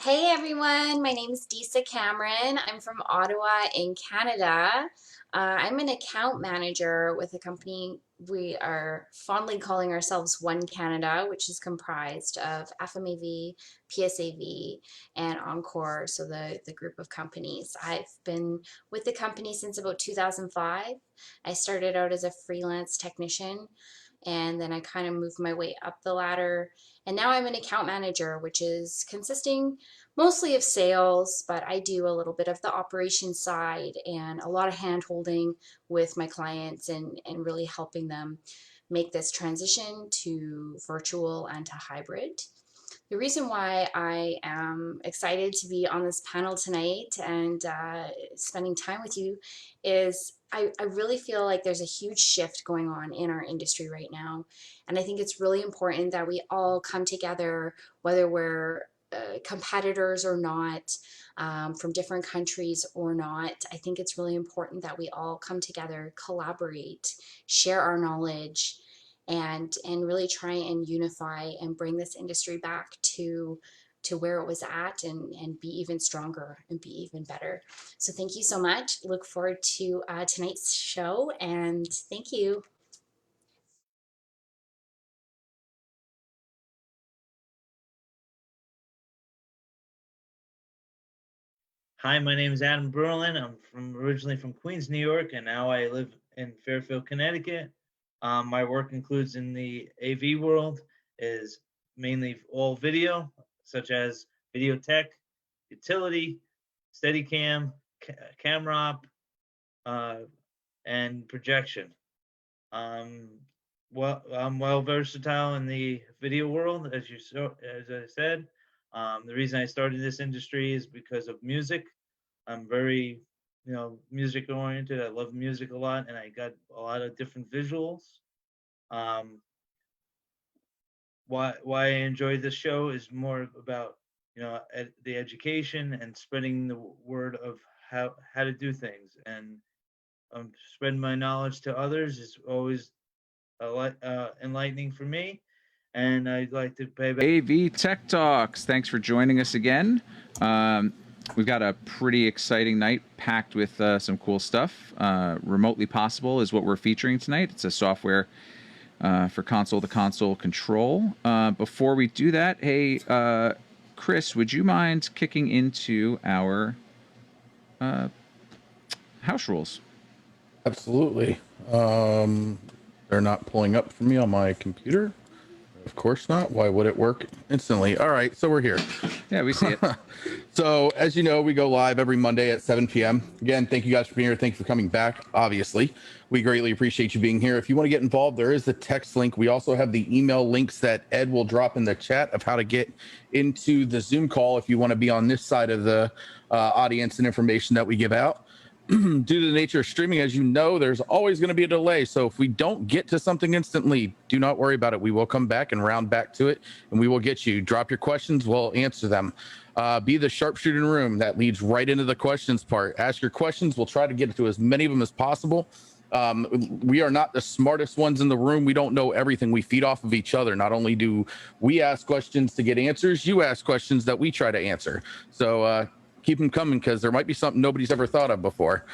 Hey everyone, my name is Disa Cameron. I'm from Ottawa in Canada. I'm an account manager with a company we are fondly calling ourselves One Canada, which is comprised of FMAV, PSAV, and Encore, so the group of companies. I've been with the company since about 2005. I started out as a freelance technician and then I kind of moved my way up the ladder. And now I'm an account manager, which is consisting mostly of sales, but I do a little bit of the operation side and a lot of hand holding with my clients and really helping them make this transition to virtual and to hybrid. The reason why I am excited to be on this panel tonight and spending time with you is I really feel like there's a huge shift going on in our industry right now. And I think it's really important that we all come together, whether we're competitors or not, from different countries or not. I think it's really important that we all come together, collaborate, share our knowledge, and really try and unify and bring this industry back to where it was at and be even stronger and be even better. So thank you so much. Look forward to tonight's show and thank you. Hi, my name is Adam Broughton. I'm originally from Queens, New York, and now I live in Fairfield, Connecticut. My work includes in the AV world is mainly all video, such as video tech, utility, Steadicam, camera op, and projection. Um, I'm well versatile in the video world, as I said. The reason I started this industry is because of music. I'm very, music oriented. I love music a lot, and I got a lot of different visuals. Um, why I enjoy this show is more about the education and spreading the word of how to do things, and spreading my knowledge to others is always enlightening for me. And I'd like to pay back. AV Tech Talks. Thanks for joining us again. We've got a pretty exciting night packed with some cool stuff. Remotely Possible is what we're featuring tonight. It's a software for console-to-console control. Before we do that, hey, Chris, would you mind kicking into our house rules? Absolutely. They're not pulling up for me on my computer. Of course not. Why would it work instantly? All right, so we're here. Yeah, we see it. So, as you know, we go live every Monday at 7 p.m. Again, thank you guys for being here. Thank you for coming back. Obviously, we greatly appreciate you being here. If you want to get involved, there is the text link. We also have the email links that Ed will drop in the chat of how to get into the Zoom call if you want to be on this side of the audience and information that we give out. Due to the nature of streaming, as you know, there's always going to be a delay. So if we don't get to something instantly, do not worry about it. We will come back and round back to it, and we will get you. Drop your questions. We'll answer them. Be the sharpshooter in the room. That leads right into the questions part. Ask your questions. We'll try to get to as many of them as possible. We are not the smartest ones in the room. We don't know everything. We feed off of each other. Not only do we ask questions to get answers, you ask questions that we try to answer. So, keep them coming because there might be something nobody's ever thought of before.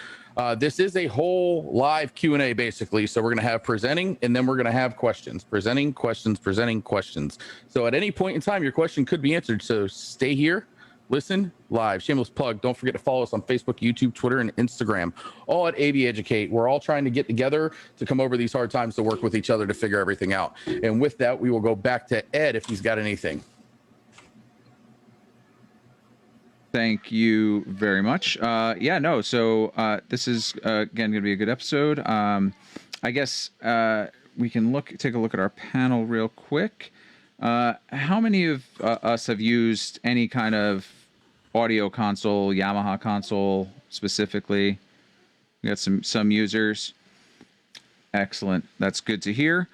This is a whole live Q&A basically. So we're going to have presenting and then we're going to have questions, presenting questions. So at any point in time, your question could be answered. So stay here, listen live. Shameless plug. Don't forget to follow us on Facebook, YouTube, Twitter, and Instagram, all at AV Educate. We're all trying to get together to come over these hard times to work with each other to figure everything out. And with that, we will go back to Ed if he's got anything. Thank you very much. So this is again going to be a good episode. I guess we can take a look at our panel real quick. How many of us have used any kind of audio console, Yamaha console specifically? We got some users. Excellent. That's good to hear.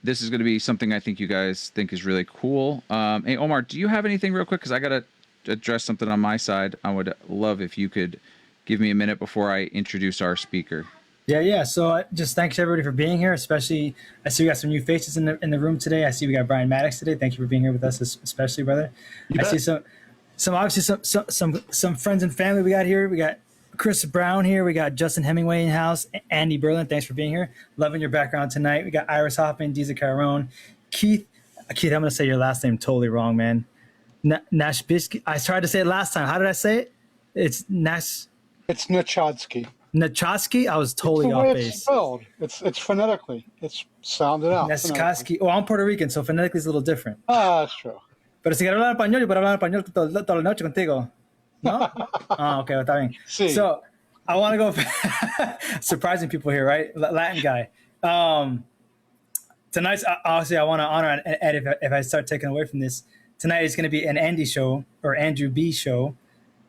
This is going to be something I think you guys think is really cool. Hey, Omar, do you have anything real quick? Because I got to address something on my side. I would love if you could give me a minute before I introduce our speaker. Yeah. So just thanks everybody for being here. Especially, I see we got some new faces in the room today. I see we got Brian Maddox today. Thank you for being here with us, especially, brother. I see some. some friends and family we got here. We got Chris Brown here. We got Justin Hemingway in house. Andy Broughton, thanks for being here. Loving your background tonight. We got Iris Hoffman, Diza Caron, Keith. Keith, I'm gonna say your last name totally wrong, man. Nashbisky. I tried to say it last time. How did I say it? It's Nash. It's Nachodsky. Nachodsky. I was totally It's the off way it's base. spelled. It's phonetically. It's sounded out. Nashkoski. Well, I'm Puerto Rican, so phonetically it's a little different. Ah, that's true. Pero si quiero hablar español, yo puedo hablar español toda la noche contigo. No? Okay, está bien. Sí. So I want to go surprising people here, right? Latin guy. Tonight's obviously I want to honor Ed if I start taking away from this. Tonight is going to be an Andy show or Andrew B show.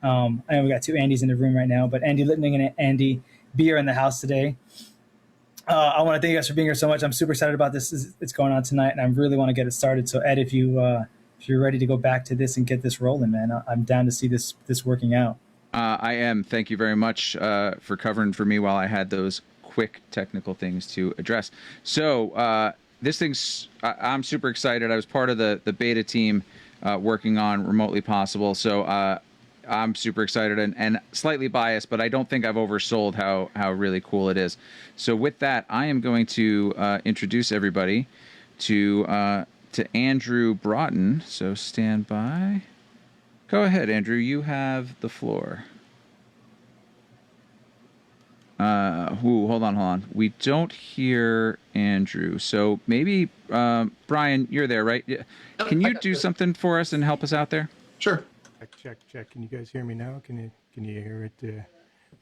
I know we got two Andys in the room right now, but Andy Littman and Andy B are in the house today. I want to thank you guys for being here so much. I'm super excited about this. It's going on tonight, and I really want to get it started. So Ed, if you're ready to go back to this and get this rolling, man, I'm down to see this working out. I am. Thank you very much for covering for me while I had those quick technical things to address. So this thing's, I'm super excited. I was part of the beta team working on Remotely Possible. So I'm super excited and slightly biased, but I don't think I've oversold how really cool it is. So with that, I am going to introduce everybody to Andrew Broughton. So stand by. Go ahead, Andrew. You have the floor. Hold on. We don't hear Andrew. So maybe, Brian, you're there, right? Can you do something for us and help us out there? Sure. Check. Can you guys hear me now? Can you hear it,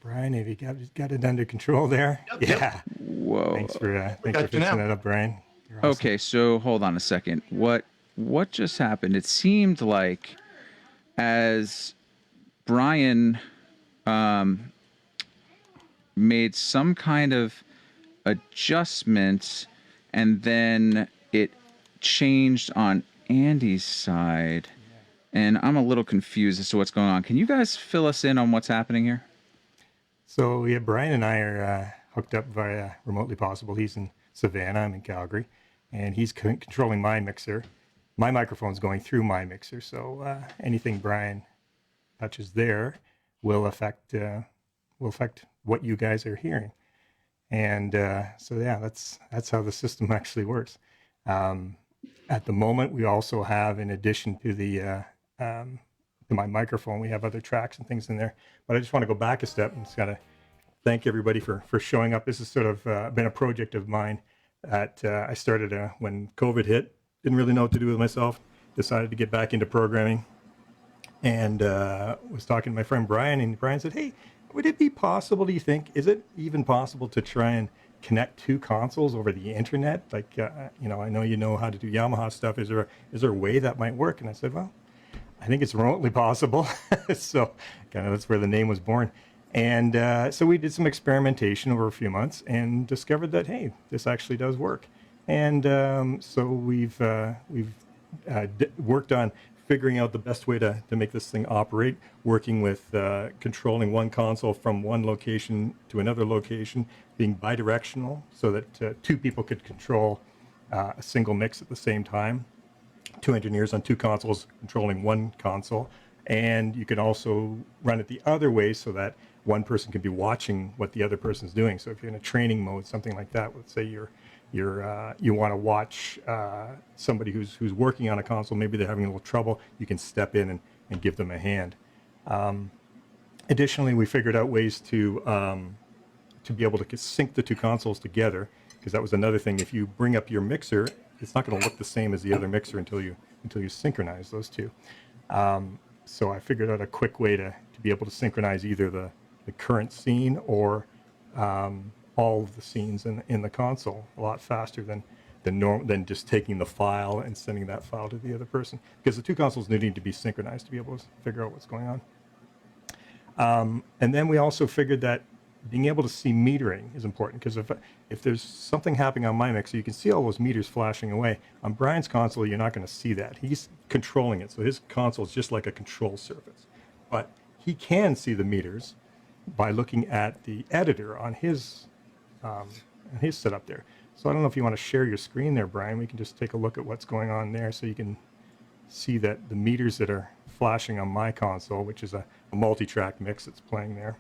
Brian? Have you got it under control there? Yep. Yeah. Whoa. Thanks for fixing that up, Brian. You're awesome. Okay, so hold on a second. What just happened? It seemed like as Brian made some kind of adjustment and then it changed on Andy's side. And I'm a little confused as to what's going on. Can you guys fill us in on what's happening here? So yeah, Brian and I are hooked up via Remotely Possible. He's in Savannah, I'm in Calgary, and he's controlling my mixer. My microphone's going through my mixer, so anything Brian touches there will affect what you guys are hearing. And so yeah, that's how the system actually works. At the moment, we also have, in addition to to my microphone, we have other tracks and things in there. But I just want to go back a step and just got to thank everybody for showing up. This has sort of been a project of mine that I started when COVID hit. Didn't really know what to do with myself. Decided to get back into programming, and was talking to my friend Brian, and Brian said, "Hey, would it be possible? Do you think? Is it even possible to try and connect two consoles over the internet? Like, I know you know how to do Yamaha stuff. Is there a way that might work?" And I said, "Well, I think it's remotely possible." So kind of that's where the name was born. And so we did some experimentation over a few months and discovered that, hey, this actually does work. And so we've worked on figuring out the best way to make this thing operate, working with controlling one console from one location to another location, being bidirectional so that two people could control a single mix at the same time. Two engineers on two consoles controlling one console. And you can also run it the other way so that one person can be watching what the other person's doing. So if you're in a training mode, something like that, let's say you want to watch somebody who's working on a console, maybe they're having a little trouble, you can step in and give them a hand. Additionally, we figured out ways to be able to sync the two consoles together, because that was another thing. If you bring up your mixer, it's not going to look the same as the other mixer until you synchronize those two. So I figured out a quick way to be able to synchronize either the current scene or all of the scenes in the console a lot faster than just taking the file and sending that file to the other person, because the two consoles need to be synchronized to be able to figure out what's going on. And then we also figured that being able to see metering is important, because if there's something happening on my mixer, you can see all those meters flashing away. On Brian's console, you're not going to see that. He's controlling it, so his console is just like a control surface. But he can see the meters by looking at the editor on his setup there. So I don't know if you want to share your screen there, Brian. We can just take a look at what's going on there, so you can see that the meters that are flashing on my console, which is a multi-track mix that's playing there.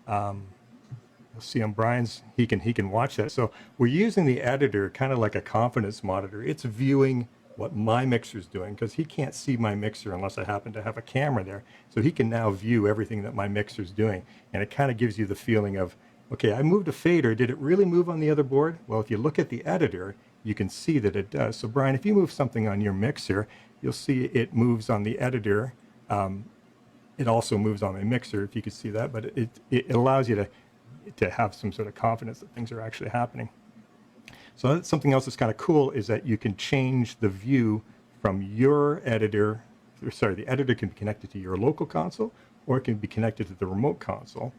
You'll see on Brian's, he can watch that. So we're using the editor kind of like a confidence monitor. It's viewing what my mixer's doing, because he can't see my mixer unless I happen to have a camera there. So he can now view everything that my mixer's doing. And it kind of gives you the feeling of, okay, I moved a fader. Did it really move on the other board? Well, if you look at the editor, you can see that it does. So Brian, if you move something on your mixer, you'll see it moves on the editor. It also moves on my mixer, if you could see that, but it allows you to have some sort of confidence that things are actually happening. So that's something else that's kind of cool, is that you can change the view from your editor. Sorry, the editor can be connected to your local console, or it can be connected to the remote console,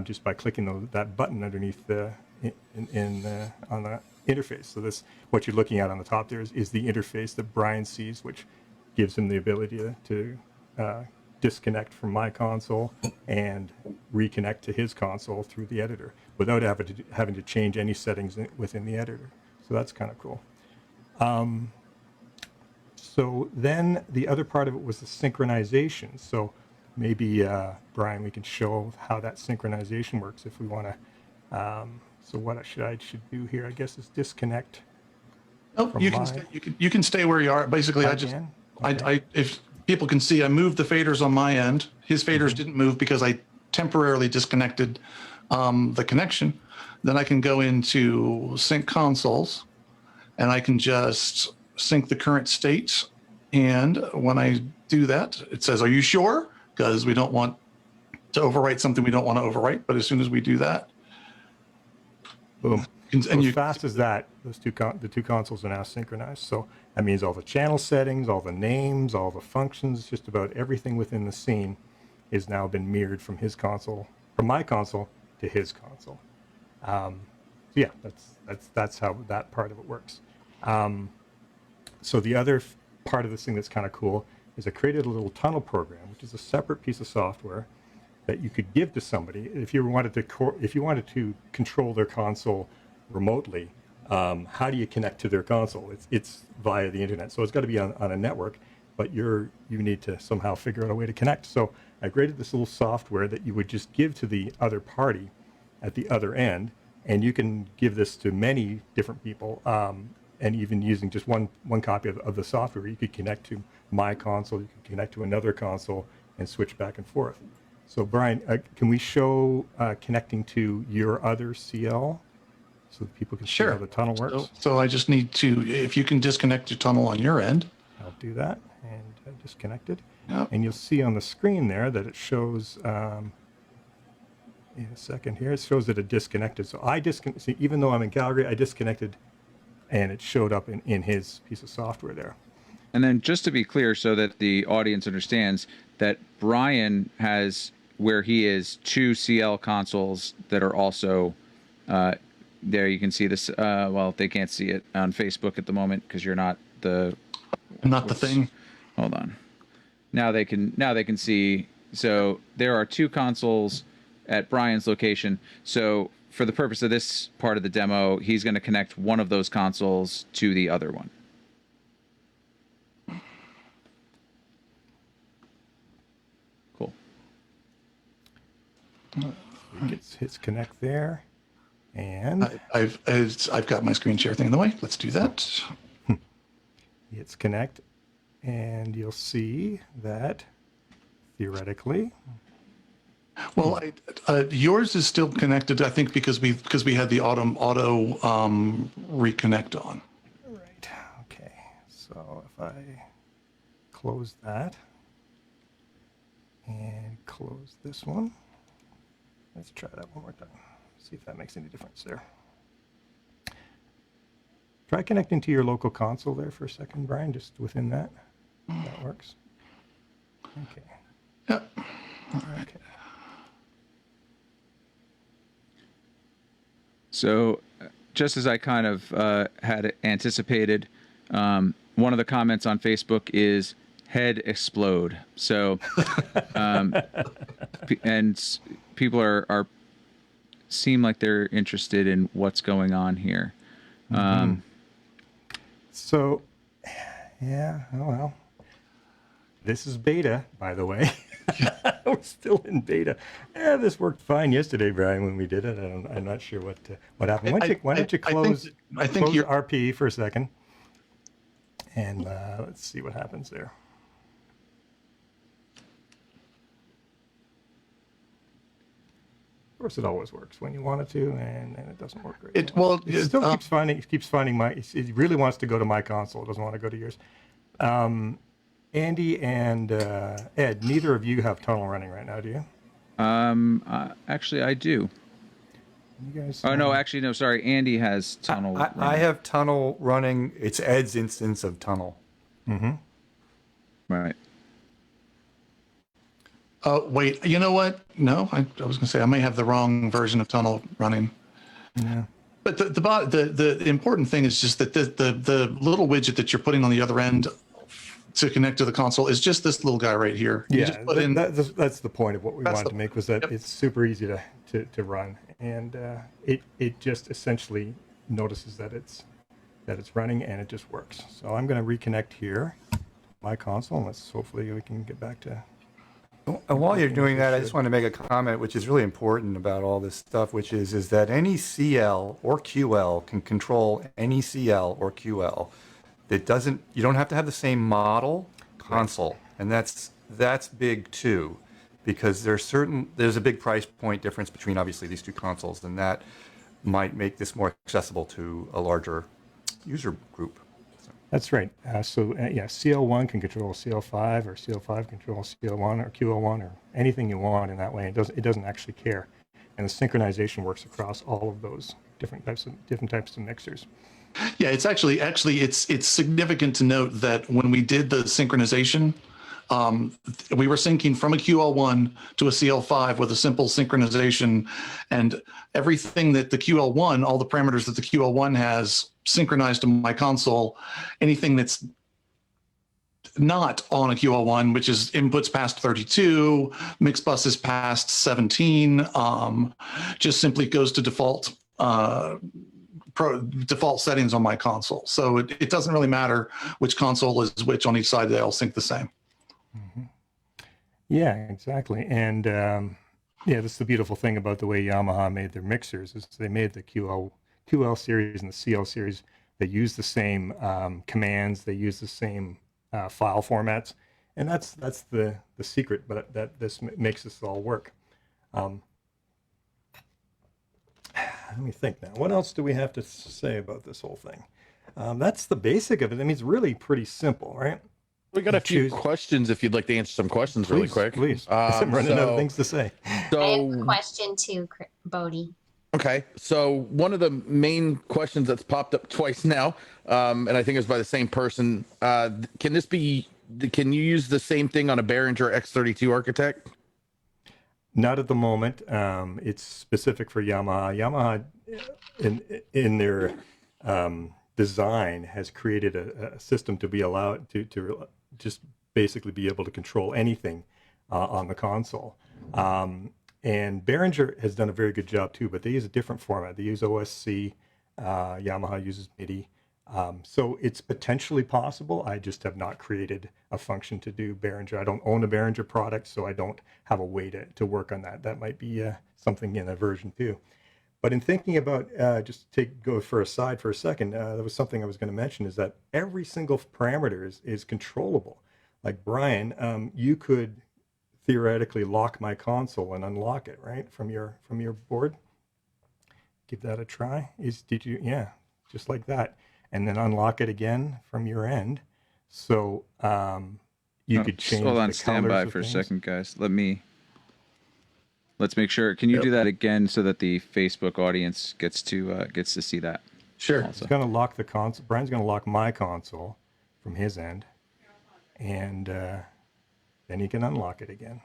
just by clicking that button underneath on the interface. So this, what you're looking at on the top there, is the interface that Brian sees, which gives him the ability to disconnect from my console and reconnect to his console through the editor without having to change any settings within the editor. So that's kind of cool. So then the other part of it was the synchronization. So maybe, Brian, we can show how that synchronization works if we want to. So what I should do here, I guess, is disconnect. Oh, you can stay where you are. Basically, if people can see, I moved the faders on my end. His faders didn't move because I temporarily disconnected the connection. Then I can go into sync consoles, and I can just sync the current state. And when I do that, it says, "Are you sure?" Because we don't want to overwrite something we don't want to overwrite. But as soon as we do that, boom. And as fast as that, the two consoles are now synchronized. So that means all the channel settings, all the names, all the functions, just about everything within the scene is now been mirrored from his console, from my console to his console. So yeah, that's how that part of it works. So the other part of this thing that's kind of cool is I created a little tunnel program, which is a separate piece of software that you could give to somebody if you wanted to control their console remotely. How do you connect to their console? It's via the internet, so it's got to be on a network, but you need to somehow figure out a way to connect. So I created this little software that you would just give to the other party at the other end, and you can give this to many different people, and even using just one copy of the software, you could connect to my console, you could connect to another console, and switch back and forth. So Brian, can we show connecting to your other CL so that people can see how the tunnel works? So I just need to, if you can disconnect your tunnel on your end. I'll do that, and I disconnected. Yep. And you'll see on the screen there that it shows, in a second here, it shows that it disconnected. So see, even though I'm in Calgary, I disconnected, and it showed up in his piece of software there. And then just to be clear, so that the audience understands, that Brian has, where he is, 2 CL consoles that are also there. You can see this. Well, they can't see it on Facebook at the moment because you're not the. I'm not the thing. Hold on. Now they can see. So there are 2 consoles at Brian's location. So for the purpose of this part of the demo, he's going to connect one of those consoles to the other one. Cool. Hits connect there, and I've got my screen share thing in the way. Let's do that. hits connect, and you'll see that theoretically. Well, yours is still connected, I think, because we had the auto reconnect on. Right. Okay. So if I close that and close this one, let's try that one more time. See if that makes any difference there. Try connecting to your local console there for a second, Brian, just within that. If that works. Okay. Yep. All right. Okay. So just as I kind of had anticipated, one of the comments on Facebook is head explode. So, and people are seem like they're interested in what's going on here. So, yeah, oh well. this is beta, by the way. We're still in beta. This worked fine yesterday, Brian, when we did it. I'm not sure what happened. Why don't you close RP for a second, and let's see what happens there. Of course, it always works when you want it to, and then it doesn't work great. It still keeps finding my. It really wants to go to my console. It doesn't want to go to yours. Andy and Ed, neither of you have tunnel running right now, do you? Actually, I do. You guys? No, actually, no. Sorry, Andy has tunnel. I have tunnel running. It's Ed's instance of tunnel. Mm-hmm. Right. Wait, you know what? No, I was going to say I may have the wrong version of tunnel running. Yeah. But the important thing is just that the little widget that you're putting on the other end to connect to the console is just this little guy right here. You just put in, that's the point of what we wanted to make, was that it's super easy to run, and it just essentially notices that it's running, and it just works. So I'm going to reconnect here, my console, and hopefully we can get back to. And while you're doing that, I just want to make a comment, which is really important about all this stuff, which is that any CL or QL can control any CL or QL. You don't have to have the same model console, and that's big too, because there's a big price point difference between obviously these two consoles, and that might make this more accessible to a larger user group. That's right. CL1 can control CL5, or CL5 control CL1 or QL1 or anything you want in that way. It doesn't actually care, and the synchronization works across all of those different types of mixers. Yeah, it's actually it's significant to note that when we did the synchronization, we were syncing from a QL1 to a CL5 with a simple synchronization, and everything that the QL1, all the parameters that the QL1 has, synchronized to my console. Anything that's not on a QL1, which is inputs past 32, mix buses past 17, just simply goes to default settings on my console. So it doesn't really matter which console is which on each side; they all sync the same. Mm-hmm. Yeah, exactly. And that's the beautiful thing about the way Yamaha made their mixers, is they made the QL series and the CL series. They use the same commands. They use the same file formats, and that's the secret. But that this makes this all work. Let me think now. What else do we have to say about this whole thing? That's the basic of it. I mean, it's really pretty simple, right? We got a few questions if you'd like to answer some questions really quick. Please. I'm running out of things to say. I have a question too, Bodie. Okay, so one of the main questions that's popped up twice now, and I think it was by the same person. Can you use the same thing on a Behringer X32 Architect? Not at the moment. It's specific for Yamaha. Yamaha, in their design, has created a system to be allowed to just basically be able to control anything on the console. And Behringer has done a very good job too, but they use a different format. They use OSC. Yamaha uses MIDI. So it's potentially possible. I just have not created a function to do Behringer. I don't own a Behringer product, so I don't have a way to work on that. That might be something in a version 2. But in thinking about, go for a side for a second, there was something I was going to mention, is that every single parameter is controllable. Like Brian, you could theoretically lock my console and unlock it, right, from your board. Give that a try. Just like that. And then unlock it again from your end. So you could change. Hold on, the stand by for a second, guys. Let's make sure. Can you do that again so that the Facebook audience gets to see that? Sure. Also. It's going to lock the console. Brian's going to lock my console from his end, and then he can unlock it again.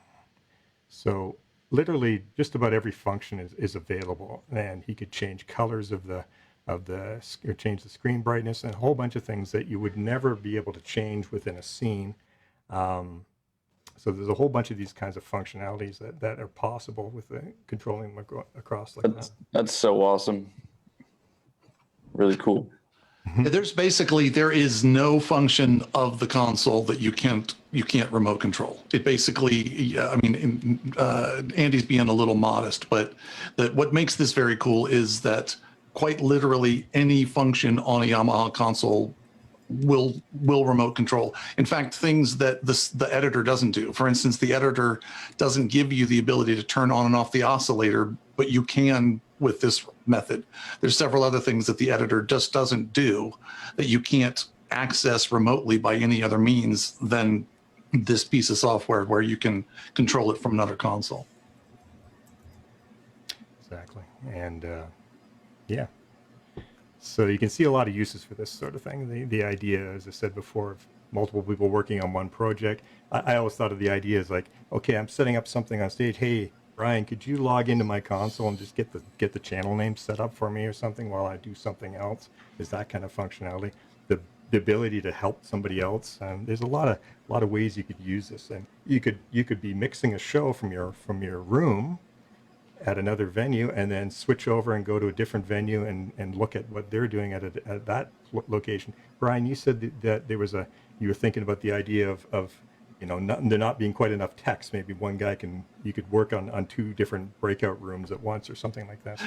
So literally, just about every function is available, and he could change colors or change the screen brightness, and a whole bunch of things that you would never be able to change within a scene. So there's a whole bunch of these kinds of functionalities that are possible with controlling them across like that. That's so awesome. Really cool. There is no function of the console that you can't remote control. It basically, yeah, I mean, Andy's being a little modest, but what makes this very cool is that quite literally any function on a Yamaha console will remote control. In fact, things that the editor doesn't do. For instance, the editor doesn't give you the ability to turn on and off the oscillator, but you can with this method. There's several other things that the editor just doesn't do that you can't access remotely by any other means than this piece of software where you can control it from another console. Exactly. And yeah. So you can see a lot of uses for this sort of thing. The idea, as I said before, of multiple people working on one project. I always thought of the idea as like, okay, I'm setting up something on stage. Hey, Brian, could you log into my console and just get the channel name set up for me or something while I do something else? Is that kind of functionality? The ability to help somebody else. There's a lot of ways you could use this, and you could be mixing a show from your room at another venue and then switch over and go to a different venue and look at what they're doing at that location. Brian, you said that you were thinking about the idea of there not being quite enough text. Maybe one guy you could work on two different breakout rooms at once or something like that.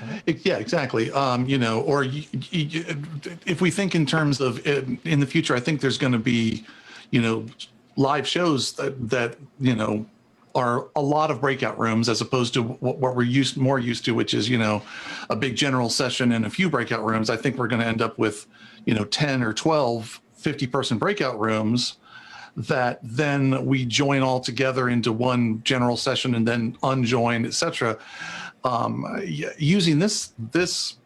Yeah, exactly. Or if we think in terms of in the future, I think there's going to be, live shows that are a lot of breakout rooms as opposed to what we're more used to, which is, a big general session and a few breakout rooms. I think we're going to end up with, 10 or 12 50-person breakout rooms that then we join all together into one general session and then unjoin, etc. Using this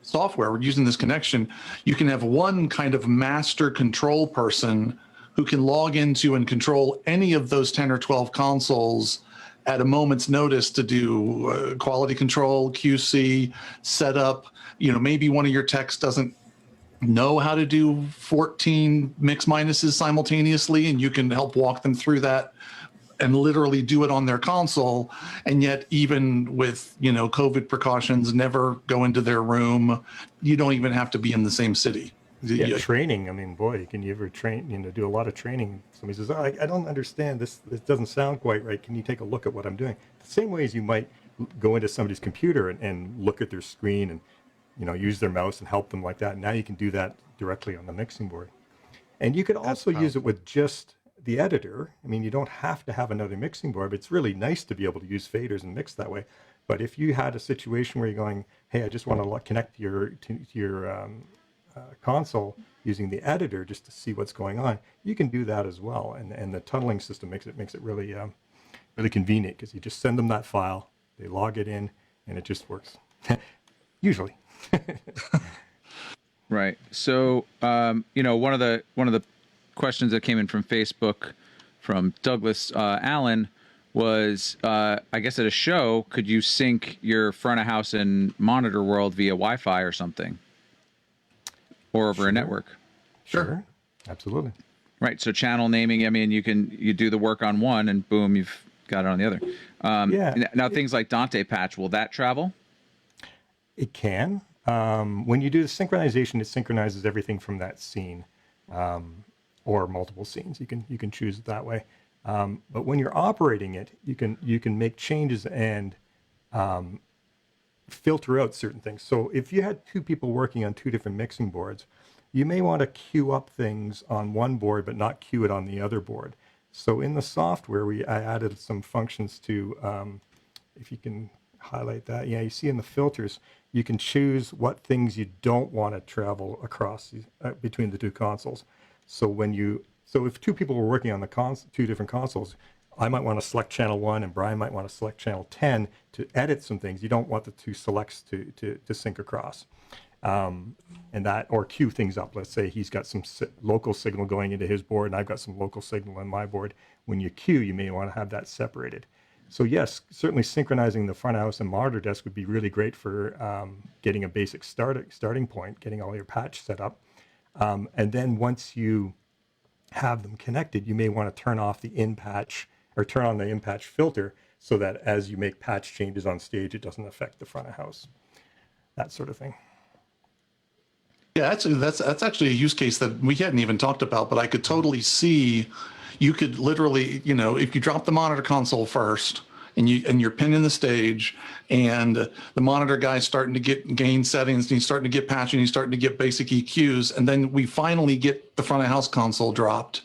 software, we're using this connection, you can have one kind of master control person who can log into and control any of those 10 or 12 consoles at a moment's notice to do quality control, QC, setup. Maybe one of your techs doesn't know how to do 14 mix minuses simultaneously, and you can help walk them through that and literally do it on their console. And yet, even with, COVID precautions, never go into their room. You don't even have to be in the same city. Yeah, training. I mean, boy, can you ever train, do a lot of training. Somebody says, I don't understand this. This doesn't sound quite right. Can you take a look at what I'm doing? The same way as you might go into somebody's computer and look at their screen and, use their mouse and help them like that. Now you can do that directly on the mixing board. And you could also use it with just the editor. I mean, you don't have to have another mixing board, but it's really nice to be able to use faders and mix that way. But if you had a situation where you're going, hey, I just want to connect to your console using the editor just to see what's going on, you can do that as well. And the tunneling system makes it really really convenient, because you just send them that file, they log it in, and it just works. Usually. Right. So one of the questions that came in from Facebook from Douglas Allen was, I guess at a show, could you sync your front of house and monitor world via Wi-Fi or something? Or over a network? Sure. Absolutely. Right. So channel naming, I mean, you do the work on one and boom, you've got it on the other. Yeah. Now things like Dante patch, will that travel? It can. When you do the synchronization, it synchronizes everything from that scene, or multiple scenes. You can choose it that way. But when you're operating it, you can make changes and filter out certain things. So if you had two people working on two different mixing boards, you may want to queue up things on one board but not queue it on the other board. So in the software, I added some functions to, if you can highlight that, yeah, you see in the filters, you can choose what things you don't want to travel across between the two consoles. So if two people were working on the two different consoles, I might want to select channel 1 and Brian might want to select channel 10 to edit some things. You don't want the two selects to sync across. And that, or queue things up. Let's say he's got some local signal going into his board and I've got some local signal on my board. When you queue, you may want to have that separated. So yes, certainly synchronizing the front of house and monitor desk would be really great for getting a basic starting point, getting all your patch set up. And then once you have them connected, you may want to turn off the in-patch or turn on the in-patch filter so that as you make patch changes on stage, it doesn't affect the front of house, that sort of thing. Yeah, that's actually a use case that we hadn't even talked about, but I could totally see you could literally, if you drop the monitor console first and you're pinning the stage and the monitor guy's starting to get gain settings and he's starting to get patching, he's starting to get basic EQs, and then we finally get the front of house console dropped.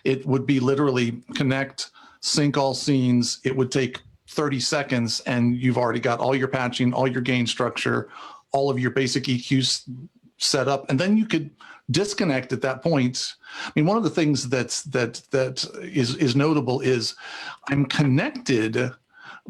It would be literally connect, sync all scenes. It would take 30 seconds and you've already got all your patching, all your gain structure, all of your basic EQs set up, and then you could disconnect at that point. I mean, one of the things that is notable is I'm connected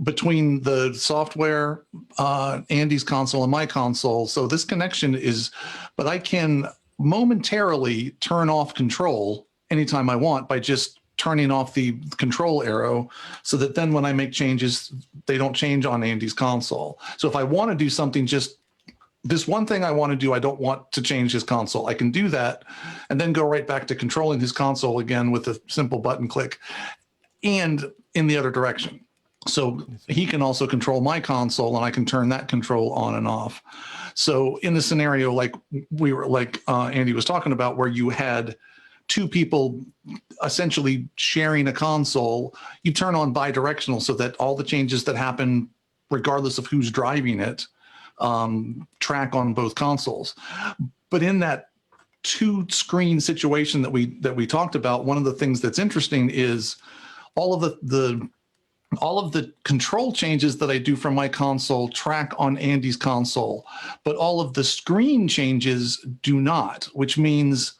between the software, Andy's console and my console. So this connection is, but I can momentarily turn off control anytime I want by just turning off the control arrow, so that then when I make changes, they don't change on Andy's console. So if I want to do something, just this one thing I want to do, I don't want to change his console, I can do that and then go right back to controlling his console again with a simple button click, and in the other direction. So he can also control my console and I can turn that control on and off. So in the scenario like Andy was talking about, where you had two people essentially sharing a console, you turn on bidirectional so that all the changes that happen, regardless of who's driving it, track on both consoles. But in that two screen situation that we talked about, one of the things that's interesting is all of the control changes that I do from my console track on Andy's console, but all of the screen changes do not, which means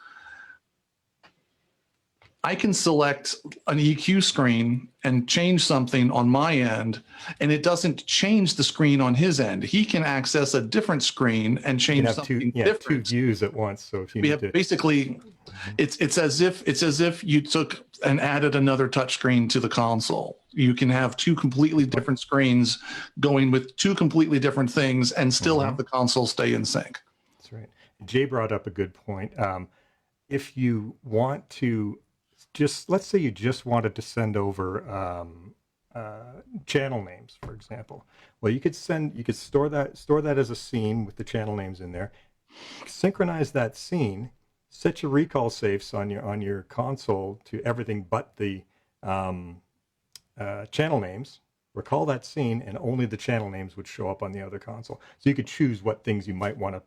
I can select an EQ screen and change something on my end, and it doesn't change the screen on his end. He can access a different screen and change something different. Two views at once. So if you we have basically, it's as if you took and added another touch screen to the console. You can have two completely different screens going with two completely different things and still have the console stay in sync. That's right. Jay brought up a good point. If you want to let's say you just wanted to send over channel names, for example. Well, you could store that as a scene with the channel names in there, synchronize that scene, set your recall safes on your console to everything but the channel names, recall that scene, and only the channel names would show up on the other console. So you could choose what things you might want to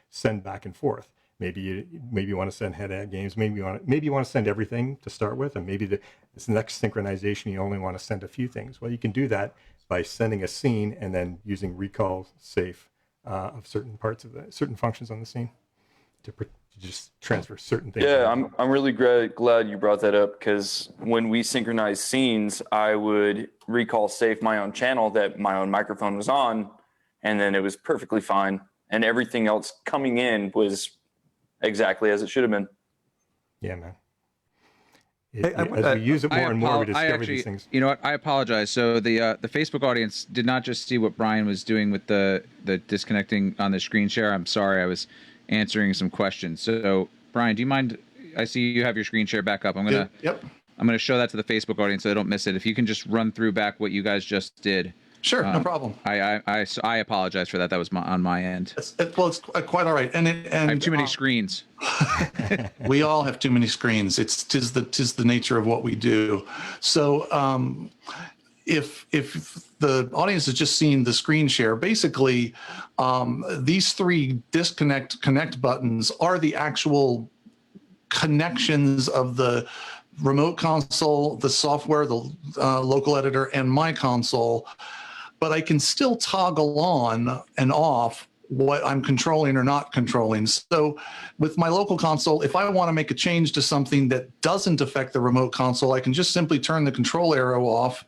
send back and forth. Maybe you want to send head-at games. Maybe you want to send everything to start with, and maybe this next synchronization you only want to send a few things. Well, you can do that by sending a scene and then using recall safe of certain functions on the scene to just transfer certain things. Yeah, I'm really glad you brought that up, because when we synchronize scenes, I would recall safe my own channel that my own microphone was on, and then it was perfectly fine, and everything else coming in was exactly as it should have been. Yeah, man. As we use it more and more, we discover these things. You know what? I apologize. So the Facebook audience did not just see what Brian was doing with the disconnecting on the screen share. I'm sorry, I was answering some questions. So Brian, do you mind? I see you have your screen share back up. I'm gonna show that to the Facebook audience so they don't miss it. If you can just run through back what you guys just did. Sure, no problem. I apologize for that. That was on my end. It's quite all right. And I have too many screens. We all have too many screens. Tis the nature of what we do. So if the audience has just seen the screen share, basically these three connect buttons are the actual connections of the remote console, the software, the local editor, and my console. But I can still toggle on and off what I'm controlling or not controlling. So with my local console, if I want to make a change to something that doesn't affect the remote console, I can just simply turn the control arrow off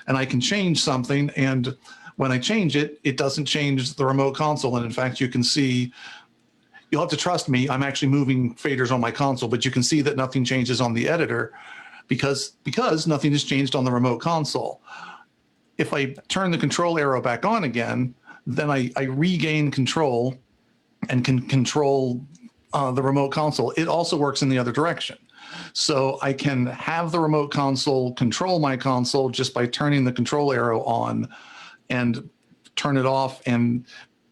and I can change something. And when I change it, it doesn't change the remote console. And in fact, you can see, you'll have to trust me, I'm actually moving faders on my console, but you can see that nothing changes on the editor because nothing has changed on the remote console. If I turn the control arrow back on again, then I regain control and can control the remote console. It also works in the other direction. So I can have the remote console control my console just by turning the control arrow on and turn it off. And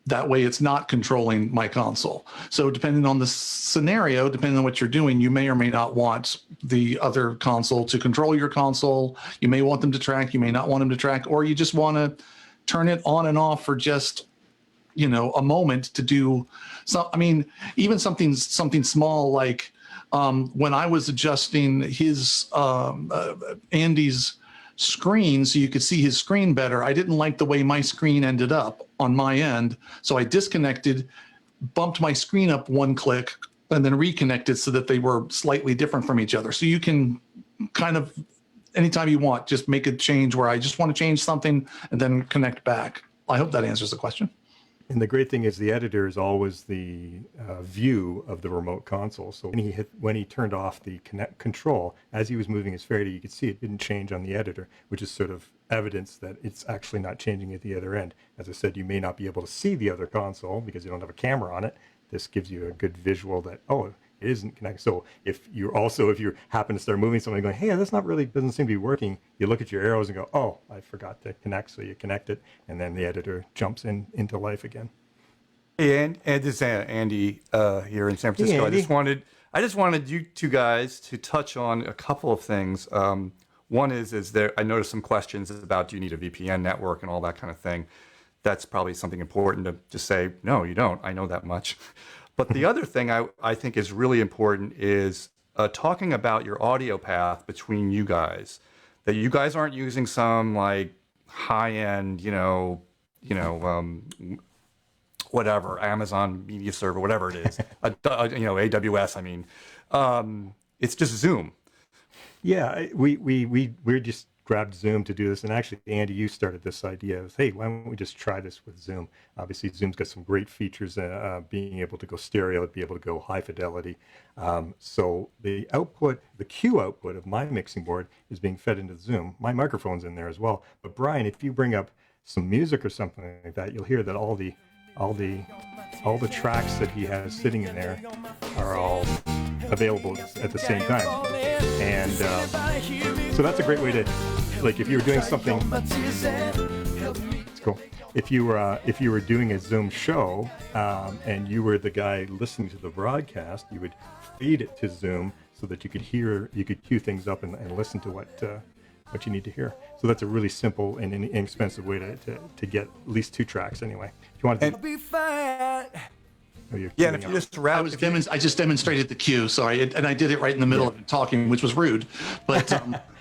That way it's not controlling my console. So depending on the scenario, depending on what you're doing, you may or may not want the other console to control your console. You may want them to track, you may not want them to track, or you just want to turn it on and off for just, a moment to do so. I mean, even something small like when I was adjusting his Andy's screen so you could see his screen better, I didn't like the way my screen ended up on my end. So I disconnected, bumped my screen up one click, and then reconnected so that they were slightly different from each other. So you can kind of, anytime you want, just make a change where I just want to change something and then connect back. I hope that answers the question. And the great thing is the editor is always the view of the remote console. So when he turned off the control, as he was moving his fader, you could see it didn't change on the editor, which is sort of evidence that it's actually not changing at the other end. As I said, you may not be able to see the other console because you don't have a camera on it. This gives you a good visual that, it isn't connected. So if you happen to start moving something going, hey, that's not really, doesn't seem to be working, you look at your arrows and go, oh, I forgot to connect. So you connect it, and then the editor jumps into life again. Hey, and this is Andy here in San Francisco. Hey, I just wanted you two guys to touch on a couple of things. One is there. I noticed some questions about do you need a VPN network and all that kind of thing. That's probably something important to just say, no, you don't. I know that much. But the other thing I think is really important is talking about your audio path between you guys. That you guys aren't using some like high-end, whatever, Amazon Media Server, whatever it is, AWS. I mean, it's just Zoom. Yeah, we just grabbed Zoom to do this, and actually, Andy, you started this idea of, hey, why don't we just try this with Zoom? Obviously, Zoom's got some great features, being able to go stereo, be able to go high fidelity. So the Q output of my mixing board is being fed into Zoom. My microphone's in there as well. But Brian, if you bring up some music or something like that, you'll hear that all the tracks that he has sitting in there are all available at the same time. And so that's a great way to, like, if you were doing something, it's cool. If you were doing a Zoom show and you were the guy listening to the broadcast, you would feed it to Zoom so that you could cue things up and listen to what you need to hear. So that's a really simple and inexpensive way to get at least two tracks anyway. If you want to. Yeah, and if you just wrap, I just demonstrated the cue. Sorry, and I did it right in the middle of talking, which was rude. But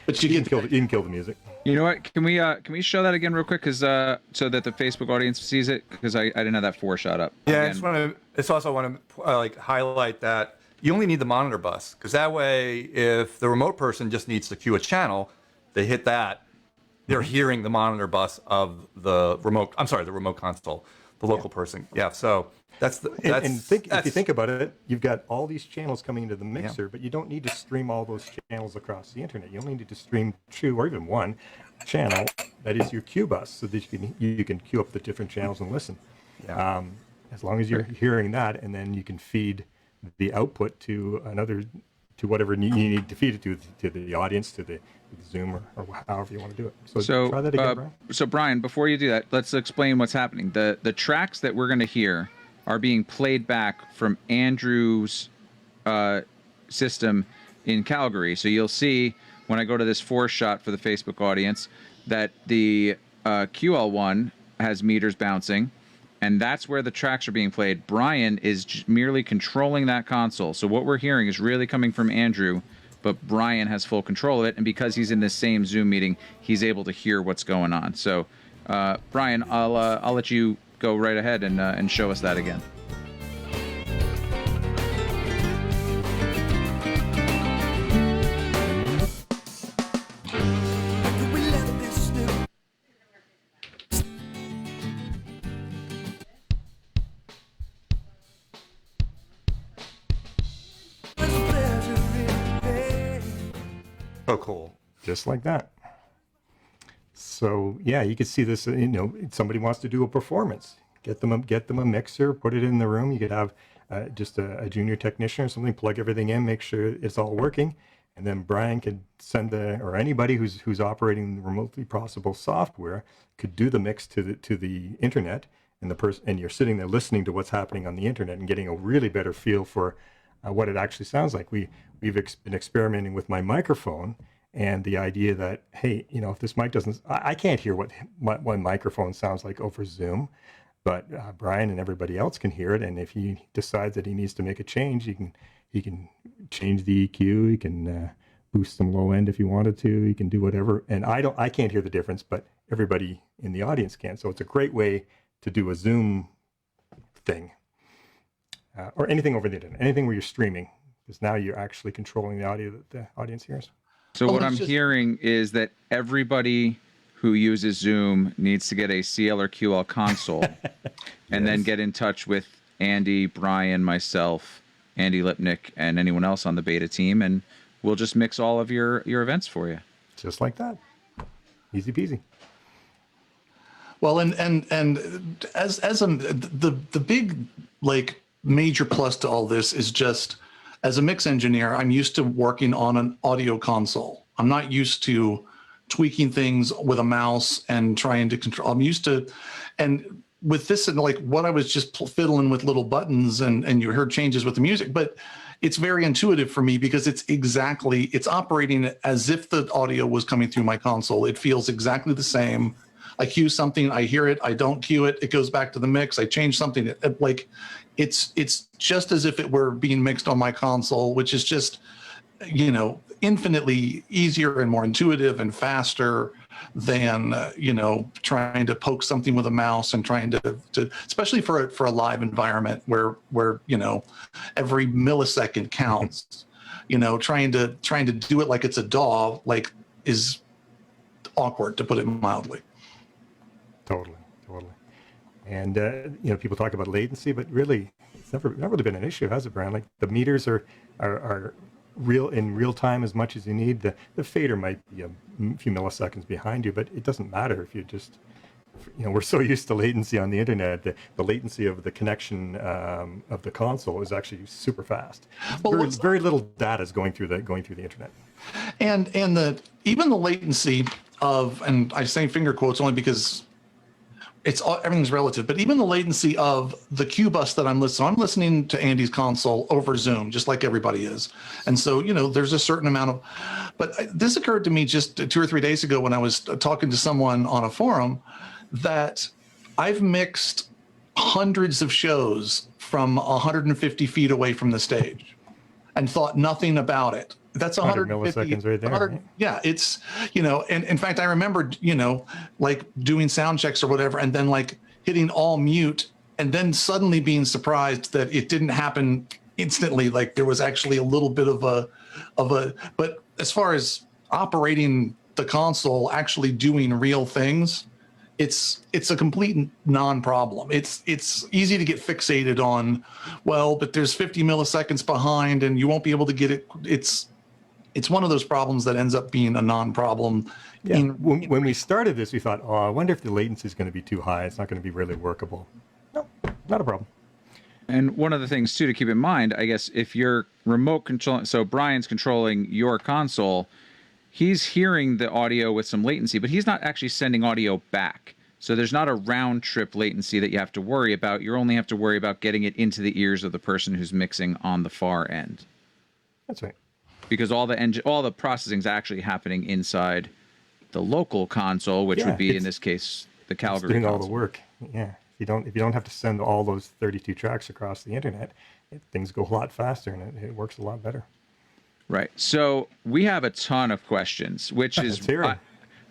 but you can kill the music. You know what? Can we show that again real quick, because so that the Facebook audience sees it, because I didn't have that 4 shot up. Yeah, again. I also want to highlight that you only need the monitor bus, because that way, if the remote person just needs to cue a channel, they hit that, they're hearing the monitor bus of the remote. I'm sorry, the remote console, the local person. Yeah, so. If you think about it, you've got all these channels coming into the mixer, but you don't need to stream all those channels across the internet. You only need to stream 2 or even 1 channel that is your Q bus, so that you can queue up the different channels and listen. Yeah. As long as you're hearing that, and then you can feed the output to whatever you need to feed it to the audience, to the Zoom or however you want to do it. So try that again, Brian. So Brian, before you do that, let's explain what's happening. The tracks that we're going to hear are being played back from Andrew's system in Calgary. So you'll see when I go to this 4 shot for the Facebook audience that the QL1 has meters bouncing, and that's where the tracks are being played. Brian is merely controlling that console. So what we're hearing is really coming from Andrew, but Brian has full control of it, and because he's in this same Zoom meeting, he's able to hear what's going on. So Brian, I'll let you go right ahead and show us that again. Oh, cool. Just like that. So yeah, you could see this. Somebody wants to do a performance. Get them a mixer. Put it in the room. You could have just a junior technician or something. Plug everything in. Make sure it's all working, and then Brian could send or anybody who's operating remotely processable software could do the mix to the internet, and the person, and you're sitting there listening to what's happening on the internet and getting a really better feel for what it actually sounds like. We've been experimenting with my microphone, and the idea that, hey, if this mic doesn't, I can't hear what one microphone sounds like over Zoom, but Brian and everybody else can hear it. And if he decides that he needs to make a change, he can change the EQ. He can boost some low end if he wanted to. He can do whatever. And I can't hear the difference, but everybody in the audience can. So it's a great way to do a Zoom thing, or anything over the internet, anything where you're streaming, because now you're actually controlling the audio that the audience hears. So what I'm hearing is that everybody who uses Zoom needs to get a CL or QL console and then get in touch with Andy, Brian, myself, Andy Lipnick, and anyone else on the beta team, and we'll just mix all of your events for you. Just like that. Easy peasy. Well, and as the big major plus to all this is just, as a mix engineer, I'm used to working on an audio console. I'm not used to tweaking things with a mouse and trying to control. I'm used to, and with this, and what I was just fiddling with little buttons, and you heard changes with the music, but it's very intuitive for me because it's operating as if the audio was coming through my console. It feels exactly the same. I cue something, I hear it, I don't cue it, it goes back to the mix, I change something. It's just as if it were being mixed on my console, which is just, infinitely easier and more intuitive and faster than, trying to poke something with a mouse and trying to especially for a live environment where every millisecond counts. Trying to do it like it's a DAW is awkward, to put it mildly. Totally. And people talk about latency, but really, it's never really been an issue, has it, Brian? Like, the meters are real in real time as much as you need. The fader might be a few milliseconds behind you, but it doesn't matter if you just, we're so used to latency on the internet. The latency of the connection of the console is actually super fast. Well, very little data is going through the internet. And even the latency of, and I say finger quotes only because everything's relative, but even the latency of the Q bus that I'm listening to Andy's console over Zoom, just like everybody is. And so, there's a certain amount of, but this occurred to me just 2 or 3 days ago when I was talking to someone on a forum, that I've mixed hundreds of shows from 150 feet away from the stage and thought nothing about it. That's 150 milliseconds right there. Right? Yeah, it's, and in fact, I remember, doing sound checks or whatever, and then hitting all mute, and then suddenly being surprised that it didn't happen instantly. Like, there was actually a little bit of a, but as far as operating the console, actually doing real things, it's a complete non-problem. It's easy to get fixated on, but there's 50 milliseconds behind and you won't be able to get it. It's one of those problems that ends up being a non-problem. Yeah. When we started this, we thought, I wonder if the latency is going to be too high. It's not going to be really workable. No, not a problem. And one of the things, too, to keep in mind, I guess, if you're remote controlling, so Brian's controlling your console, he's hearing the audio with some latency, but he's not actually sending audio back. So there's not a round trip latency that you have to worry about. You only have to worry about getting it into the ears of the person who's mixing on the far end. That's right. Because all the processing is actually happening inside the local console, which would be, in this case, the Calgary doing console. All the work. Yeah. If you don't have to send all those 32 tracks across the internet, things go a lot faster and it works a lot better. Right. So we have a ton of questions, which is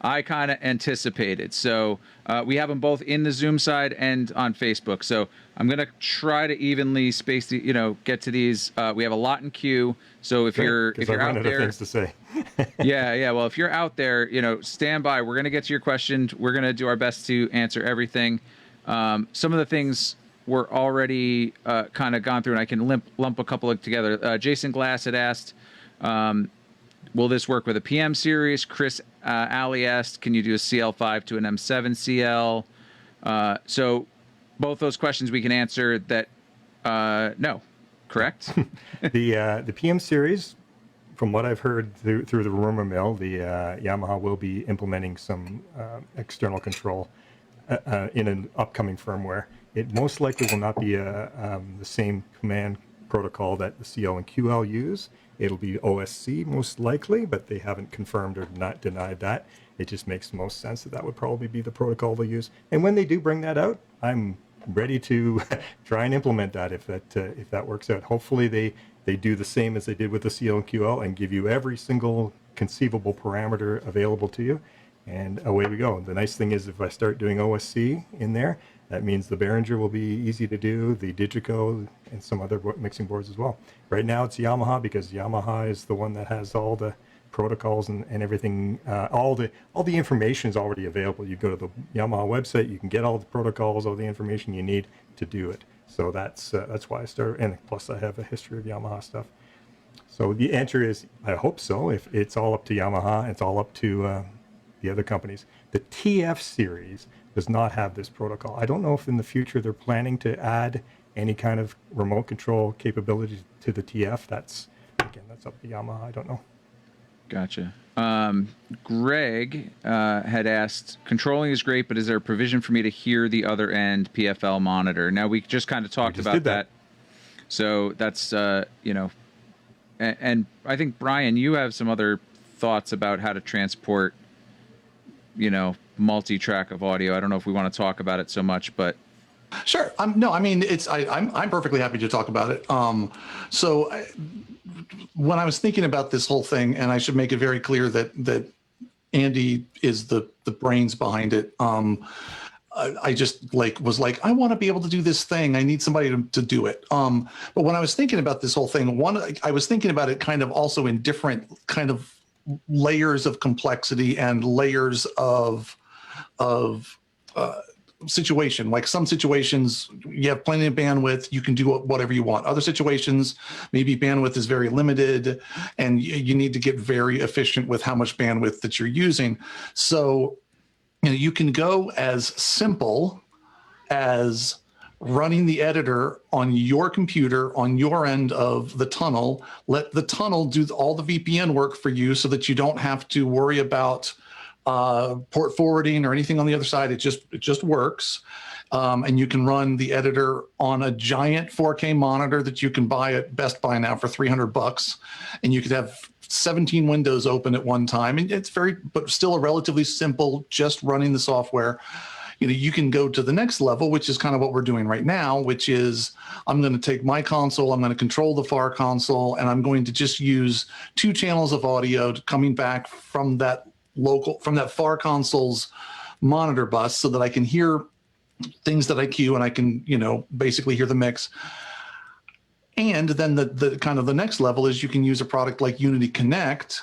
I kind of anticipated. So we have them both in the Zoom side and on Facebook. So I'm going to try to evenly space get to these. We have a lot in queue. So if you're out there, things to say. yeah. Well, if you're out there, stand by. We're going to get to your questions. We're going to do our best to answer everything. Some of the things we're already kind of gone through, and I can lump a couple of together. Jason Glass had asked, will this work with a PM series? Chris Alley asked, can you do a CL5 to an M7 CL? So both those questions we can answer that no, correct? The PM series, from what I've heard through the rumor mill, the Yamaha will be implementing some external control in an upcoming firmware. It most likely will not be the same command protocol that the CL and QL use. It'll be OSC most likely, but they haven't confirmed or not denied that. It just makes most sense that would probably be the protocol they'll use. And when they do bring that out, I'm ready to try and implement that if that works out. Hopefully they do the same as they did with the CL and QL and give you every single conceivable parameter available to you, and away we go. The nice thing is if I start doing OSC in there, that means the Behringer will be easy to do, the Digico, and some other mixing boards as well. Right now it's Yamaha because Yamaha is the one that has all the protocols and everything. All the information is already available. You go to the Yamaha website, you can get all the protocols, all the information you need to do it. So that's why I started, and plus I have a history of Yamaha stuff. So the answer is, I hope so. If it's all up to Yamaha, it's all up to the other companies. The TF series does not have this protocol. I don't know if in the future they're planning to add any kind of remote control capability to the TF. That's up to Yamaha. I don't know. Gotcha. Greg had asked, controlling is great, but is there a provision for me to hear the other end PFL monitor? Now, we just kind of talked about that. So that's, and I think, Brian, you have some other thoughts about how to transport, multi-track of audio. I don't know if we want to talk about it so much, but Sure. I'm perfectly happy to talk about it. When I was thinking about this whole thing, and I should make it very clear that Andy is the brains behind it. I just was like, I want to be able to do this thing. I need somebody to do it. But when I was thinking about this whole thing, I was thinking about it kind of also in different kind of layers of complexity and layers of situation. Like some situations, you have plenty of bandwidth, you can do whatever you want. Other situations, maybe bandwidth is very limited and you need to get very efficient with how much bandwidth that you're using. So, you can go as simple as running the editor on your computer on your end of the tunnel. Let the tunnel do all the VPN work for you so that you don't have to worry about port forwarding or anything on the other side. It just works. And you can run the editor on a giant 4K monitor that you can buy at Best Buy now for $300. And you could have 17 windows open at one time. And it's but still a relatively simple, just running the software. You can go to the next level, which is kind of what we're doing right now, which is I'm going to take my console, I'm going to control the FAR console, and I'm going to just use 2 channels of audio coming back from that FAR console's monitor bus so that I can hear things that I cue and I can, basically hear the mix. And then the kind of the next level is you can use a product like Unity Connect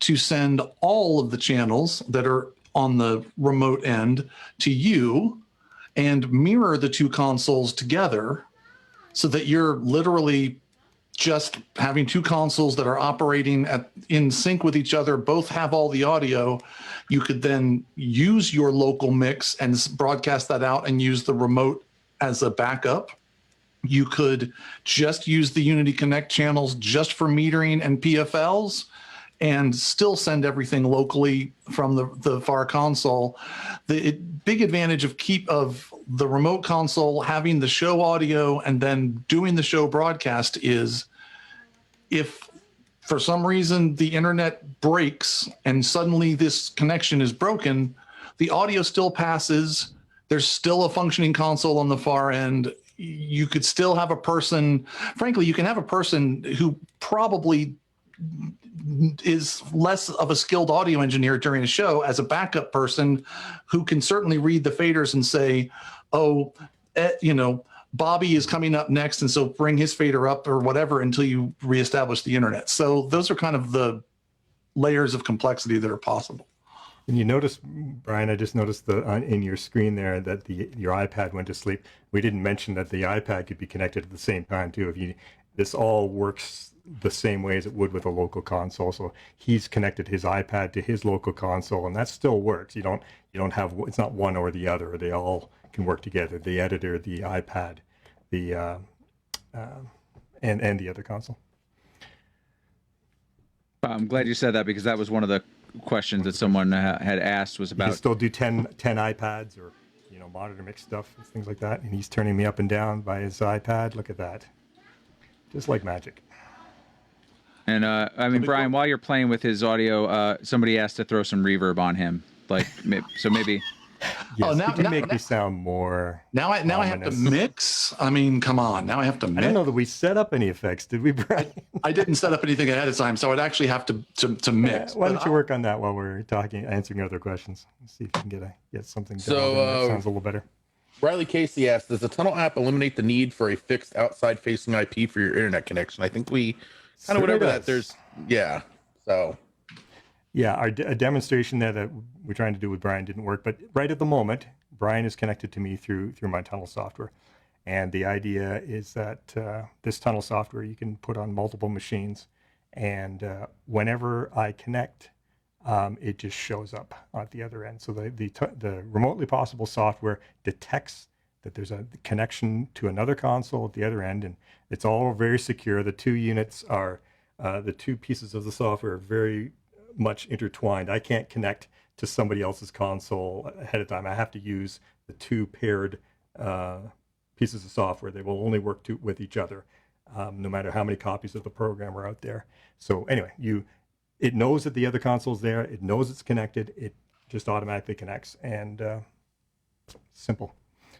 to send all of the channels that are on the remote end to you and mirror the 2 consoles together so that you're literally just having 2 consoles that are operating in sync with each other, both have all the audio. You could then use your local mix and broadcast that out and use the remote as a backup. You could just use the Unity Connect channels just for metering and PFLs and still send everything locally from the FAR console. The big advantage of the remote console having the show audio and then doing the show broadcast is if for some reason the internet breaks and suddenly this connection is broken, the audio still passes. There's still a functioning console on the far end. You could still have a person, frankly, you can have a person who probably is less of a skilled audio engineer during a show as a backup person who can certainly read the faders and say, Bobby is coming up next, and so bring his fader up or whatever until you reestablish the internet. So those are kind of the layers of complexity that are possible. And you notice, Brian, I just noticed in your screen there that your iPad went to sleep. We didn't mention that the iPad could be connected at the same time too. This all works the same way as it would with a local console. So he's connected his iPad to his local console, and that still works. You don't have, it's not one or the other. They all can work together. The editor, the iPad, and the other console. I'm glad you said that because that was one of the questions that someone had asked was about. You can still do 10 iPads or monitor mix stuff, things like that. And he's turning me up and down by his iPad. Look at that. Just like magic. And I mean, Brian, while you're playing with his audio, somebody asked to throw some reverb on him. Like, so maybe. Yes, you can make me sound more. Now I have to mix. I mean, come on. Now I have to mix. I don't know that we set up any effects, did we, Brian? I didn't set up anything ahead of time, so I'd actually have to mix. Why don't you work on that while we're talking, answering other questions? Let's see if we can get something done that sounds a little better. Riley Casey asked, does the tunnel app eliminate the need for a fixed outside facing IP for your internet connection? I think we kind of went over that. So. Yeah, a demonstration that we're trying to do with Brian didn't work, but right at the moment, Brian is connected to me through my tunnel software. And the idea is that this tunnel software you can put on multiple machines, and whenever I connect, it just shows up at the other end. So the remotely possible software detects that there's a connection to another console at the other end, and it's all very secure. The two units are, the two pieces of the software are very much intertwined. I can't connect to somebody else's console ahead of time. I have to use the two paired pieces of software. They will only work with each other, no matter how many copies of the program are out there. So anyway, it knows that the other console's there. It knows it's connected. It just automatically connects, and simple.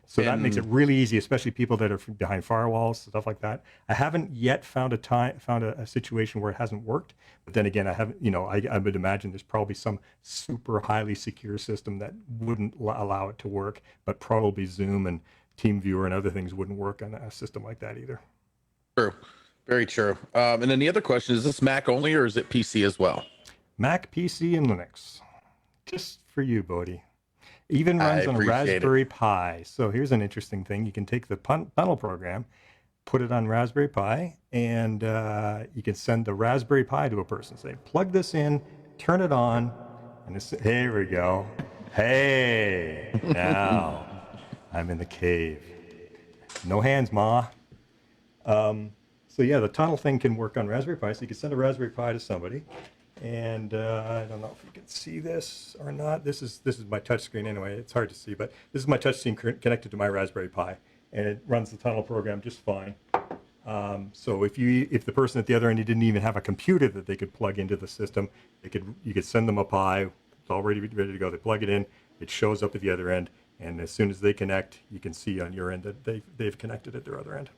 So that makes it really easy, especially people that are behind firewalls, stuff like that. I haven't yet found a situation where it hasn't worked. But then again, I would imagine there's probably some super highly secure system that wouldn't allow it to work, but probably Zoom and TeamViewer and other things wouldn't work on a system like that either. True. Very true. And then the other question, is this Mac only or is it PC as well? Mac, PC, and Linux. Just for you, Bodhi. Even runs on a Raspberry Pi. So here's an interesting thing. You can take the tunnel program, put it on Raspberry Pi, and you can send the Raspberry Pi to a person. Say, plug this in, turn it on, and here we go. Hey, now I'm in the cave. No hands, Ma. So yeah, the tunnel thing can work on Raspberry Pi. So you can send a Raspberry Pi to somebody. And I don't know if you can see this or not. This is my touch screen anyway. It's hard to see, but this is my touch screen connected to my Raspberry Pi, and it runs the tunnel program just fine. So if the person at the other end didn't even have a computer that they could plug into the system, you could send them a Pi. It's already ready to go. They plug it in. It shows up at the other end, and as soon as they connect, you can see on your end that they've connected at their other end.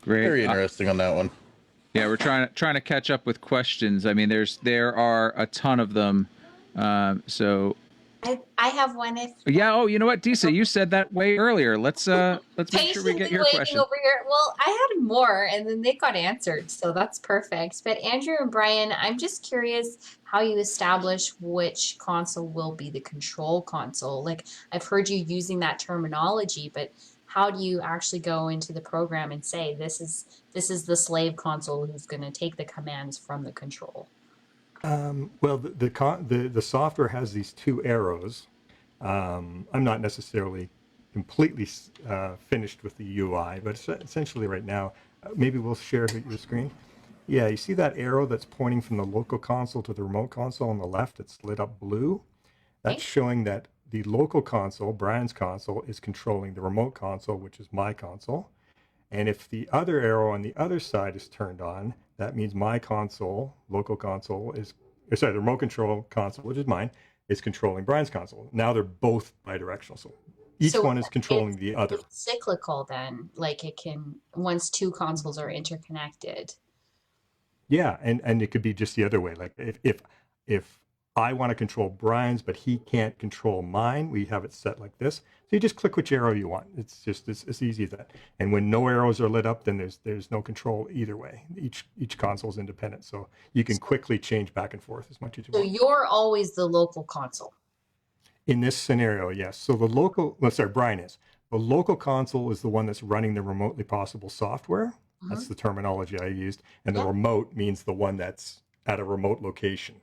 Great. Very interesting on that one. Yeah, we're trying to catch up with questions. I mean, there are a ton of them. So I have one. Yeah. Oh, you know what, Disa, you said that way earlier. Let's make sure we get your question. Over here. Well, I had more, and then they got answered, so that's perfect. But Andrew and Brian, I'm just curious how you establish which console will be the control console. Like, I've heard you using that terminology, but how do you actually go into the program and say this is the slave console who's going to take the commands from the control? Well, the software has these two arrows. I'm not necessarily completely finished with the UI, but essentially right now, maybe we'll share your screen. Yeah, you see that arrow that's pointing from the local console to the remote console on the left? It's lit up blue. That's showing that the local console, Brian's console, is controlling the remote console, which is my console. And if the other arrow on the other side is turned on, that means my console, local console, the remote control console, which is mine, is controlling Brian's console. Now they're both bidirectional. So each one is controlling the other. It's cyclical then, like it can, once two consoles are interconnected. Yeah, and it could be just the other way. Like if I want to control Brian's, but he can't control mine, we have it set like this. So you just click which arrow you want. It's just as easy as that. And when no arrows are lit up, then there's no control either way. Each console is independent, so you can quickly change back and forth as much as you want. So you're always the local console. In this scenario, yes. So Brian is. The local console is the one that's running the remotely possible software. That's the terminology I used. And the remote means the one that's at a remote location.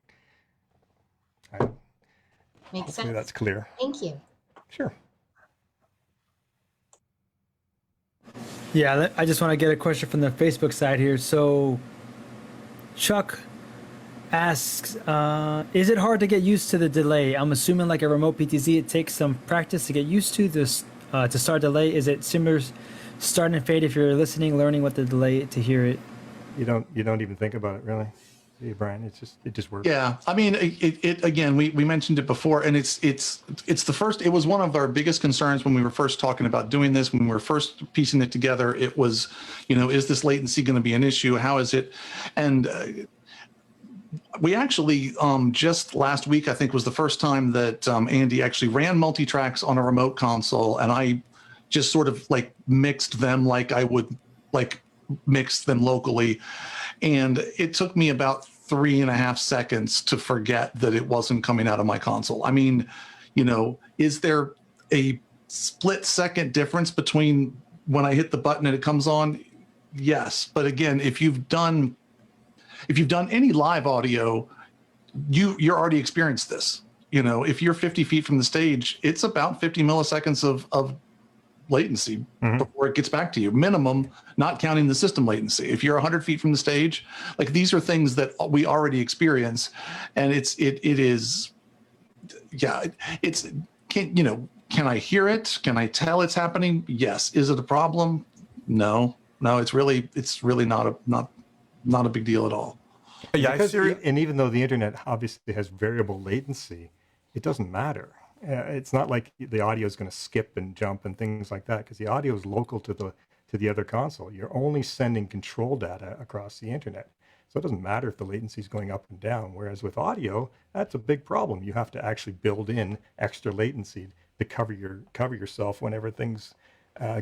Right. Makes Hopefully sense. that's clear. Thank you. Sure. Yeah, I just want to get a question from the Facebook side here. So, Chuck, asks, is it hard to get used to the delay? I'm assuming like a remote PTZ, it takes some practice to get used to this to start delay. Is it similar start and fade if you're listening, learning what the delay to hear it? You don't even think about it really. See, Brian, it just works. Yeah, I mean, it again. We mentioned it before, and it's the first. It was one of our biggest concerns when we were first talking about doing this. When we were first piecing it together, it was, is this latency going to be an issue? How is it? And we actually just last week, I think, was the first time that Andy actually ran multi-tracks on a remote console, and I just sort of like mixed them like I would like mix them locally. And it took me about 3.5 seconds to forget that it wasn't coming out of my console. I mean, is there a split second difference between when I hit the button and it comes on? Yes. But again, if you've done any live audio, you're already experienced this. If you're 50 feet from the stage, it's about 50 milliseconds of latency before it gets back to you, minimum, not counting the system latency. If you're 100 feet from the stage, like these are things that we already experience, and can I hear it? Can I tell it's happening? Yes. Is it a problem? No, it's really not a big deal at all. Yeah, and even though the internet obviously has variable latency, it doesn't matter. It's not like the audio is going to skip and jump and things like that, because the audio is local to the other console. You're only sending control data across the internet. So it doesn't matter if the latency is going up and down. Whereas with audio, that's a big problem. You have to actually build in extra latency to cover yourself whenever things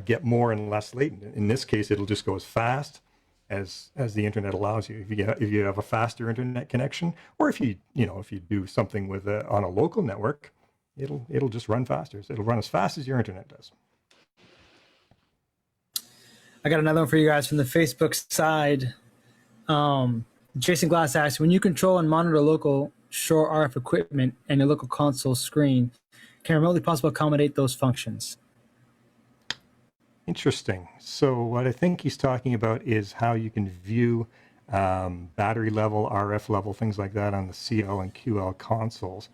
get more and less latent. In this case, it'll just go as fast as the internet allows you. If you have a faster internet connection, or if you do something with on a local network, it'll just run faster. So it'll run as fast as your internet does. I got another one for you guys from the Facebook side. Jason Glass asks, when you control and monitor local Shore RF equipment and your local console screen, can remotely possible accommodate those functions? Interesting. So what I think he's talking about is how you can view battery level, RF level, things like that on the CL and QL consoles.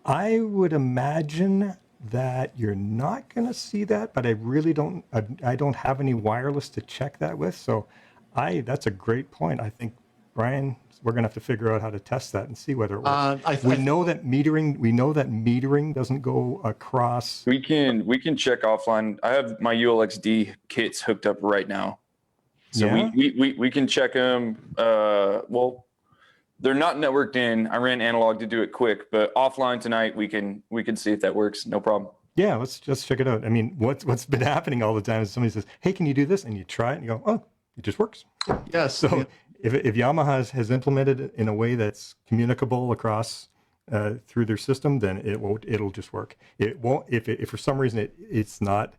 I would imagine that you're not going to see that, but I really don't. I don't have any wireless to check that with. So, that's a great point. I think, Brian, we're going to have to figure out how to test that and see whether it works. We know that metering doesn't go across. We can check offline. I have my ULXD kits hooked up right now, so Yeah? we can check them. Well, they're not networked in. I ran analog to do it quick, but offline tonight we can see if that works. No problem. Yeah, let's just check it out. I mean, what's been happening all the time is somebody says, "Hey, can you do this?" and you try it and you go, "Oh, it just works." Yeah. So if Yamaha has implemented it in a way that's communicable across through their system, then it'll just work. It won't if for some reason it's not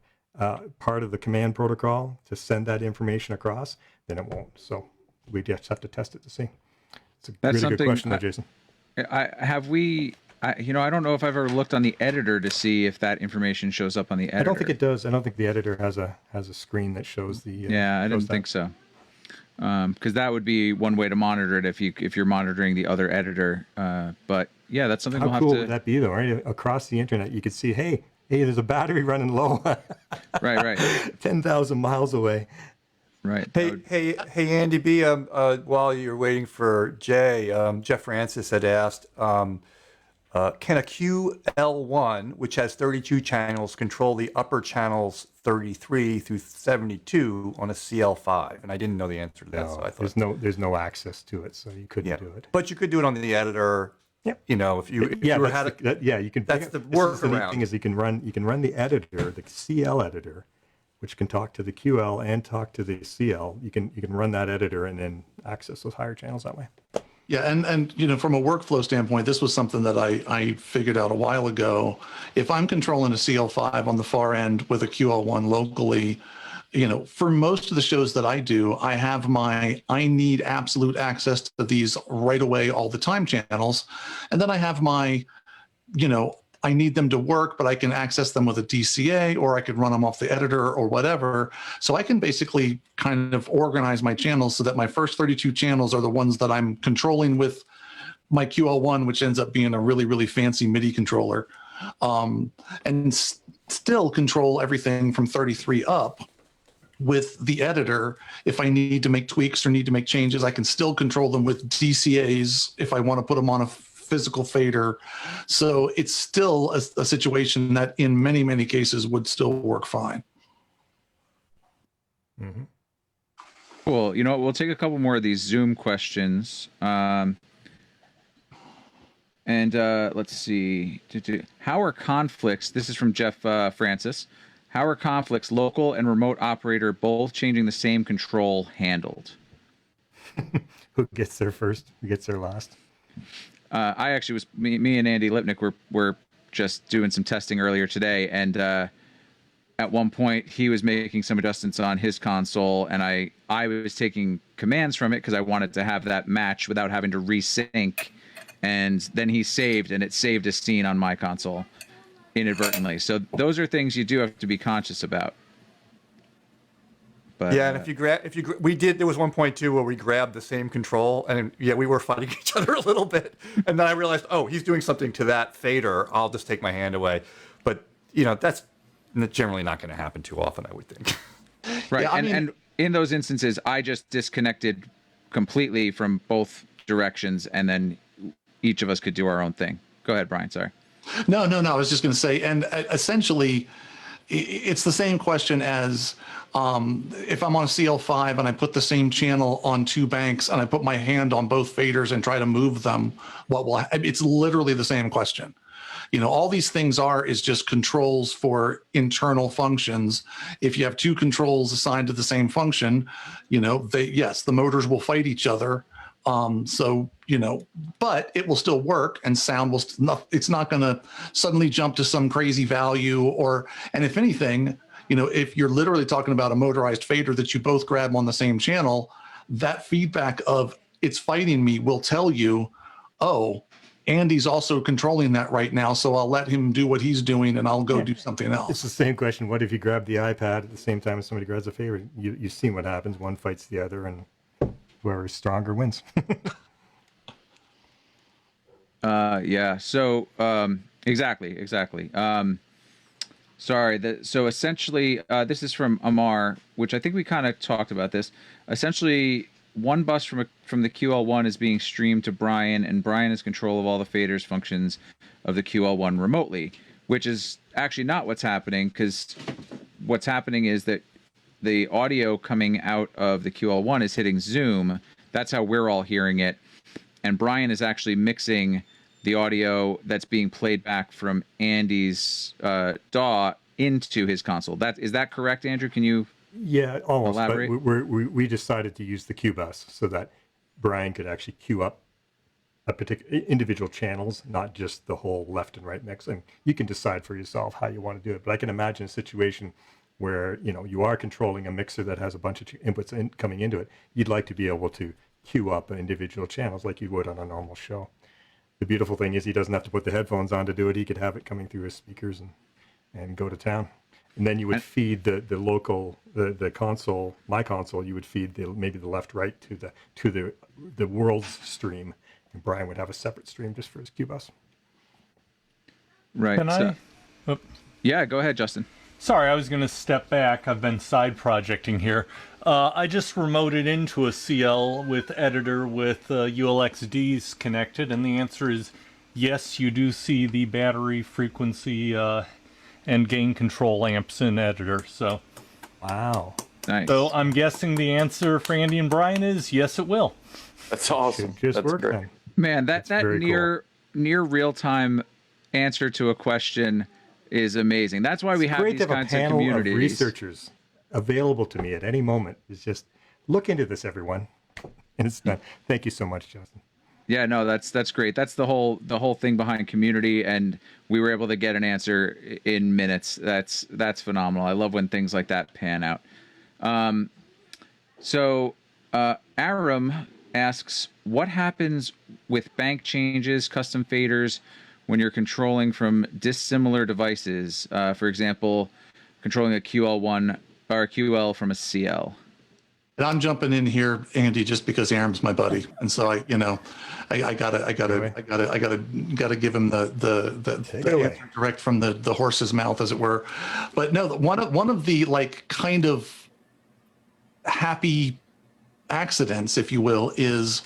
part of the command protocol to send that information across, then it won't. So we just have to test it to see. It's a really good question, though, Jason. I don't know if I've ever looked on the editor to see if that information shows up on the editor. I don't think it does. I don't think the editor has a screen that shows the. Yeah, I didn't think so. Because that would be one way to monitor it if you're monitoring the other editor. But yeah, that's something we'll have to. How cool would that be, though? Right, across the internet, you could see, hey, there's a battery running low. Right. 10,000 miles away. Right. Hey, Andy B. While you're waiting for Jay, Jeff Francis had asked, can a QL1, which has 32 channels, control the upper channels 33 through 72 on a CL5? And I didn't know the answer to that, No, so I thought there's no access to it, so you couldn't do it. But you could do it on the editor. Yep. If you you can. That's the workaround. The neat thing is you can run the editor, the CL editor, which can talk to the QL and talk to the CL. You can run that editor and then access those higher channels that way. Yeah, and from a workflow standpoint, this was something that I figured out a while ago. If I'm controlling a CL5 on the far end with a QL1 locally, for most of the shows that I do, I need absolute access to these right away all the time channels. And then I have my, I need them to work, but I can access them with a DCA, or I could run them off the editor or whatever. So I can basically kind of organize my channels so that my first 32 channels are the ones that I'm controlling with my QL1, which ends up being a really, really fancy MIDI controller, and still control everything from 33 up with the editor. If I need to make tweaks or need to make changes, I can still control them with DCAs if I want to put them on a physical fader. So it's still a situation that in many, many cases would still work fine. Mm-hmm. Cool. You know what? We'll take a couple more of these Zoom questions. Let's see. How are conflicts? This is from Jeff Francis. How are conflicts, local and remote operator, both changing the same control, handled? Who gets there first? Who gets there last? I actually was me and Andy Lipnick were just doing some testing earlier today, and at one point he was making some adjustments on his console, and I was taking commands from it because I wanted to have that match without having to resync, and then he saved, and it saved a scene on my console inadvertently. So those are things you do have to be conscious about. But, yeah, and there was one point too where we grabbed the same control, and yeah, we were fighting each other a little bit, and then I realized, oh, he's doing something to that fader. I'll just take my hand away. But that's generally not going to happen too often, I would think. Right, Yeah, and in those instances, I just disconnected completely from both directions, and then each of us could do our own thing. Go ahead, Brian. Sorry. No. I was just going to say, and essentially, it's the same question as if I'm on a CL5 and I put the same channel on two banks and I put my hand on both faders and try to move them. It's literally the same question. All these things is just controls for internal functions. If you have two controls assigned to the same function, the motors will fight each other. But it will still work, and sound it's not going to suddenly jump to some crazy value, and if anything, if you're literally talking about a motorized fader that you both grab on the same channel, that feedback of it's fighting me will tell you, oh, Andy's also controlling that right now, so I'll let him do what he's doing and I'll go do something else. It's the same question. What if you grab the iPad at the same time as somebody grabs a fader? You've seen what happens. One fights the other, and whoever's stronger wins. Yeah. So exactly. Sorry. So essentially, this is from Amar, which I think we kind of talked about this. Essentially, one bus from the QL1 is being streamed to Brian, and Brian has control of all the faders functions of the QL1 remotely, which is actually not what's happening, because what's happening is that the audio coming out of the QL1 is hitting Zoom. That's how we're all hearing it. And Brian is actually mixing the audio that's being played back from Andy's DAW into his console. Is that correct, Andrew? Can you almost elaborate? But we decided to use the Q bus so that Brian could actually queue up a particular individual channels, not just the whole left and right mix. And you can decide for yourself how you want to do it. But I can imagine a situation where you are controlling a mixer that has a bunch of inputs coming into it. You'd like to be able to queue up individual channels like you would on a normal show. The beautiful thing is he doesn't have to put the headphones on to do it. He could have it coming through his speakers and go to town. And then you would feed the local the console, my console. You would feed maybe the left right to the world's stream, and Brian would have a separate stream just for his Q bus. Right. Can I? Yeah, go ahead, Justin. Sorry, I was going to step back. I've been side projecting here. I just remoted into a CL with editor with ULXDs connected, and the answer is yes, you do see the battery frequency and gain control amps in editor. So, wow. Nice. So I'm guessing the answer for Andy and Brian is yes, it will. That's awesome. Just That's work great. then. Man, that very near real time answer to a question is amazing. That's why we have Great these to have a kinds of panel communities. of researchers available to me at any moment. It's just look into this, everyone. And it's done. Thank you so much, Justin. Yeah, no, that's great. That's the whole thing behind community, and we were able to get an answer in minutes. That's phenomenal. I love when things like that pan out. So Aram asks, what happens with bank changes, custom faders, when you're controlling from dissimilar devices? For example, controlling a QL1 or a QL from a CL. And I'm jumping in here, Andy, just because Aaron's my buddy, and so I gotta give him the answer direct from the horse's mouth, as it were. But no, one of the like kind of happy accidents, if you will, is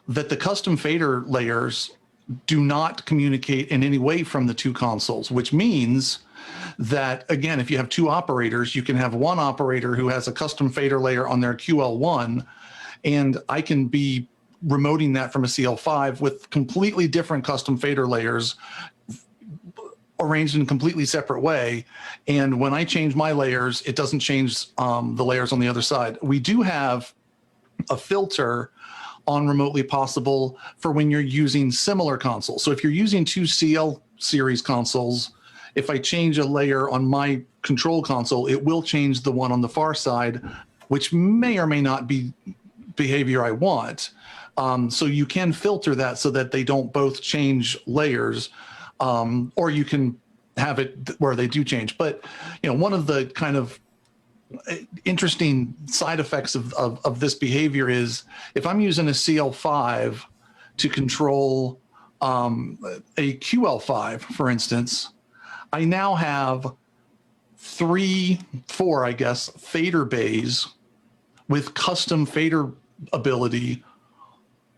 that the custom fader layers do not communicate in any way from the two consoles, which means that, again, if you have two operators, you can have one operator who has a custom fader layer on their QL1, and I can be remoting that from a CL5 with completely different custom fader layers arranged in a completely separate way. And when I change my layers, it doesn't change the layers on the other side. We do have a filter on Remotely Possible for when you're using similar consoles. So if you're using two CL series consoles, if I change a layer on my control console, it will change the one on the far side, which may or may not be behavior I want. So you can filter that so that they don't both change layers, or you can have it where they do change. But one of the kind of interesting side effects of this behavior is if I'm using a CL5 to control a QL5, for instance, I now have four, I guess, fader bays with custom fader ability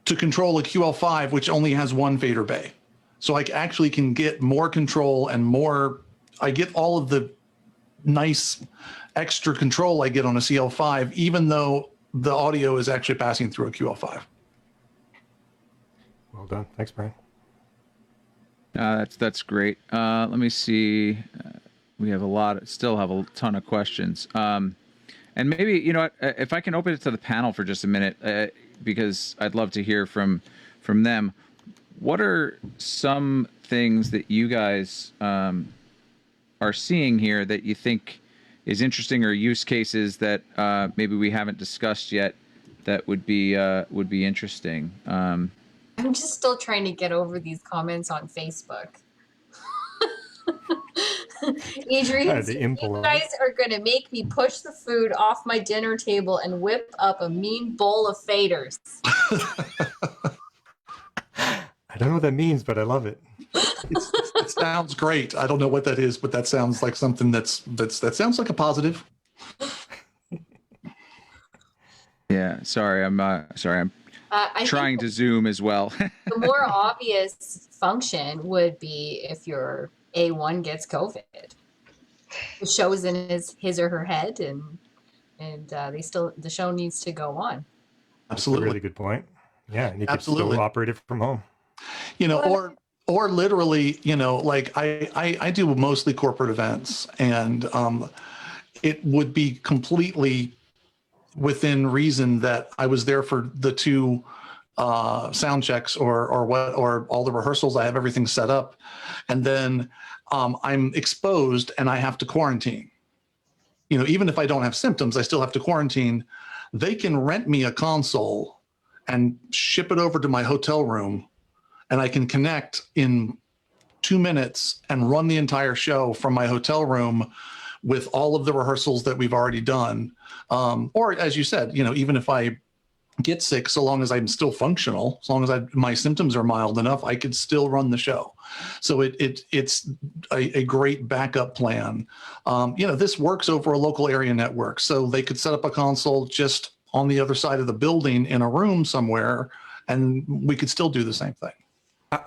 to control a QL5, which only has one fader bay. So I actually can get more control and more, I get all of the nice extra control I get on a CL5, even though the audio is actually passing through a QL5. Well done. Thanks, Brian. That's great. Let me see. We have still have a ton of questions. And maybe, if I can open it to the panel for just a minute, because I'd love to hear from them. What are some things that you guys are seeing here that you think is interesting, or use cases that maybe we haven't discussed yet that would be interesting? I'm just still trying to get over these comments on Facebook. Adrian, you guys are going to make me push the food off my dinner table and whip up a mean bowl of faders. I don't know what that means, but I love it. It sounds great. I don't know what that is, but that sounds like something that sounds like a positive. Yeah, sorry, I'm trying to Zoom as well. The more obvious function would be if your A1 gets COVID. The show's in his or her head, and the show needs to go on. Absolutely, that's a really good point. Yeah, and you could absolutely still operate it from home. Or literally, like I do mostly corporate events, and it would be completely within reason that I was there for the two sound checks or all the rehearsals. I have everything set up, and then I'm exposed and I have to quarantine. Even if I don't have symptoms, I still have to quarantine. They can rent me a console and ship it over to my hotel room, and I can connect in 2 minutes and run the entire show from my hotel room with all of the rehearsals that we've already done. Or as you said, even if I get sick, so long as I'm still functional, as long as my symptoms are mild enough, I could still run the show. So it's a great backup plan. This works over a local area network, so they could set up a console just on the other side of the building in a room somewhere, and we could still do the same thing.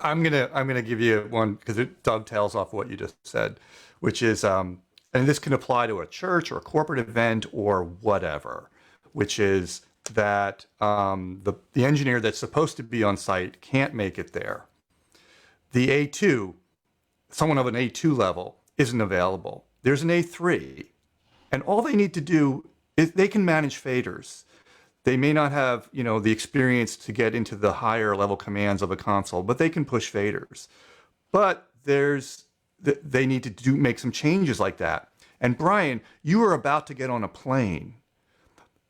I'm gonna give you one because it dovetails off what you just said, which is, and this can apply to a church or a corporate event or whatever, which is that the engineer that's supposed to be on site can't make it there. The A2, someone of an A2 level, isn't available. There's an A3, and all they need to do is they can manage faders. They may not have, the experience to get into the higher level commands of a console, but they can push faders. But they need to make some changes like that. And Brian, you are about to get on a plane.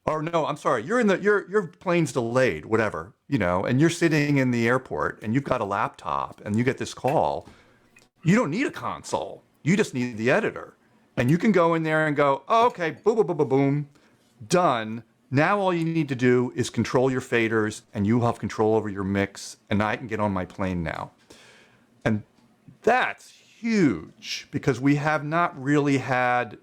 Or no, I'm sorry, your plane's delayed, whatever, and you're sitting in the airport and you've got a laptop and you get this call. You don't need a console. You just need the editor. And you can go in there and go, oh, okay, boom, boom, boom, boom, boom, done. Now all you need to do is control your faders, and you have control over your mix, and I can get on my plane now. And that's huge, because we have not really had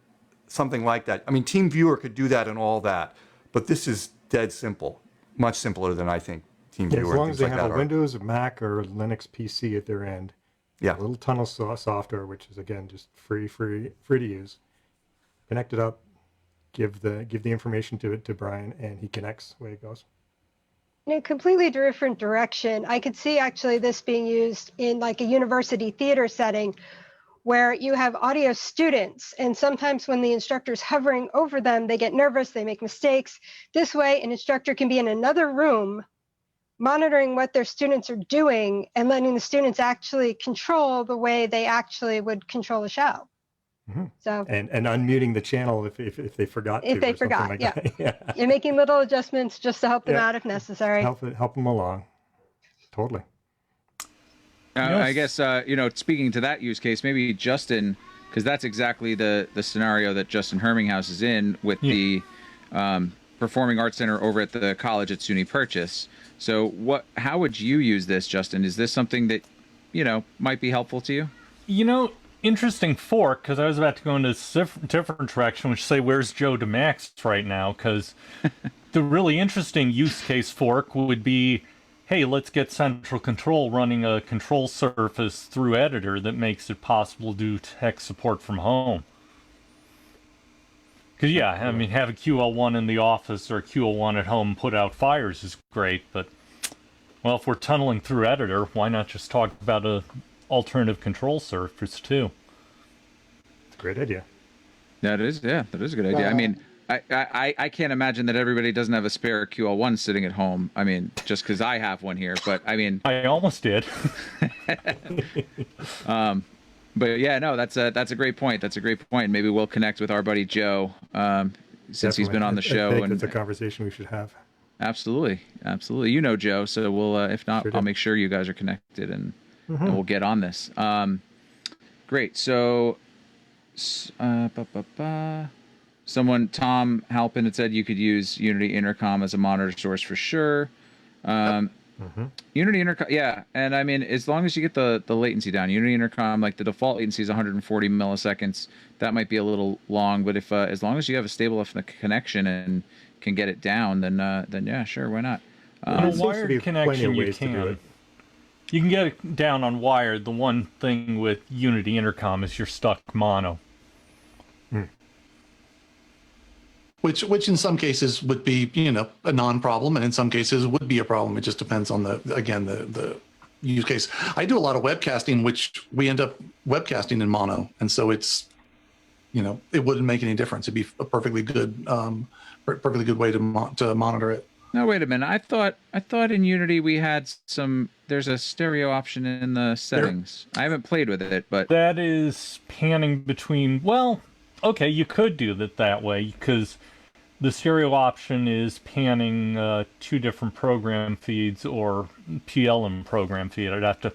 something like that. I mean, TeamViewer could do that and all that, but this is dead simple, much simpler than I think TeamViewer. As long as they like have a are. Windows, Mac, or Linux PC at their end. Yeah. A little tunnel software, which is again just free to use. Connect it up, give the information to Brian, and he connects. Away it goes. In a completely different direction, I could see actually this being used in like a university theater setting where you have audio students, and sometimes when the instructor's hovering over them, they get nervous, they make mistakes. This way, an instructor can be in another room monitoring what their students are doing and letting the students actually control the way they actually would control a show. Mm-hmm. So and unmuting the channel if they forgot if to. they Or forgot, like yeah. That. Yeah. You're making little adjustments just to help them Yeah. out if necessary. Help them along. Totally. I guess, speaking to that use case, maybe Justin, because that's exactly the scenario that Justin Herminghaus is in with the Performing Arts Center over at the college at SUNY Purchase. So how would you use this, Justin? Is this something that, might be helpful to you? Interesting fork, because I was about to go into a different direction, which say, where's Joe DeMax right now? Because the really interesting use case fork would be, hey, let's get central control running a control surface through editor that makes it possible to do tech support from home. Because, have a QL1 in the office or a QL1 at home put out fires is great, but, well, if we're tunneling through editor, why not just talk about a alternative control surface too? It's a great idea. That is a good idea. I mean, I can't imagine that everybody doesn't have a spare QL1 sitting at home. I mean, just because I have one here, but I mean, I almost did. But yeah, no, that's a great point. That's a great point. Maybe we'll connect with our buddy Joe, since he's been on the show. I think that's a conversation we should have. Absolutely. You know Joe, so we'll if not, I'll make sure you guys are connected and we'll get on this. Great. So, someone, Tom Halpin, had said you could use Unity Intercom as a monitor source for sure. Unity Intercom, yeah, and I mean, as long as you get the latency down, Unity Intercom, like the default latency is 140 milliseconds. That might be a little long, but if as long as you have a stable enough connection and can get it down, then yeah, sure, why not? On a wired connection, you can. You can get it down on wired. The one thing with Unity Intercom is you're stuck mono. Which in some cases would be, a non-problem, and in some cases would be a problem. It just depends on the use case. I do a lot of webcasting, which we end up webcasting in mono, and so it's, it wouldn't make any difference. It'd be a perfectly good way to monitor it. No, wait a minute. I thought in Unity we had there's a stereo option in the settings. I haven't played with it, but that is panning between. Well, okay, you could do that way because the stereo option is panning two different program feeds or PLM program feed. I'd have to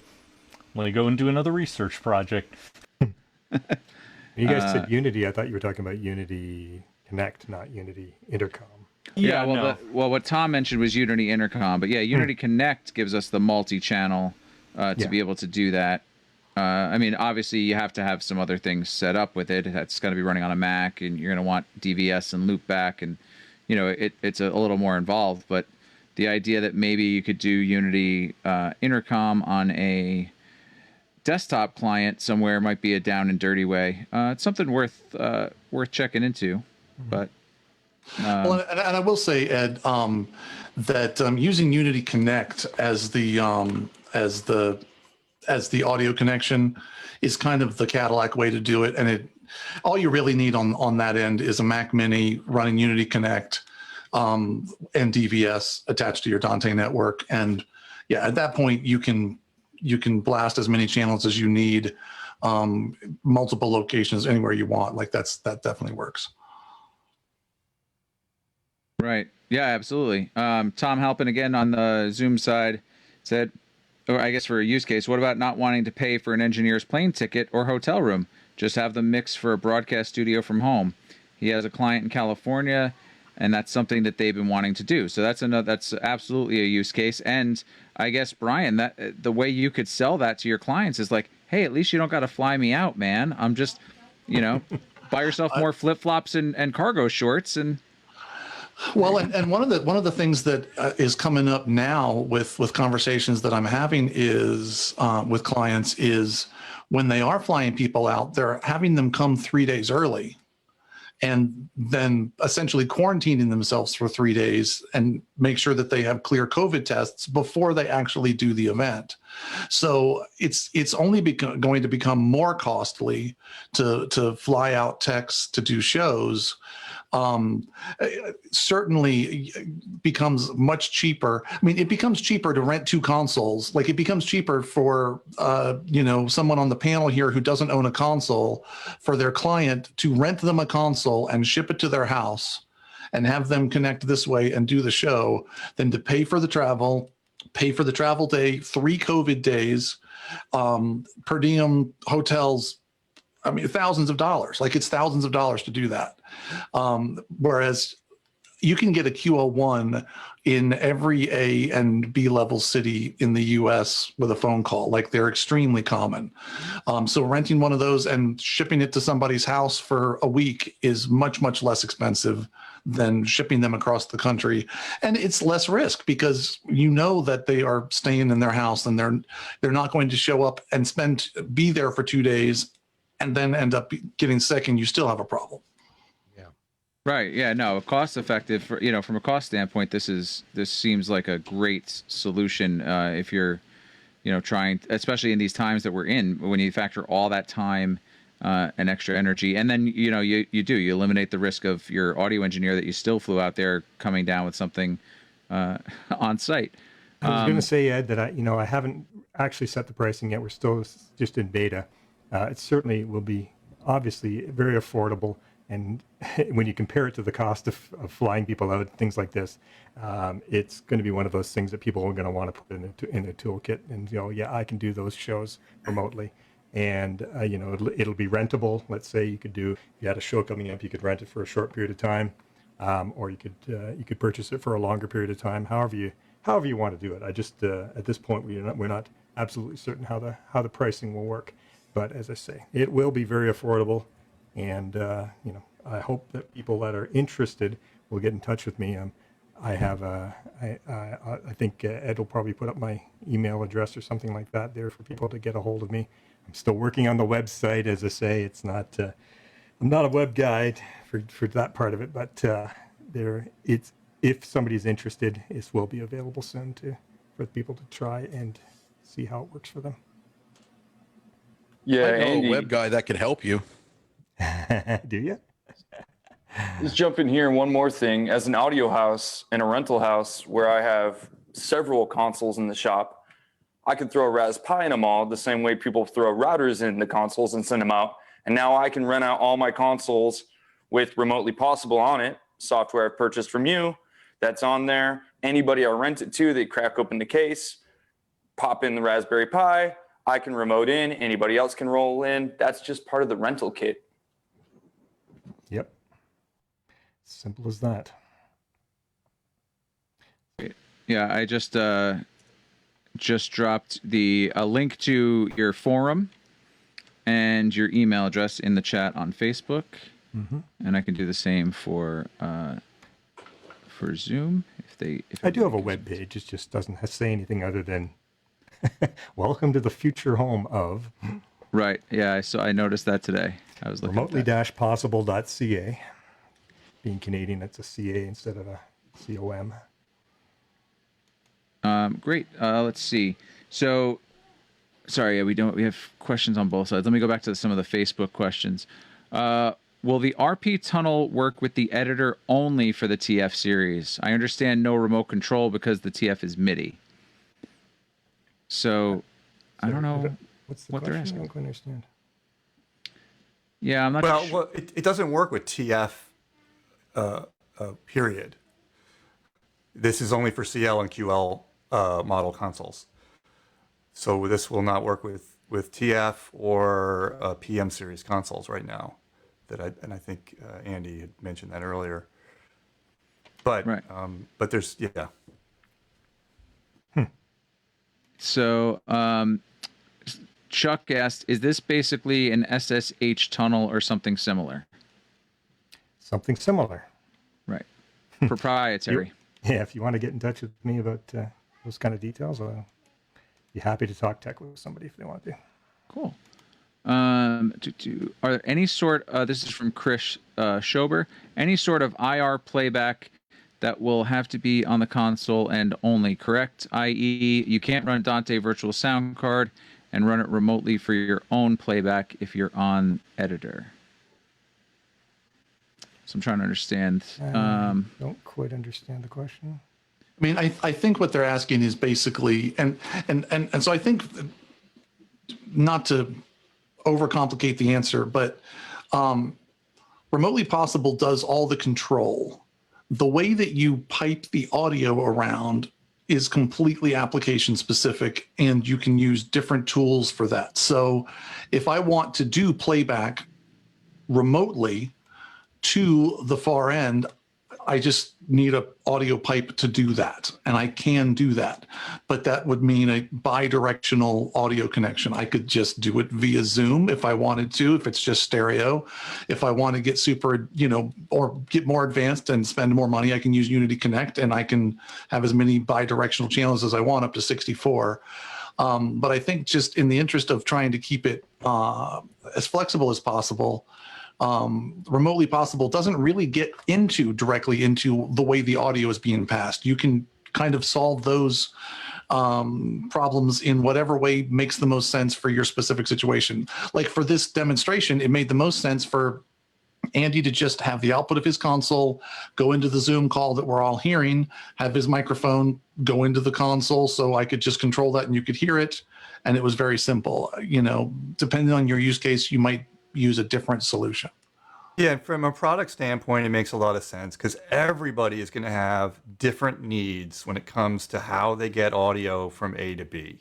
let me go and do another research project. You guys said Unity. I thought you were talking about Unity Connect, not Unity Intercom. Yeah, well, what Tom mentioned was Unity Intercom, but yeah, Unity Connect gives us the multi-channel to be able to do that. I mean, obviously, you have to have some other things set up with it. That's going to be running on a Mac, and you're going to want DVS and loopback, and it's a little more involved. But the idea that maybe you could do Unity Intercom on a desktop client somewhere might be a down and dirty way. It's something worth checking into, but. Well, and I will say, Ed, that using Unity Connect as the audio connection is kind of the Cadillac way to do it. And all you really need on that end is a Mac Mini running Unity Connect and DVS attached to your Dante network. And yeah, at that point you can blast as many channels as you need, multiple locations anywhere you want. Like that definitely works. Right. Yeah, absolutely. Tom Halpin again on the Zoom side said, or I guess for a use case, what about not wanting to pay for an engineer's plane ticket or hotel room? Just have them mix for a broadcast studio from home. He has a client in California, and that's something that they've been wanting to do. So that's absolutely a use case. And I guess, Brian, that the way you could sell that to your clients is like, hey, at least you don't got to fly me out, man. I'm just, buy yourself more flip-flops and cargo shorts. And well, and one of the things that is coming up now with conversations that I'm having is with clients is when they are flying people out, they're having them come 3 days early, and then essentially quarantining themselves for 3 days and make sure that they have clear COVID tests before they actually do the event. So it's only going to become more costly to fly out techs to do shows. Certainly becomes much cheaper. I mean, it becomes cheaper to rent 2 consoles. Like, it becomes cheaper for, someone on the panel here who doesn't own a console, for their client to rent them a console and ship it to their house and have them connect this way and do the show than to pay for the travel day, 3 COVID days, per diem hotels. I mean, thousands of dollars. Like, it's thousands of dollars to do that. Whereas you can get a QL1 in every A and B level city in the US with a phone call. Like, they're extremely common. So renting one of those and shipping it to somebody's house for a week is much, much less expensive than shipping them across the country. And it's less risk because you know that they are staying in their house and they're not going to show up and be there for 2 days and then end up getting sick, and you still have a problem. Right. Yeah. No. Cost effective. From a cost standpoint, this seems like a great solution if you're, trying, especially in these times that we're in, when you factor all that time and extra energy, and then you eliminate the risk of your audio engineer that you still flew out there coming down with something on site. I was going to say, Ed, that I haven't actually set the pricing yet. We're still just in beta. It certainly will be obviously very affordable. And when you compare it to the cost of flying people out, things like this, it's going to be one of those things that people are going to want to put in their toolkit. And, I can do those shows remotely. And, it'll be rentable. Let's say if you had a show coming up, you could rent it for a short period of time, or you could purchase it for a longer period of time, however you want to do it. I just, at this point, we're not absolutely certain how the pricing will work. But as I say, it will be very affordable. And, I hope that people that are interested will get in touch with me. I think Ed will probably put up my email address or something like that there for people to get a hold of me. I'm still working on the website. As I say, it's not, I'm not a web guy for that part of it, but if somebody's interested, it will be available soon for people to try and see how it works for them. Yeah, I know Andy, a web guy that could help you. Do you? Let's jump in here. One more thing. As an audio house and a rental house where I have several consoles in the shop, I could throw a Raspberry Pi in them all the same way people throw routers in the consoles and send them out. And now I can rent out all my consoles with Remotely Possible on it, software I purchased from you that's on there. Anybody I rent it to, they crack open the case, pop in the Raspberry Pi, I can remote in, anybody else can roll in. That's just part of the rental kit. Yep. Simple as that. Yeah, I just dropped a link to your forum and your email address in the chat on Facebook, and I can do the same for Zoom if I do have a web page. It just doesn't say anything other than "Welcome to the future home of." Right. Yeah. I noticed that today. I was looking remotely-possible.ca. Being Canadian, it's a CA instead of a COM. Great. Let's see. So, sorry, we have questions on both sides. Let me go back to some of the Facebook questions. Will the RP tunnel work with the editor only for the TF series? I understand no remote control because the TF is MIDI. So I don't know what they're asking. I don't understand. Yeah, I'm not sure. Well, it doesn't work with TF, period. This is only for CL and QL model consoles. So this will not work with TF or PM series consoles right now. I think Andy had mentioned that earlier. But Right. but there's yeah. So Chuck asked, is this basically an SSH tunnel or something similar? Something similar. Right. Proprietary. Yeah, if you want to get in touch with me about those kind of details, I'll be happy to talk tech with somebody if they want to. Cool. Are there any sort, this is from Chris Schober, any sort of IR playback that will have to be on the console and only, correct? I.e., you can't run Dante Virtual Sound Card and run it remotely for your own playback if you're on editor. So I'm trying to understand. Don't quite understand the question. I mean, I think what they're asking is basically, and so I think, not to overcomplicate the answer, but Remotely Possible does all the control. The way that you pipe the audio around is completely application specific, and you can use different tools for that. So if I want to do playback remotely to the far end, I just need an audio pipe to do that, and I can do that. But that would mean a bi-directional audio connection. I could just do it via Zoom if I wanted to, if it's just stereo. If I want to get super, or get more advanced and spend more money, I can use Unity Connect, and I can have as many bi-directional channels as I want, up to 64. But I think just in the interest of trying to keep it as flexible as possible, Remotely Possible doesn't really get directly into the way the audio is being passed. You can kind of solve those problems in whatever way makes the most sense for your specific situation. Like for this demonstration, it made the most sense for Andy to just have the output of his console go into the Zoom call that we're all hearing, have his microphone go into the console so I could just control that and you could hear it. And it was very simple. Depending on your use case, you might use a different solution. Yeah, from a product standpoint, it makes a lot of sense because everybody is going to have different needs when it comes to how they get audio from A to B,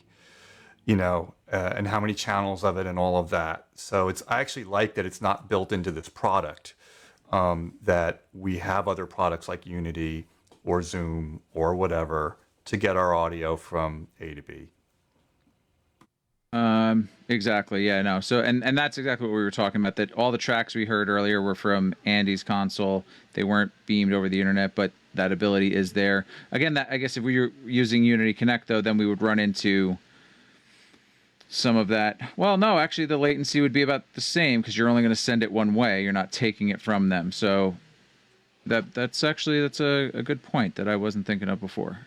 and how many channels of it and all of that. So I actually like that it's not built into this product, that we have other products like Unity or Zoom or whatever to get our audio from A to B. Exactly. Yeah, no. So, and that's exactly what we were talking about, that all the tracks we heard earlier were from Andy's console. They weren't beamed over the internet, but that ability is there. Again, I guess if we were using Unity Connect, though, then we would run into some of that. Well, no, actually the latency would be about the same because you're only going to send it one way. You're not taking it from them. So that's a good point that I wasn't thinking of before.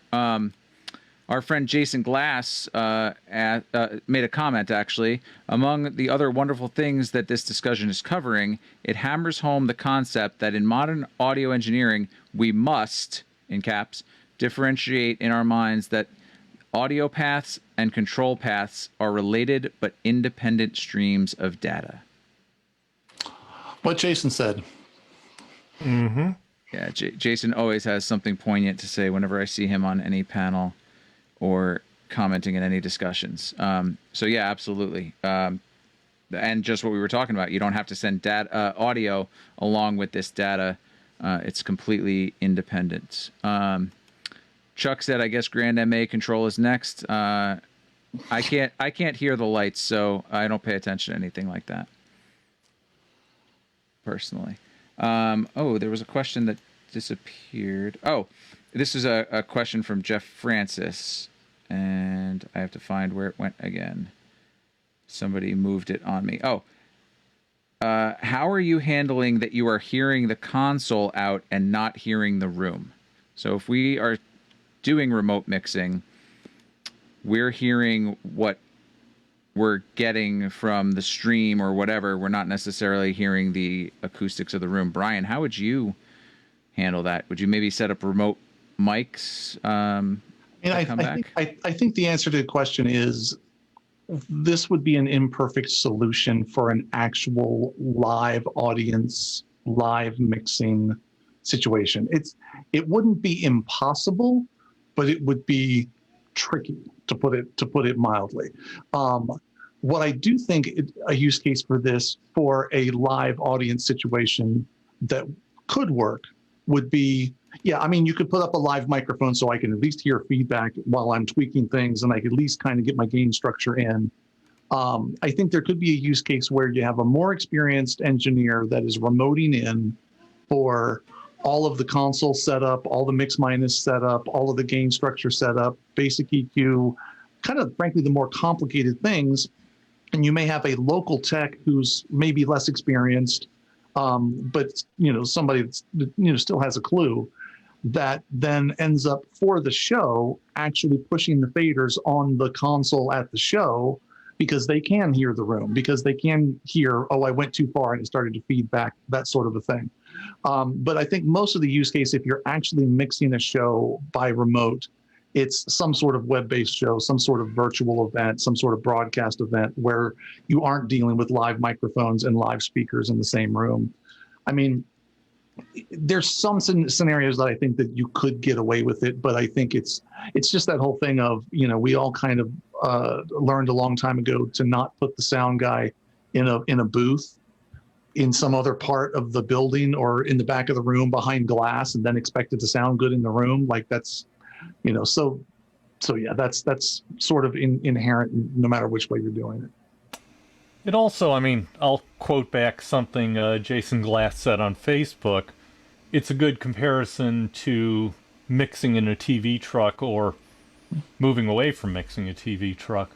Our friend Jason Glass made a comment, actually. Among the other wonderful things that this discussion is covering, it hammers home the concept that in modern audio engineering, we must, in caps, differentiate in our minds that audio paths and control paths are related but independent streams of data. What Jason said. Mm-hmm. Yeah, Jason always has something poignant to say whenever I see him on any panel or commenting in any discussions. So yeah, absolutely. And just what we were talking about, you don't have to send audio along with this data. It's completely independent. Chuck said, I guess Grand MA control is next. I can't hear the lights, so I don't pay attention to anything like that, personally. There was a question that disappeared. Oh, this is a question from Jeff Francis, and I have to find where it went again. Somebody moved it on me. How are you handling that you are hearing the console out and not hearing the room? So if we are doing remote mixing, we're hearing what we're getting from the stream or whatever. We're not necessarily hearing the acoustics of the room. Brian, how would you handle that? Would you maybe set up remote mics? I think the answer to the question is this would be an imperfect solution for an actual live audience, live mixing situation. It wouldn't be impossible, but it would be tricky, to put it mildly. What I do think a use case for this, for a live audience situation that could work, would be Yeah, I mean, you could put up a live microphone so I can at least hear feedback while I'm tweaking things, and I could at least kind of get my gain structure in. I think there could be a use case where you have a more experienced engineer that is remoting in for all of the console setup, all the mix minus setup, all of the gain structure setup, basic EQ, kind of frankly the more complicated things. And you may have a local tech who's maybe less experienced, but somebody that's still has a clue, that then ends up for the show actually pushing the faders on the console at the show, because they can hear the room, because they can hear, oh, I went too far and it started to feedback, that sort of a thing. But I think most of the use case, if you're actually mixing a show by remote, it's some sort of web-based show, some sort of virtual event, some sort of broadcast event where you aren't dealing with live microphones and live speakers in the same room. I mean, there's some scenarios that I think that you could get away with it, but I think it's just that whole thing of, we all kind of learned a long time ago to not put the sound guy in a booth in some other part of the building or in the back of the room behind glass and then expect it to sound good in the room. Like that's, so yeah, that's sort of inherent no matter which way you're doing it. It also, I mean, I'll quote back something Jason Glass said on Facebook. It's a good comparison to mixing in a TV truck or moving away from mixing a TV truck.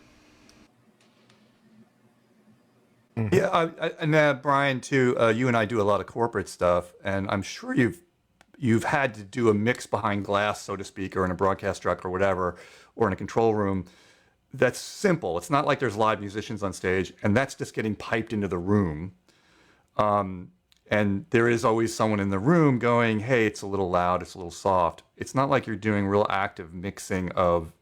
Yeah, and Brian too. You and I do a lot of corporate stuff, and I'm sure you've had to do a mix behind glass, so to speak, or in a broadcast truck or whatever, or in a control room. That's simple. It's not like there's live musicians on stage, and that's just getting piped into the room. And there is always someone in the room going, hey, it's a little loud, it's a little soft. It's not like you're doing real active mixing of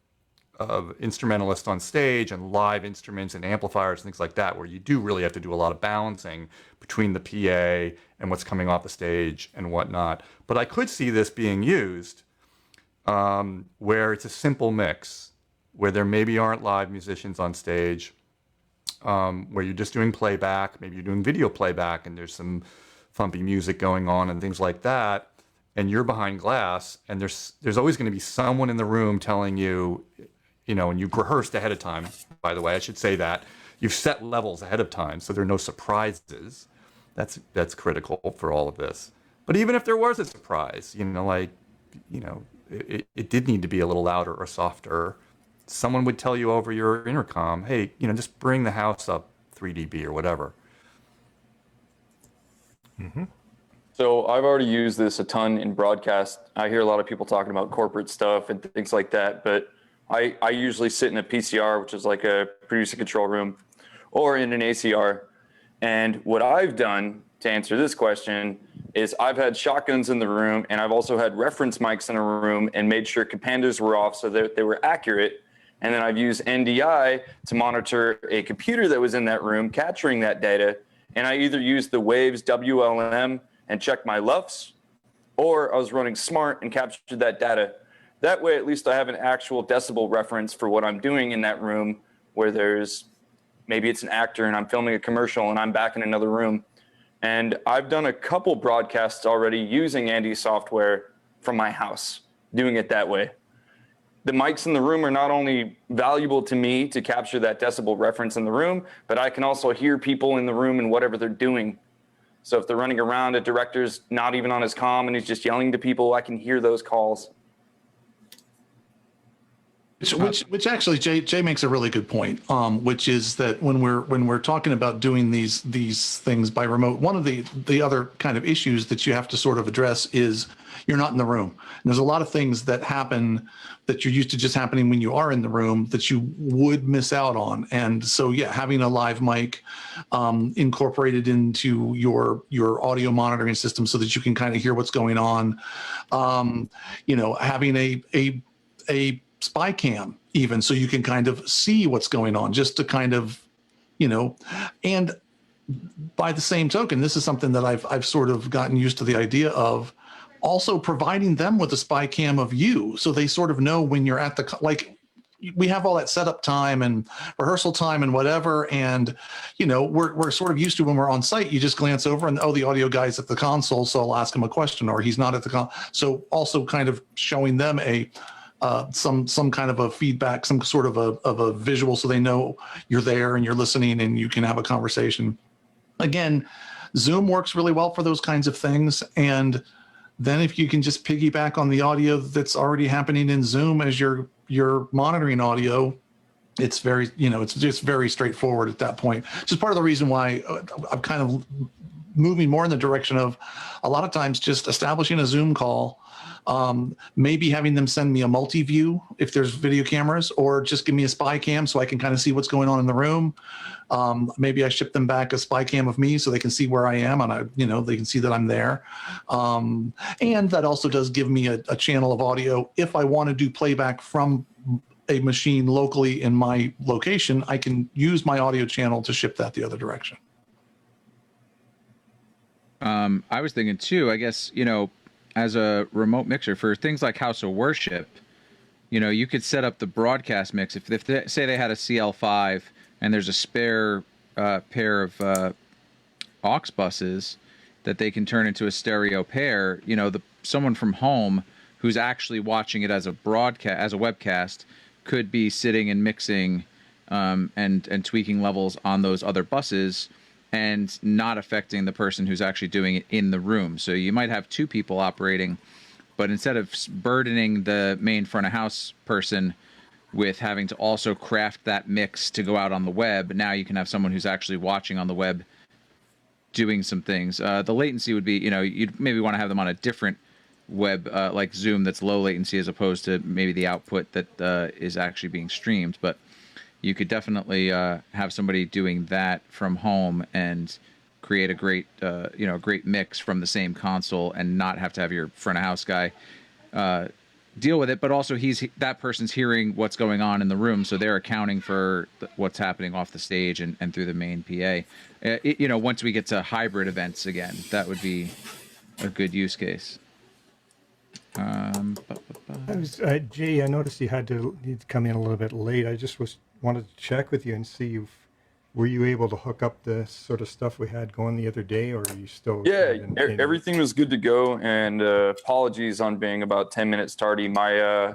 instrumentalists on stage and live instruments and amplifiers and things like that, where you do really have to do a lot of balancing between the PA and what's coming off the stage and whatnot. But I could see this being used where it's a simple mix, where there maybe aren't live musicians on stage, where you're just doing playback, maybe you're doing video playback and there's some thumpy music going on and things like that, and you're behind glass, and there's always going to be someone in the room telling you, and you've rehearsed ahead of time, by the way, I should say that. You've set levels ahead of time, so there are no surprises. That's critical for all of this. But even if there was a surprise, it did need to be a little louder or softer. Someone would tell you over your intercom, hey, just bring the house up 3 dB or whatever. Mm-hmm. So I've already used this a ton in broadcast. I hear a lot of people talking about corporate stuff and things like that, but I usually sit in a PCR, which is like a producer control room, or in an ACR. And what I've done to answer this question is I've had shotguns in the room, and I've also had reference mics in a room and made sure commandos were off so that they were accurate. And then I've used NDI to monitor a computer that was in that room capturing that data. And I either used the Waves WLM and checked my LUFS, or I was running Smart and captured that data. That way, at least I have an actual decibel reference for what I'm doing in that room, where maybe it's an actor and I'm filming a commercial and I'm back in another room. And I've done a couple broadcasts already using Andy's software from my house, doing it that way. The mics in the room are not only valuable to me to capture that decibel reference in the room, but I can also hear people in the room and whatever they're doing. So if they're running around, a director's not even on his comm and he's just yelling to people, I can hear those calls. Which actually Jay makes a really good point, which is that when we're talking about doing these things by remote, one of the other kind of issues that you have to sort of address is you're not in the room. And there's a lot of things that happen that you're used to just happening when you are in the room that you would miss out on. And so, yeah, having a live mic incorporated into your audio monitoring system so that you can kind of hear what's going on, having a spy cam even so you can kind of see what's going on, just to kind of, and by the same token, this is something that I've sort of gotten used to the idea of, also providing them with a spy cam of you, so they sort of know when you're at we have all that setup time and rehearsal time and whatever. And, we're sort of used to when we're on site, you just glance over and, the audio guy's at the console. So I'll ask him a question, or he's not at the console. So also kind of showing them some kind of a feedback, some sort of a visual, so they know you're there and you're listening and you can have a conversation. Again, Zoom works really well for those kinds of things. And then if you can just piggyback on the audio that's already happening in Zoom as you're monitoring audio, it's very, it's just very straightforward at that point. Which is part of the reason why I'm kind of moving more in the direction of a lot of times just establishing a Zoom call, maybe having them send me a multi-view if there's video cameras, or just give me a spy cam so I can kind of see what's going on in the room. Maybe I ship them back a spy cam of me so they can see where I am, and they can see that I'm there. And that also does give me a channel of audio. If I want to do playback from a machine locally in my location, I can use my audio channel to ship that the other direction. I was thinking too, I guess, as a remote mixer for things like House of Worship, you could set up the broadcast mix. If they, say they had a CL5 and there's a spare pair of aux buses that they can turn into a stereo pair, someone from home who's actually watching it as a broadcast, as a webcast, could be sitting and mixing and tweaking levels on those other buses, and not affecting the person who's actually doing it in the room. So you might have two people operating, but instead of burdening the main front of house person with having to also craft that mix to go out on the web, now you can have someone who's actually watching on the web doing some things. The latency would be, you'd maybe want to have them on a different web like Zoom that's low latency, as opposed to maybe the output that is actually being streamed. But you could definitely have somebody doing that from home and create a great, great mix from the same console, and not have to have your front of house guy deal with it. But also, that person's hearing what's going on in the room, so they're accounting for what's happening off the stage and through the main PA. Once we get to hybrid events again, that would be a good use case. Jay, I noticed you had to come in a little bit late. I just wanted to check with you and see were you able to hook up the sort of stuff we had going the other day, or are you still? Yeah, everything was good to go. And apologies on being about 10 minutes tardy. My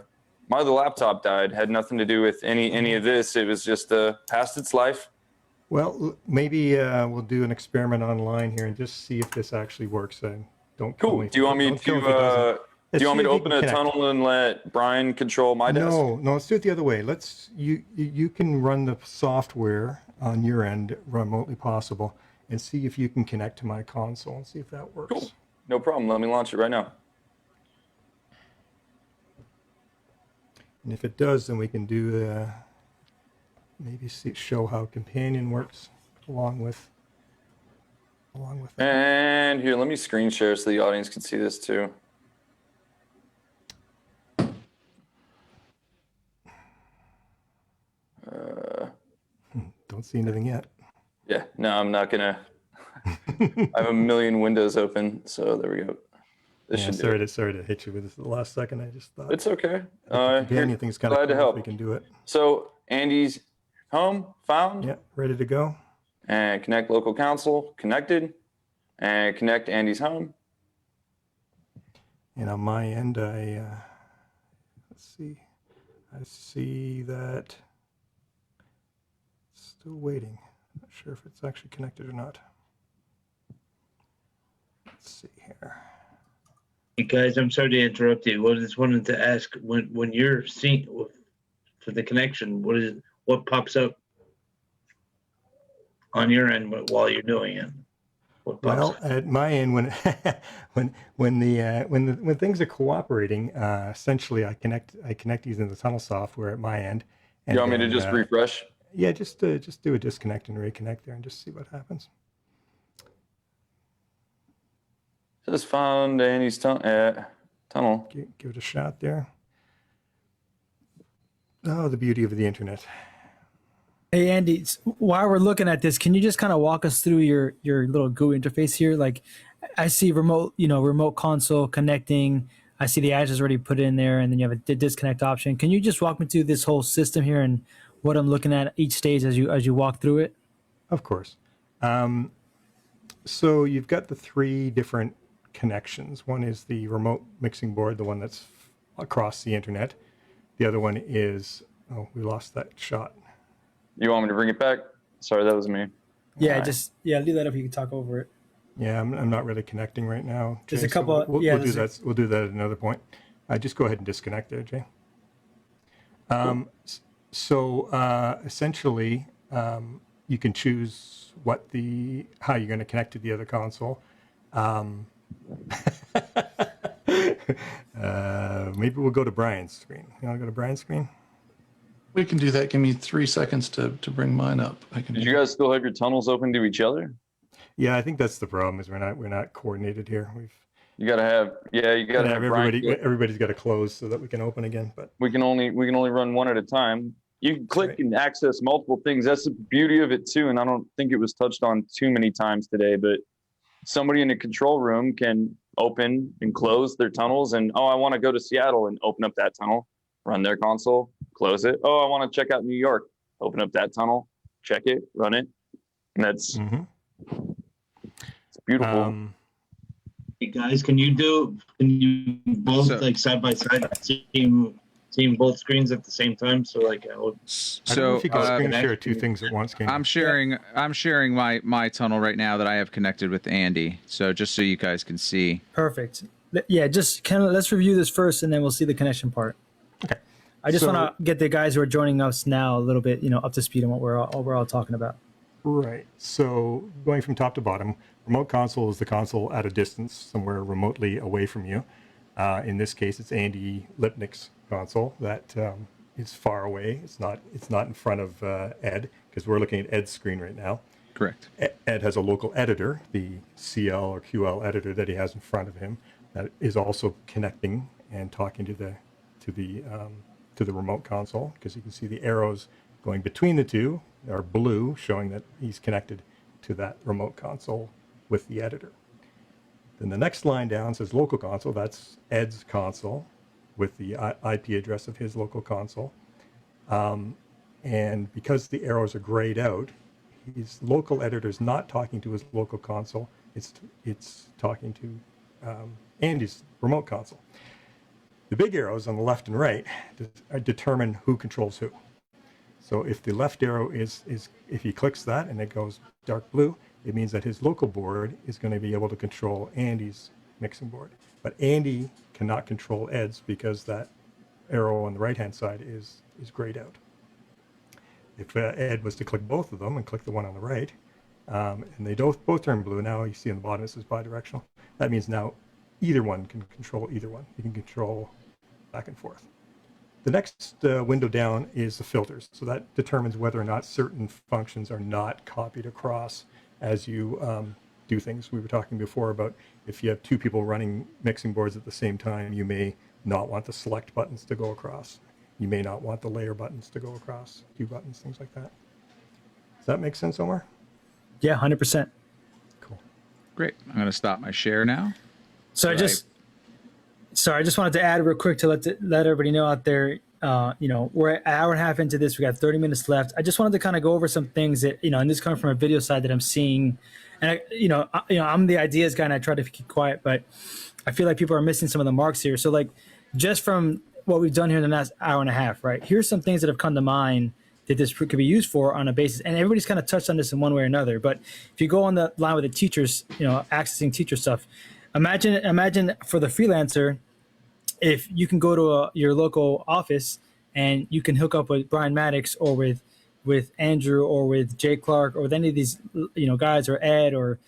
other laptop died. Had nothing to do with any of this. It was just past its life. Well, maybe we'll do an experiment online here and just see if this actually works. Don't. Cool. Do you want me to? Do you want me to open a tunnel and let Brian control my desk? No, let's do it the other way. You can run the software on your end remotely possible, and see if you can connect to my console and see if that works. Cool. No problem. Let me launch it right now. And if it does, then we can do maybe show how Companion works along with that. And here, let me screen share so the audience can see this too. Don't see anything yet. Yeah, no, I'm not gonna. I have a million windows open, so there we go. Sorry to hit you with this at the last second. I just thought it's okay. Anything's kind of glad to help. We can do it. So Andy's home found. Yeah, ready to go. And connect local council connected, and connect Andy's home. And on my end, let's see. I see that. Still waiting. Not sure if it's actually connected or not. Let's see here. Hey guys, I'm sorry to interrupt you. I just wanted to ask, when you're seeing for the connection, what pops up on your end while you're doing it? Well, at my end, when things are cooperating, essentially I connect using the tunnel software at my end. And you want me to just refresh? Yeah, just do a disconnect and reconnect there, and just see what happens. Just found Andy's tunnel. Give it a shot there. Oh, the beauty of the internet. Hey, Andy, while we're looking at this, can you just kind of walk us through your little GUI interface here? Like, I see remote console connecting. I see the address already put in there, and then you have a disconnect option. Can you just walk me through this whole system here and what I'm looking at each stage as you walk through it? Of course. So you've got the 3 different connections. One is the remote mixing board, the one that's across the internet. The other one is, oh, we lost that shot. You want me to bring it back? Sorry, that was me. Yeah, leave that up. You can talk over it. Yeah, I'm not really connecting right now, Jay, There's a couple. So we'll do that. We'll do that at another point. Just go ahead and disconnect there, Jay. Cool. So essentially, you can choose how you're going to connect to the other console. Maybe we'll go to Brian's screen. You want to go to Brian's screen? We can do that. Give me 3 seconds to bring mine up. Did you guys still have your tunnels open to each other? Yeah, I think that's the problem. Is we're not coordinated here. You gotta have everybody. Everybody's got to close so that we can open again. But we can only run one at a time. You can click and access multiple things. That's the beauty of it too. And I don't think it was touched on too many times today. But somebody in the control room can open and close their tunnels. And I want to go to Seattle and open up that tunnel, run their console, close it. I want to check out New York, open up that tunnel, check it, run it. And that's. It's beautiful. Hey guys, can you both like side by side seeing both screens at the same time? So like, I don't know if you can screen share 2 things at once. I'm sharing my tunnel right now that I have connected with Andy. So just so you guys can see. Perfect. Yeah, just kind of let's review this first, and then we'll see the connection part. Okay. I just want to get the guys who are joining us now a little bit, up to speed on what we're all talking about. Right. So going from top to bottom, remote console is the console at a distance, somewhere remotely away from you. In this case, it's Andy Lipnick's console that is far away. It's not in front of Ed, because we're looking at Ed's screen right now. Correct. Ed has a local editor, the CL or QL editor that he has in front of him, that is also connecting and talking to the remote console, because you can see the arrows going between the two are blue, showing that he's connected to that remote console with the editor. Then the next line down says local console. That's Ed's console with the IP address of his local console. And because the arrows are grayed out, his local editor is not talking to his local console. It's talking to Andy's remote console. The big arrows on the left and right determine who controls who. So if the left arrow is if he clicks that and it goes dark blue, it means that his local board is going to be able to control Andy's mixing board. But Andy cannot control Ed's because that arrow on the right-hand side is grayed out. If Ed was to click both of them and click the one on the right, and they both turn blue, now you see on the bottom it says bidirectional. That means now either one can control either one. You can control back and forth. The next window down is the filters. So that determines whether or not certain functions are not copied across as you do things. We were talking before about if you have 2 people running mixing boards at the same time, you may not want the select buttons to go across. You may not want the layer buttons to go across, Q buttons, things like that. Does that make sense, Omar? Yeah, 100%. Cool. Great. I'm going to stop my share now. So I just wanted to add real quick to let everybody know out there, we're an hour and a half into this. We got 30 minutes left. I just wanted to kind of go over some things that, and this comes from a video side that I'm seeing. And I'm the ideas guy and I try to keep quiet, but I feel like people are missing some of the marks here. So like just from what we've done here in the last hour and a half, right? Here's some things that have come to mind that this could be used for on a basis. And everybody's kind of touched on this in one way or another. But if you go on the line with the teachers, accessing teacher stuff, imagine for the freelancer, if you can go to your local office and you can hook up with Brian Maddox or with Andrew or with Jay Clark or with any of these guys, or Ed or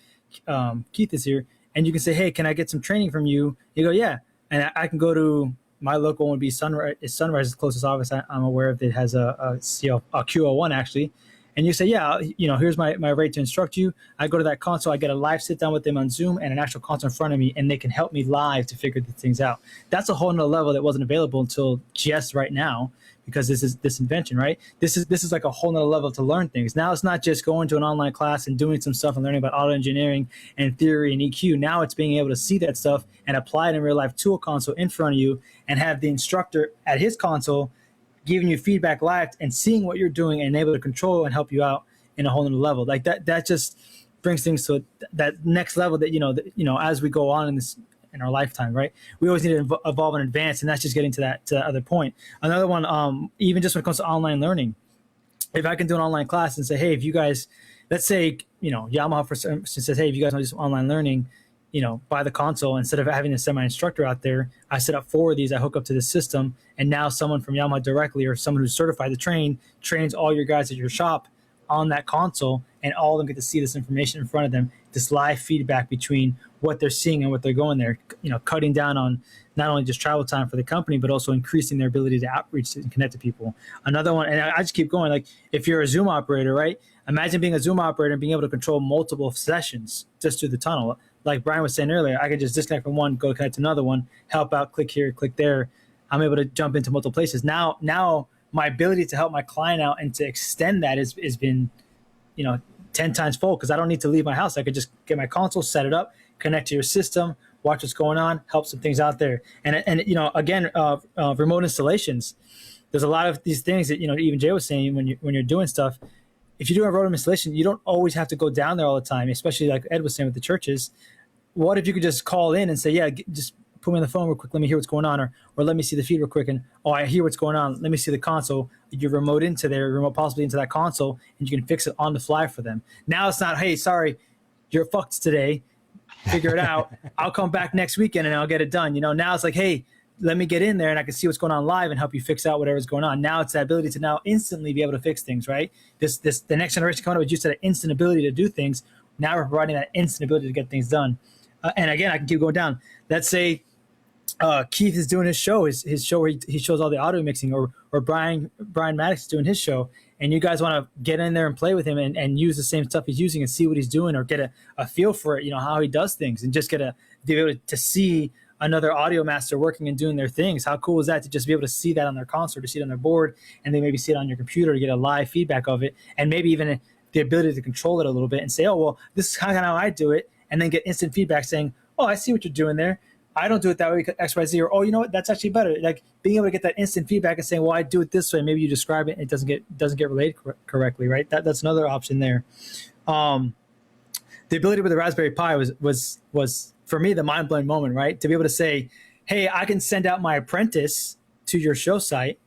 Keith is here, and you can say, hey, can I get some training from you? You go, yeah. And I can go to my local one would be Sunrise. Sunrise's closest office I'm aware of that has a QL1 actually. And and you say, yeah, here's my rate to instruct you. I go to that console, I get a live sit down with them on Zoom and an actual console in front of me, and they can help me live to figure these things out. That's a whole nother level that wasn't available until just right now, because this is this invention, right? This is like a whole nother level to learn things. Now it's not just going to an online class and doing some stuff and learning about auto engineering and theory and EQ. Now it's being able to see that stuff and apply it in real life to a console in front of you, and have the instructor at his console giving you feedback live and seeing what you're doing and able to control and help you out in a whole nother level. Like that just brings things to that next level that, as we go on in our lifetime, right? We always need to evolve and advance, and that's just getting to that other point. Another one, even just when it comes to online learning, if I can do an online class and say, hey, if you guys, let's say, Yamaha for instance says, hey, if you guys want to do some online learning, buy the console. Instead of having to send my instructor out there, I set up 4 of these, I hook up to the system, and now someone from Yamaha directly, or someone who's certified to train, trains all your guys at your shop on that console, and all of them get to see this information in front of them, this live feedback between what they're seeing and what they're going there, cutting down on not only just travel time for the company, but also increasing their ability to outreach and connect to people. Another one, and I just keep going, like if you're a Zoom operator, right? Imagine being a Zoom operator and being able to control multiple sessions just through the tunnel. Like Brian was saying earlier, I can just disconnect from one, go connect to another one, help out, click here, click there. I'm able to jump into multiple places. Now my ability to help my client out and to extend that has been, 10 times full, because I don't need to leave my house. I could just get my console, set it up, connect to your system, watch what's going on, help some things out there. And again, remote installations. There's a lot of these things that, even Jay was saying, when you're doing stuff, if you do a remote installation, you don't always have to go down there all the time, especially like Ed was saying with the churches. What if you could just call in and say, yeah, just put me on the phone real quick, let me hear what's going on, or let me see the feed real quick, and I hear what's going on, let me see the console. You remote into there, remote possibly into that console, and you can fix it on the fly for them. Now it's not, hey, sorry, you're fucked today, figure it out, I'll come back next weekend and I'll get it done. Now it's like, hey, let me get in there and I can see what's going on live and help you fix out whatever's going on. Now it's that ability to now instantly be able to fix things, right? The next generation coming up with just that instant ability to do things. Now we're providing that instant ability to get things done. And again, I can keep going down. Let's say Keith is doing his show where he shows all the audio mixing, or Brian Maddox is doing his show, and you guys want to get in there and play with him and use the same stuff he's using and see what he's doing, or get a feel for it, how he does things, and just be able to see another audio master working and doing their things. How cool is that, to just be able to see that on their console, to see it on their board, and then maybe see it on your computer to get a live feedback of it, and maybe even the ability to control it a little bit and say, oh, well, this is kind of how I do it, and then get instant feedback saying, oh, I see what you're doing there. I don't do it that way because X, Y, Z, or, oh, you know what, that's actually better. Like being able to get that instant feedback and saying, well, I do it this way. Maybe you describe it and it doesn't get relayed correctly, right? That's another option there. The ability with the Raspberry Pi was for me the mind-blowing moment, right? To be able to say, hey, I can send out my apprentice to your show site,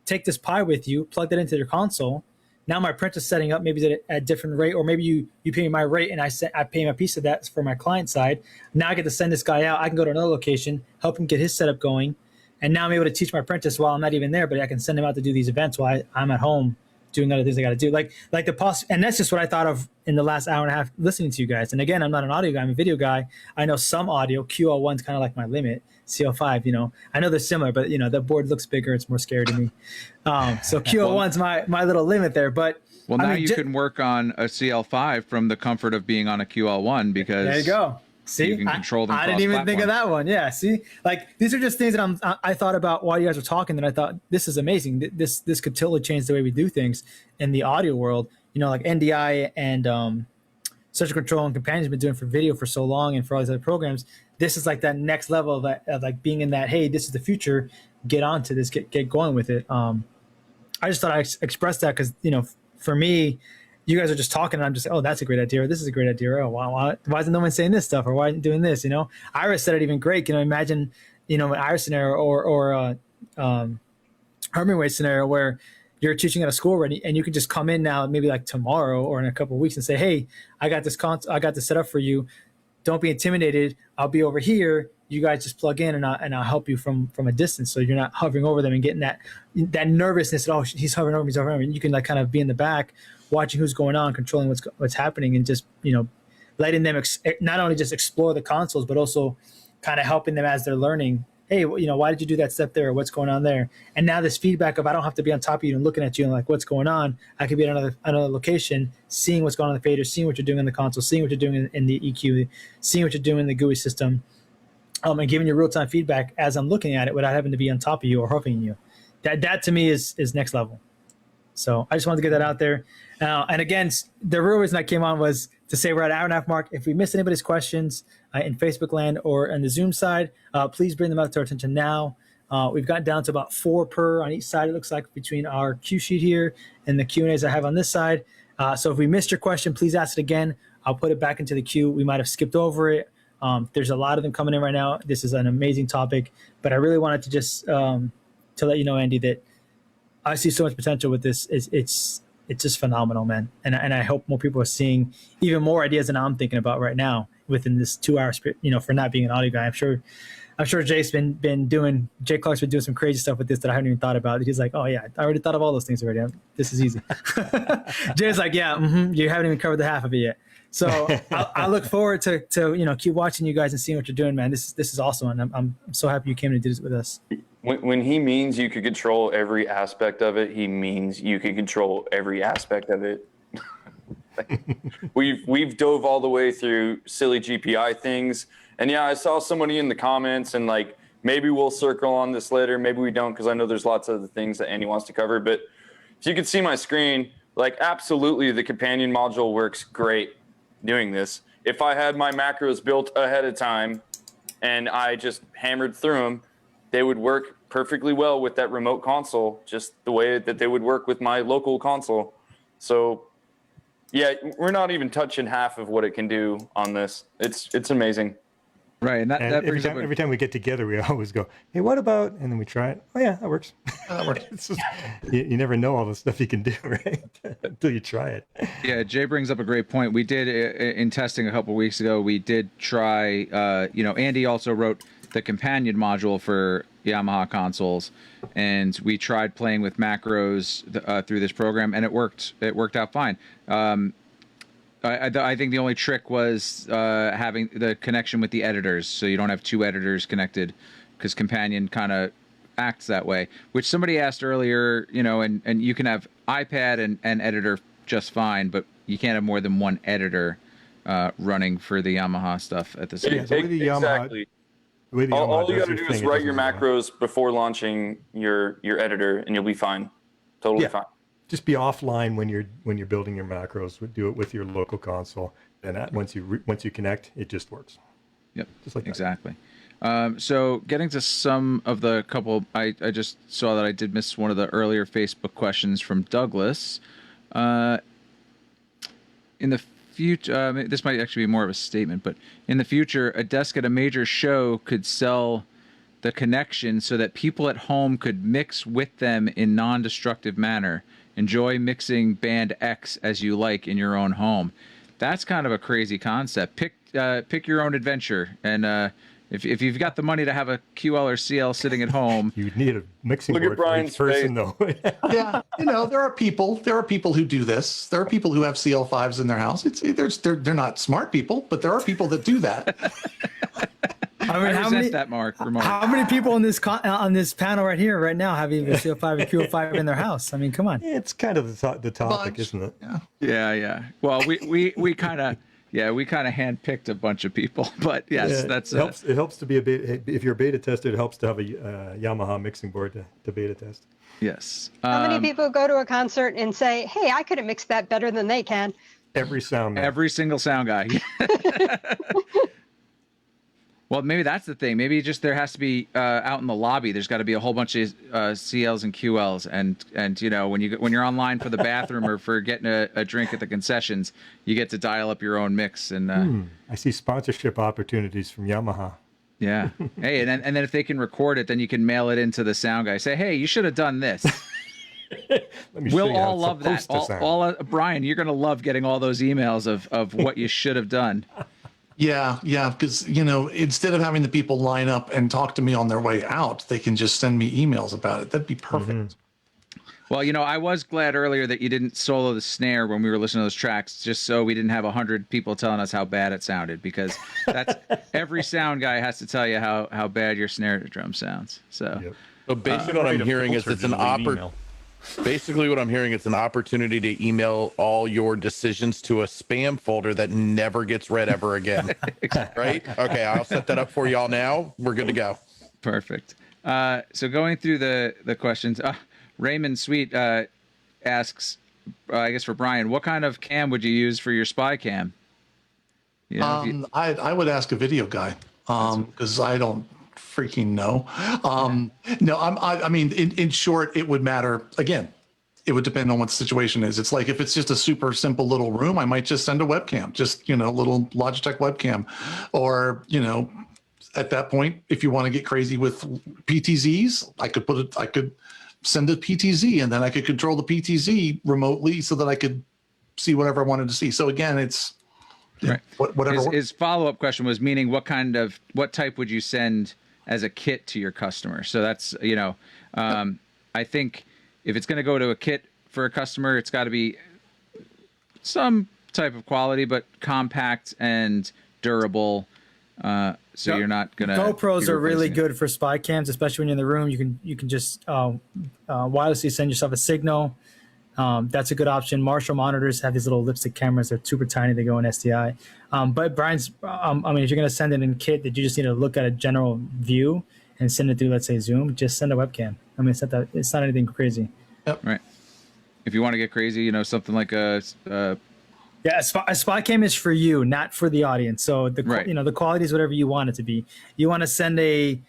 take this Pi with you, plug that into your console. Now my apprentice setting up maybe at a different rate, or maybe you pay me my rate and I pay him a piece of that for my client side. Now I get to send this guy out. I can go to another location, help him get his setup going. And now I'm able to teach my apprentice while I'm not even there, but I can send him out to do these events while I'm at home doing other things I got to do. And that's just what I thought of in the last hour and a half listening to you guys. And again, I'm not an audio guy, I'm a video guy. I know some audio. QL1's kind of like my limit. CL5, I know they're similar, but the board looks bigger. It's more scary to me. So QL1's my little limit there. But now you can work on a CL5 from the comfort of being on a QL1, because there you go. See, you can control them. I didn't even think of that one. Yeah. See, these are just things that I thought about while you guys were talking, that I thought, this is amazing. This could totally change the way we do things in the audio world. Like NDI and Social Control and Companion has been doing for video for so long, and for all these other programs. This is like that next level of like being in that, hey, this is the future. Get on to this. Get going with it. I just thought I expressed that because for me, you guys are just talking, and I'm just, oh, that's a great idea, or this is a great idea, or, oh, why isn't no one saying this stuff, or why isn't doing this? Iris said it even great. Imagine an Iris scenario or Herman scenario where you're teaching at a school already, and you can just come in now, maybe like tomorrow or in a couple of weeks, and say, hey, I got this set up for you. Don't be intimidated. I'll be over here. You guys just plug in, and I'll help you from a distance, so you're not hovering over them and getting that nervousness. Oh, he's hovering over me. He's hovering over me. And you can kind of be in the back, watching who's going on, controlling what's happening, and just letting them not only just explore the consoles, but also kind of helping them as they're learning hey, why did you do that step there? Or what's going on there? And now this feedback of I don't have to be on top of you and looking at you and like what's going on. I could be at another location, seeing what's going on in the fader, seeing what you're doing in the console, seeing what you're doing in the EQ, seeing what you're doing in the GUI system, and giving you real time feedback as I'm looking at it without having to be on top of you or huffing you. That to me is next level. So I just wanted to get that out there. And again, the real reason I came on was to say we're at an hour and a half mark. If we missed anybody's questions in Facebook land or on the Zoom side, please bring them up to our attention now. We've gotten down to about 4 per on each side, it looks like, between our Q sheet here and the Q&As I have on this side. So if we missed your question, please ask it again. I'll put it back into the queue. We might have skipped over it. There's a lot of them coming in right now. This is an amazing topic. But I really wanted to just to let you know, Andy, that I see so much potential with this. It's just phenomenal, man. And I hope more people are seeing even more ideas than I'm thinking about right now within this 2 hours, for not being an audio guy. I'm sure Jay Clark's been doing some crazy stuff with this that I haven't even thought about. He's like, oh yeah, I already thought of all those things already. This is easy. Jay's like, yeah, you haven't even covered the half of it yet. So I look forward to keep watching you guys and seeing what you're doing, man. This is awesome, and I'm so happy you came to do this with us. When he means you could control every aspect of it, he means you can control every aspect of it. We've dove all the way through silly GPI things, and yeah, I saw somebody in the comments and like maybe we'll circle on this later, maybe we don't, because I know there's lots of the things that Andy wants to cover. But if you can see my screen, like absolutely the companion module works great doing this. If I had my macros built ahead of time and I just hammered through them, they would work perfectly well with that remote console, just the way that they would work with my local console. So yeah, we're not even touching half of what it can do on this. It's amazing. Right, and that brings every time we get together, we always go, hey, what about, and then we try it. Oh yeah, that works. That works. You never know all the stuff you can do, right? Until you try it. Yeah, Jay brings up a great point. We did, in testing a couple weeks ago, we did try, Andy also wrote the companion module for Yamaha consoles, and we tried playing with macros through this program, and it worked out fine. I think the only trick was having the connection with the editors, so you don't have 2 editors connected, because companion kind of acts that way, which somebody asked earlier, and you can have iPad and editor just fine, but you can't have more than 1 editor running for the Yamaha stuff at the same time. Exactly. All you got to do is write your macros before launching your editor, and you'll be fine. Totally fine. Just be offline when you're building your macros. Do it with your local console, and once you connect, it just works. Yep, just like exactly. So getting to some of the couple, I just saw that I did miss one of the earlier Facebook questions from Douglas. In the future, this might actually be more of a statement, but in the future, a desk at a major show could sell the connection so that people at home could mix with them in non-destructive manner. Enjoy mixing band X as you like in your own home. That's kind of a crazy concept. Pick your own adventure, and if you've got the money to have a QL or CL sitting at home, you need a mixing board for each person, though. Yeah, there are people who do this. There are people who have CL5s in their house. They're not smart people, but there are people that do that. How many people on this panel right here right now have either CL5 or QL5 in their house? I mean, come on. It's kind of the topic, isn't it? Yeah. Well, we kind of handpicked a bunch of people, but yes, it helps to be a beta. If you're a beta tester, it helps to have a Yamaha mixing board to beta test. Yes. How many people go to a concert and say, "Hey, I could have mixed that better than they can"? Every single sound guy. Well, maybe that's the thing. Maybe just there has to be out in the lobby. There's got to be a whole bunch of CLs and QLs, and when you're online for the bathroom or for getting a drink at the concessions, you get to dial up your own mix. And I see sponsorship opportunities from Yamaha. Yeah. Hey, and then if they can record it, then you can mail it into the sound guy. Say, hey, you should have done this. We'll all love that. Brian, you're gonna love getting all those emails of what you should have done. Yeah, because instead of having the people line up and talk to me on their way out, they can just send me emails about it. That'd be perfect. Well, I was glad earlier that you didn't solo the snare when we were listening to those tracks, just so we didn't have 100 people telling us how bad it sounded, because that's every sound guy has to tell you how bad your snare drum sounds. So, So basically, what I'm hearing is it's an Basically, what I'm hearing is an opportunity to email all your decisions to a spam folder that never gets read ever again. Right? Okay, I'll set that up for y'all now. We're good to go. Perfect. So going through the questions, Raymond Sweet asks, I guess for Brian, what kind of cam would you use for your spy cam? I would ask a video guy because I don't freaking know. No, I mean, in short, it would matter. Again, it would depend on what the situation is. It's like if it's just a super simple little room, I might just send a webcam, just little Logitech webcam, or at that point, if you want to get crazy with PTZs, I could send a PTZ, and then I could control the PTZ remotely so that I could see whatever I wanted to see. So again, it's right. Whatever. His follow-up question was meaning what type would you send as a kit to your customer? So that's, I think if it's going to go to a kit for a customer, it's got to be some type of quality, but compact and durable. So you're not gonna. GoPros are really good for spy cams, especially when you're in the room. You can just wirelessly send yourself a signal. That's a good option. Marshall monitors have these little lipstick cameras. They're super tiny. They go in SDI. But Brian's, I mean, if you're gonna send it in kit, that you just need to look at a general view and send it through, let's say Zoom. Just send a webcam. I mean, it's not anything crazy. Yep. Right. If you want to get crazy, something like a spy cam is for you, not for the audience. So the quality is whatever you want it to be. You want to send a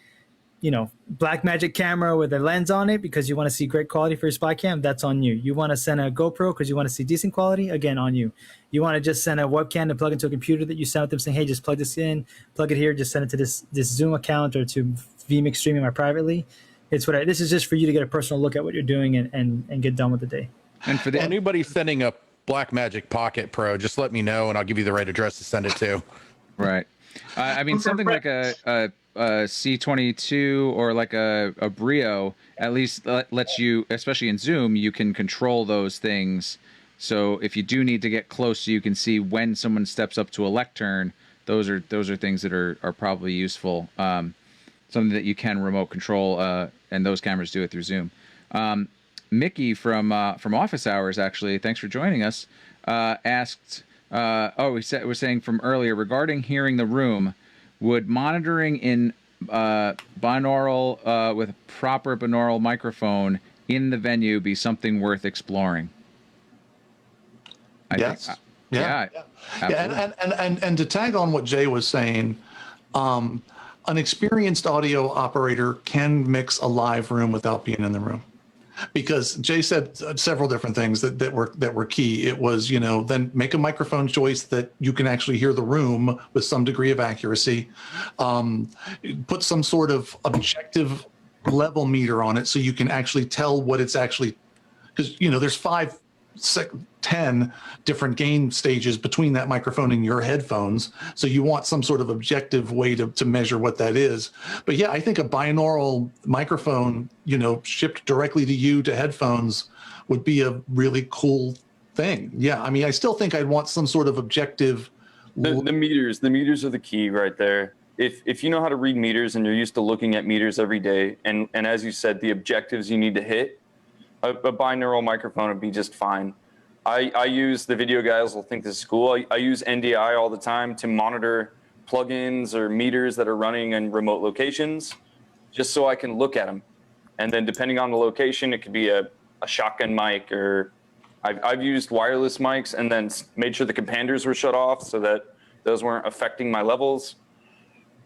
Black Magic camera with a lens on it because you want to see great quality for your spy cam, that's on you. You want to send a GoPro because you want to see decent quality, again, on you. You want to just send a webcam to plug into a computer that you send with them saying, hey, just plug this in, plug it here, just send it to this Zoom account or to vMix streaming or privately. This is just for you to get a personal look at what you're doing and get done with the day. And for anybody sending a Black Magic Pocket Pro, just let me know and I'll give you the right address to send it to. Right. I mean, something like a C22 or like a Brio at least lets you, especially in Zoom, you can control those things. So if you do need to get close so you can see when someone steps up to a lectern, those are things that are probably useful. Something that you can remote control, and those cameras do it through Zoom. Mickey from Office Hours, actually, thanks for joining us, asked, we're saying from earlier, regarding hearing the room, would monitoring in binaural with a proper binaural microphone in the venue be something worth exploring? Yes. Yeah. And to tag on what Jay was saying, an experienced audio operator can mix a live room without being in the room. Because Jay said several different things that were key. It was, then make a microphone choice that you can actually hear the room with some degree of accuracy. Put some sort of objective level meter on it so you can actually tell what it's actually, because there's 10 different gain stages between that microphone and your headphones. So you want some sort of objective way to measure what that is. But yeah, I think a binaural microphone, shipped directly to you to headphones would be a really cool thing. Yeah. I mean, I still think I'd want some sort of objective. The meters are the key right there. If you know how to read meters and you're used to looking at meters every day, and as you said, the objectives you need to hit, a binaural microphone would be just fine. I use, the video guys will think this is cool, I use NDI all the time to monitor plugins or meters that are running in remote locations, just so I can look at them. And then depending on the location, it could be a shotgun mic, or I've used wireless mics and then made sure the companders were shut off so that those weren't affecting my levels.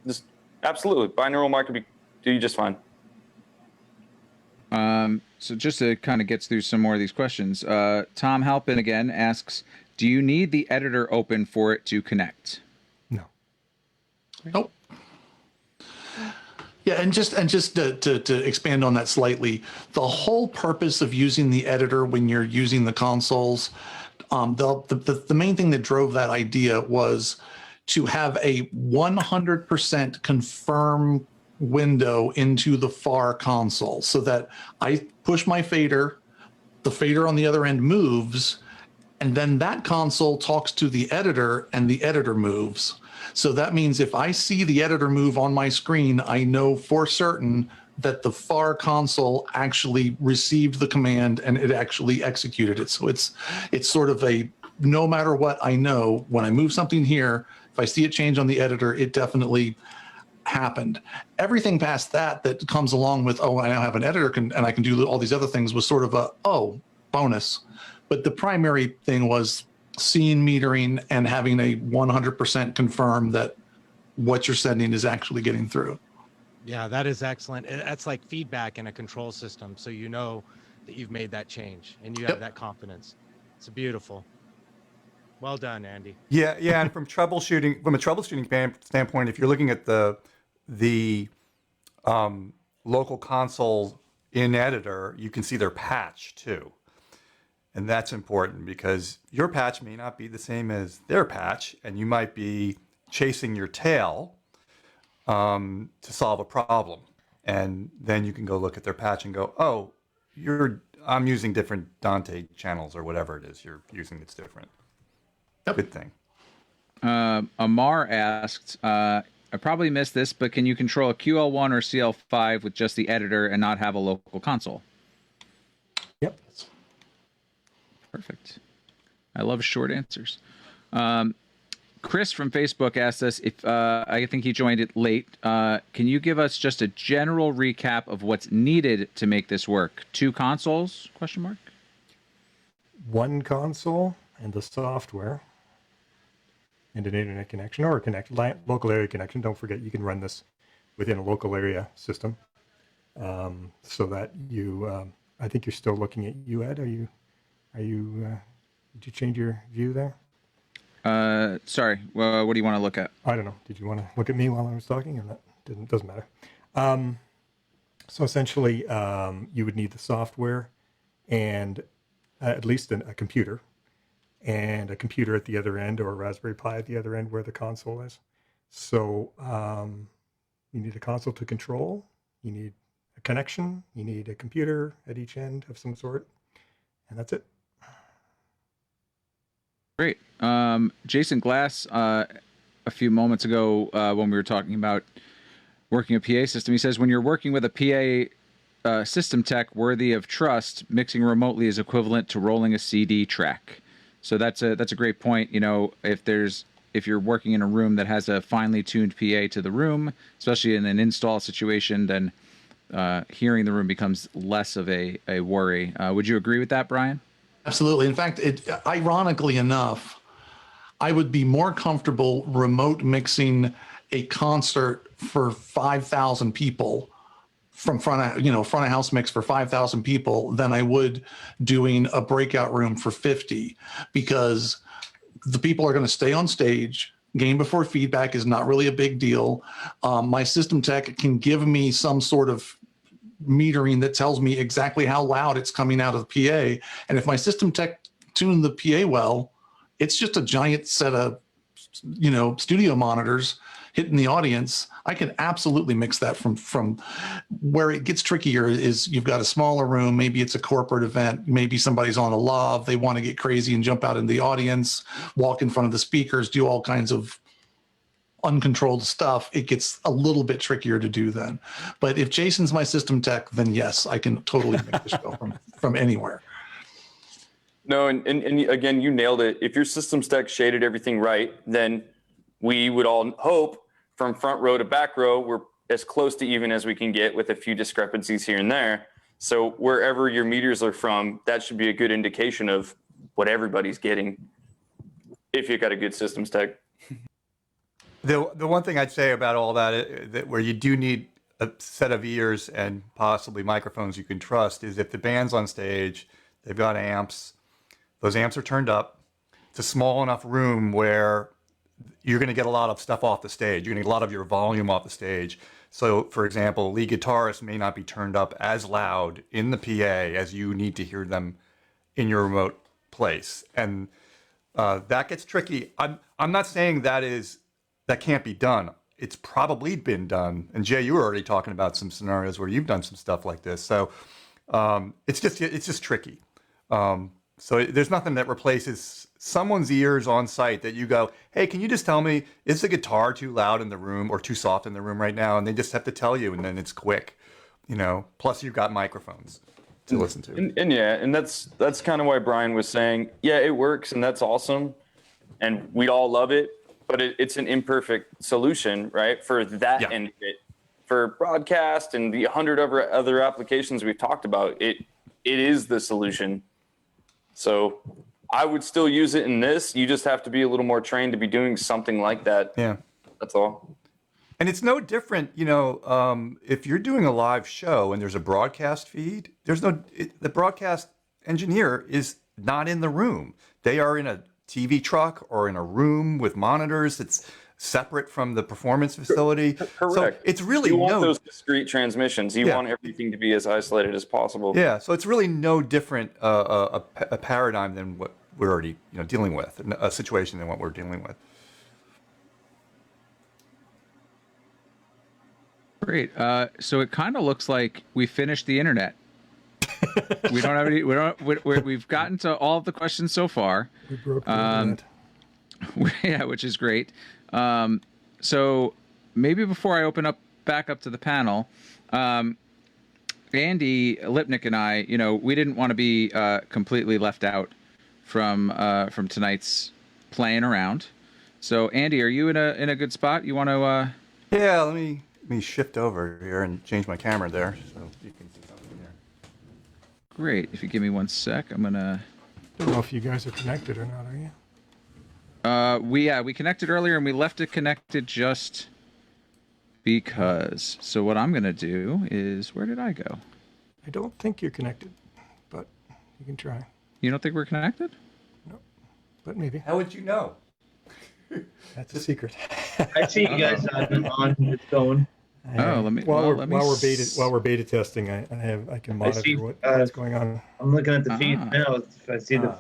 Just absolutely, binaural mic would do you just fine. So just to kind of get through some more of these questions, Tom Halpin again asks, do you need the editor open for it to connect? No. Nope. Yeah, and just to expand on that slightly, the whole purpose of using the editor when you're using the consoles, the main thing that drove that idea was to have a 100% confirm window into the FAR console, so that I push my fader, the fader on the other end moves, and then that console talks to the editor and the editor moves. So that means if I see the editor move on my screen, I know for certain that the far console actually received the command and it actually executed it. So it's sort of a, no matter what, I know when I move something here, if I see it change on the editor, it definitely happened. Everything past that that comes along with, oh, I now have an editor and I can do all these other things, was sort of a, oh, bonus. But the primary thing was seeing metering and having a 100% confirm that what you're sending is actually getting through. Yeah, that is excellent. That's like feedback in a control system. So you know that you've made that change and you have that confidence. It's beautiful. Well done, Andy. Yeah, yeah. And from a troubleshooting standpoint, if you're looking at the local console in editor, you can see their patch too. And that's important because your patch may not be the same as their patch, and you might be chasing your tail to solve a problem. And then you can go look at their patch and go, oh, I'm using different Dante channels or whatever it is you're using that's different. Yep. Good thing. Amar asked, I probably missed this, but can you control a QL1 or CL5 with just the editor and not have a local console? Yep. Perfect. I love short answers. Chris from Facebook asked us if I think he joined it late. Can you give us just a general recap of what's needed to make this work? 2 consoles? Question mark. 1 console and the software and an internet connection or a local area connection. Don't forget you can run this within a local area system. So that you, I think you're still looking at UED. Did you change your view there? Sorry. What do you want to look at? I don't know. Did you want to look at me while I was talking or not? Doesn't matter. So essentially, you would need the software and at least a computer and a computer at the other end or a Raspberry Pi at the other end where the console is. So you need a console to control. You need a connection. You need a computer at each end of some sort. And that's it. Great. Jason Glass, a few moments ago when we were talking about working a PA system, he says, when you're working with a PA system tech worthy of trust, mixing remotely is equivalent to rolling a CD track. So that's a great point. You know, if you're working in a room that has a finely tuned PA to the room, especially in an install situation, then hearing the room becomes less of a worry. Would you agree with that, Brian? Absolutely. In fact, ironically enough, I would be more comfortable remote mixing a concert for 5,000 people from front of house mix for 5,000 people than I would doing a breakout room for 50, because the people are going to stay on stage. Gain before feedback is not really a big deal. My system tech can give me some sort of metering that tells me exactly how loud it's coming out of the PA. And if my system tech tuned the PA well, it's just a giant set of, studio monitors hitting the audience. I can absolutely mix that from where it gets trickier is you've got a smaller room. Maybe it's a corporate event. Maybe somebody's on a lav. They want to get crazy and jump out in the audience, walk in front of the speakers, do all kinds of uncontrolled stuff. It gets a little bit trickier to do then. But if Jason's my system tech, then yes, I can totally make the show from anywhere. No, and again, you nailed it. If your systems tech shaded everything right, then we would all hope from front row to back row, we're as close to even as we can get with a few discrepancies here and there. So wherever your meters are from, that should be a good indication of what everybody's getting if you've got a good systems tech. The one thing I'd say about all that where you do need a set of ears and possibly microphones you can trust is if the band's on stage, they've got amps, those amps are turned up. It's a small enough room where you're going to get a lot of stuff off the stage. You're going to get a lot of your volume off the stage. So, for example, lead guitarists may not be turned up as loud in the PA as you need to hear them in your remote place. And that gets tricky. I'm not saying that can't be done. It's probably been done. And Jay, you were already talking about some scenarios where you've done some stuff like this. So it's just tricky. So there's nothing that replaces someone's ears on site that you go, hey, can you just tell me, is the guitar too loud in the room or too soft in the room right now? And they just have to tell you, and then it's quick, plus you've got microphones to listen to. And that's kind of why Brian was saying, yeah, it works and that's awesome. And we all love it, but it's an imperfect solution, right? For that end of it. For broadcast and the 100 other applications we've talked about, it is the solution. So I would still use it in this. You just have to be a little more trained to be doing something like that. Yeah. That's all. And it's no different, if you're doing a live show and there's a broadcast feed, the broadcast engineer is not in the room. They are in a TV truck or in a room with monitors. It's separate from the performance facility. Correct. So it's really you want those discrete transmissions. You want everything to be as isolated as possible. Yeah. So it's really no different a paradigm than what we're already dealing with, a situation than what we're dealing with. Great. So it kind of looks like we finished the internet. We don't have any. We've gotten to all of the questions so far. We broke the internet. Yeah, which is great. So maybe before I open back up to the panel, Andy Lipnick and I, we didn't want to be completely left out from tonight's playing around. So Andy, are you in a good spot? You want to? Yeah, let me shift over here and change my camera there so you can see something here. Great. If you give me 1 sec, I'm gonna. I don't know if you guys are connected or not, are you? We connected earlier and we left it connected just because. So what I'm gonna do is, where did I go? I don't think you're connected, but you can try. You don't think we're connected? No, but maybe. How would you know? That's a secret. I see you guys on your phone. While we're beta testing, I can monitor what's going on. I'm looking at the feed now. If I see the